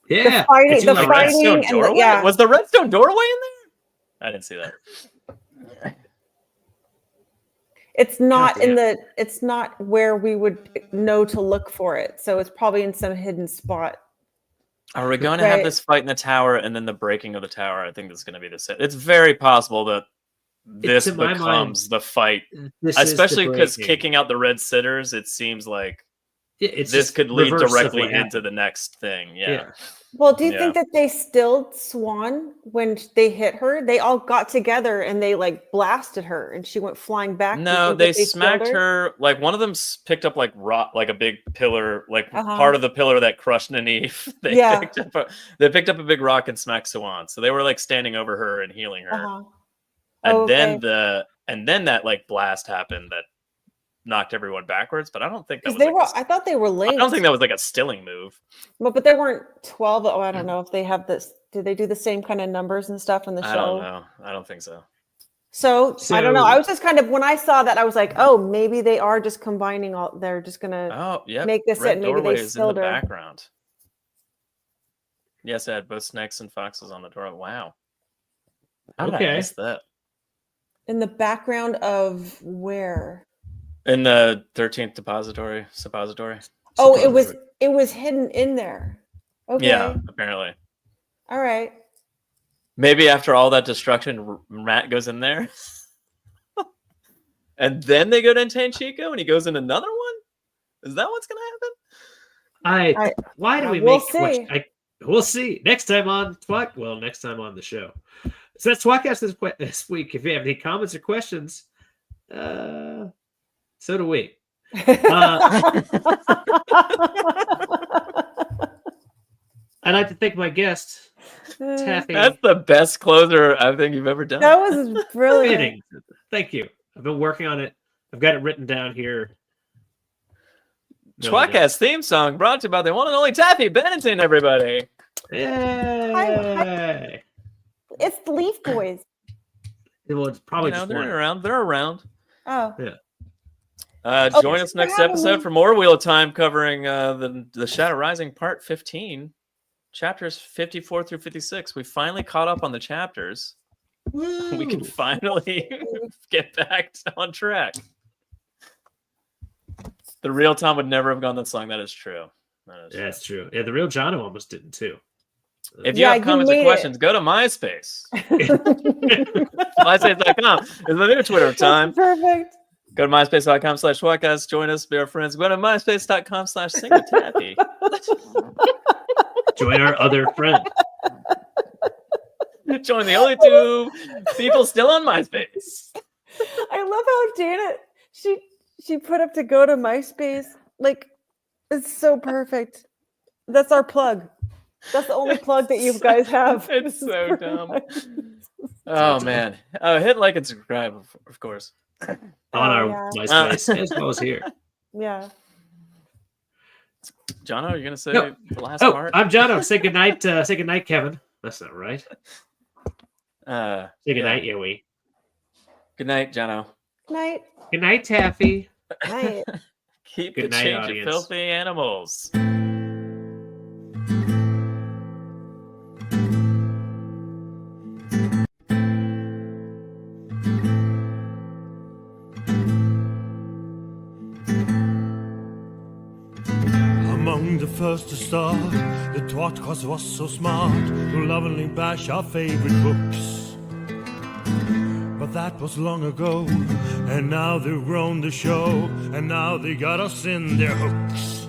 [SPEAKER 1] yeah.
[SPEAKER 2] The
[SPEAKER 3] The
[SPEAKER 2] fighting
[SPEAKER 3] redstone
[SPEAKER 2] and
[SPEAKER 3] doorway?
[SPEAKER 2] yeah.
[SPEAKER 3] Was the redstone doorway in there? I didn't see that.
[SPEAKER 2] It's not
[SPEAKER 1] God damn.
[SPEAKER 2] it's not where we would know to look for it. So it's probably in some hidden spot.
[SPEAKER 3] Are we going to have
[SPEAKER 2] Right.
[SPEAKER 3] this fight in the tower and then the breaking of the tower? I think this is going to be the set. It's very possible that this
[SPEAKER 1] in my
[SPEAKER 3] becomes the fight,
[SPEAKER 1] This is the
[SPEAKER 3] especially because
[SPEAKER 1] breaking.
[SPEAKER 3] kicking out the red sitters, it seems like
[SPEAKER 1] It's
[SPEAKER 3] this
[SPEAKER 1] just
[SPEAKER 3] could lead
[SPEAKER 1] reverse of
[SPEAKER 3] directly
[SPEAKER 1] what
[SPEAKER 3] into
[SPEAKER 1] happened.
[SPEAKER 3] the next thing. Yeah.
[SPEAKER 2] Well, do you
[SPEAKER 3] Yeah.
[SPEAKER 2] think that they stilled Swan when they hit her? They all got together and they like blasted her and she went flying back. Do you
[SPEAKER 3] No,
[SPEAKER 2] think
[SPEAKER 3] they
[SPEAKER 2] that stilled
[SPEAKER 3] smacked her. Like one of them picked up like rock, like a big pillar, like
[SPEAKER 2] Uh-huh.
[SPEAKER 3] part of the pillar that crushed Nynaeve.
[SPEAKER 2] Yeah.
[SPEAKER 3] They picked up a big rock and smacked Swan. So they were like standing over her and healing her.
[SPEAKER 2] Uh-huh.
[SPEAKER 3] And
[SPEAKER 2] Oh,
[SPEAKER 3] then
[SPEAKER 2] okay.
[SPEAKER 3] then that like blast happened that knocked everyone backwards. But I don't think that
[SPEAKER 2] Because
[SPEAKER 3] was
[SPEAKER 2] I thought they were
[SPEAKER 3] I
[SPEAKER 2] linked.
[SPEAKER 3] don't think that was like a stilling move.
[SPEAKER 2] But they weren't 12. Oh, I don't know if they have this. Do they do the same kind of numbers and stuff in the show?
[SPEAKER 3] I don't know. I don't think so.
[SPEAKER 2] So I don't know. I was just kind of when I saw that I was like, oh, maybe they are just combining all. They're just gonna
[SPEAKER 3] Oh, yeah.
[SPEAKER 2] make this
[SPEAKER 3] Red
[SPEAKER 2] it. Maybe
[SPEAKER 3] doorway
[SPEAKER 2] they
[SPEAKER 3] is in the
[SPEAKER 2] stilled her.
[SPEAKER 3] background. Yes, I had both snakes and foxes on the door. Wow. How did I
[SPEAKER 1] Okay.
[SPEAKER 3] miss that?
[SPEAKER 2] In the background of where?
[SPEAKER 3] In the 13th suppository.
[SPEAKER 2] Oh, it was hidden in there. Okay.
[SPEAKER 3] Yeah, apparently.
[SPEAKER 2] All right.
[SPEAKER 3] Maybe after all that destruction, Matt goes in there. And then they go to Entain Chico and he goes in another one? Is that what's going to happen?
[SPEAKER 1] Why do we
[SPEAKER 2] we'll
[SPEAKER 1] make
[SPEAKER 2] see.
[SPEAKER 1] we'll see next time on next time on the show. So that's tWoTcast this week. If you have any comments or questions, so do we. I'd like to thank my guest, Taffy.
[SPEAKER 3] That's the best closer I think you've ever done.
[SPEAKER 2] That was brilliant.
[SPEAKER 1] Fitting. Thank you. I've been working on it. I've got it written down here. No,
[SPEAKER 3] tWoTcast theme song brought to you by the one and only Taffy Bennington, everybody.
[SPEAKER 1] Yay!
[SPEAKER 2] It's the Leaf Boys.
[SPEAKER 1] Well, it's probably
[SPEAKER 3] You know,
[SPEAKER 1] just
[SPEAKER 3] they're
[SPEAKER 1] one.
[SPEAKER 3] around. They're around.
[SPEAKER 2] Oh.
[SPEAKER 3] Join
[SPEAKER 2] thanks
[SPEAKER 3] us
[SPEAKER 2] for
[SPEAKER 3] next
[SPEAKER 2] having
[SPEAKER 3] episode
[SPEAKER 2] me.
[SPEAKER 3] for more Wheel of Time covering the Shadow Rising Part 15, chapters 54 through 56. We finally caught up on the chapters.
[SPEAKER 1] Woo!
[SPEAKER 3] We can finally get back on track. The real Tom would never have gone that song. That is true.
[SPEAKER 1] That's true. Yeah, the real Jono almost didn't too.
[SPEAKER 3] If you
[SPEAKER 2] Yeah,
[SPEAKER 3] have
[SPEAKER 2] you
[SPEAKER 3] comments or
[SPEAKER 2] made it.
[SPEAKER 3] questions, go to MySpace. MySpace.com is the new Twitter of time.
[SPEAKER 2] Perfect.
[SPEAKER 3] Go to MySpace.com/tWoTcast. Join us, be our friends. Go to MySpace.com/SingWithTaffy.
[SPEAKER 1] Join our other friend.
[SPEAKER 3] Join the only two people still on MySpace.
[SPEAKER 2] I love how Janet she put up to go to MySpace. Like it's so perfect. That's our plug. That's the only plug that you guys have.
[SPEAKER 3] It's so dumb. Oh man. Hit like and subscribe, of course.
[SPEAKER 1] On our
[SPEAKER 2] yeah.
[SPEAKER 1] MySpace as well as here.
[SPEAKER 2] Yeah.
[SPEAKER 3] Jono, you're gonna say
[SPEAKER 1] No.
[SPEAKER 3] the last
[SPEAKER 1] Oh,
[SPEAKER 3] part?
[SPEAKER 1] I'm Jono. Say goodnight. Say goodnight, Kevin. That's not right. Say goodnight, Yoey.
[SPEAKER 3] Good night, Jono.
[SPEAKER 2] Night.
[SPEAKER 1] Good night, Taffy.
[SPEAKER 2] Night.
[SPEAKER 3] Keep
[SPEAKER 1] Good
[SPEAKER 3] the
[SPEAKER 1] night,
[SPEAKER 3] change,
[SPEAKER 1] audience.
[SPEAKER 3] you filthy animals.
[SPEAKER 8] first to start, the tWoTcast was so smart to lovingly bash our favorite books. But that was long ago, and now they've grown the show, and now they got us in their hooks.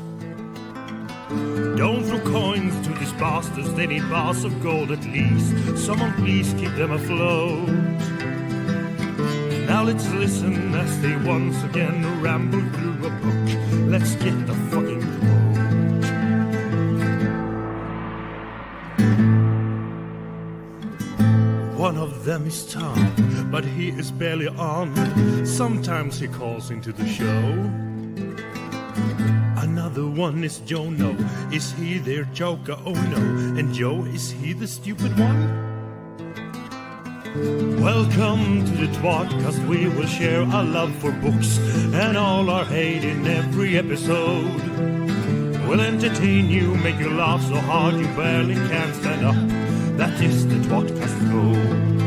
[SPEAKER 8] Don't throw coins to these bastards, they need bars of gold at least. Someone please keep them afloat. Now let's listen as they once again ramble through a book. Let's get the fucking quote. One of them is Tom, but he is barely on. Sometimes he calls into the show. Another one is Jono. Is he their joker? Oh no. And Joe, is he the stupid one? Welcome to the tWoTcast. We will share our love for books and all our hate in every episode. We'll entertain you, make you laugh so hard you barely can stand up. That is the tWoTcast code.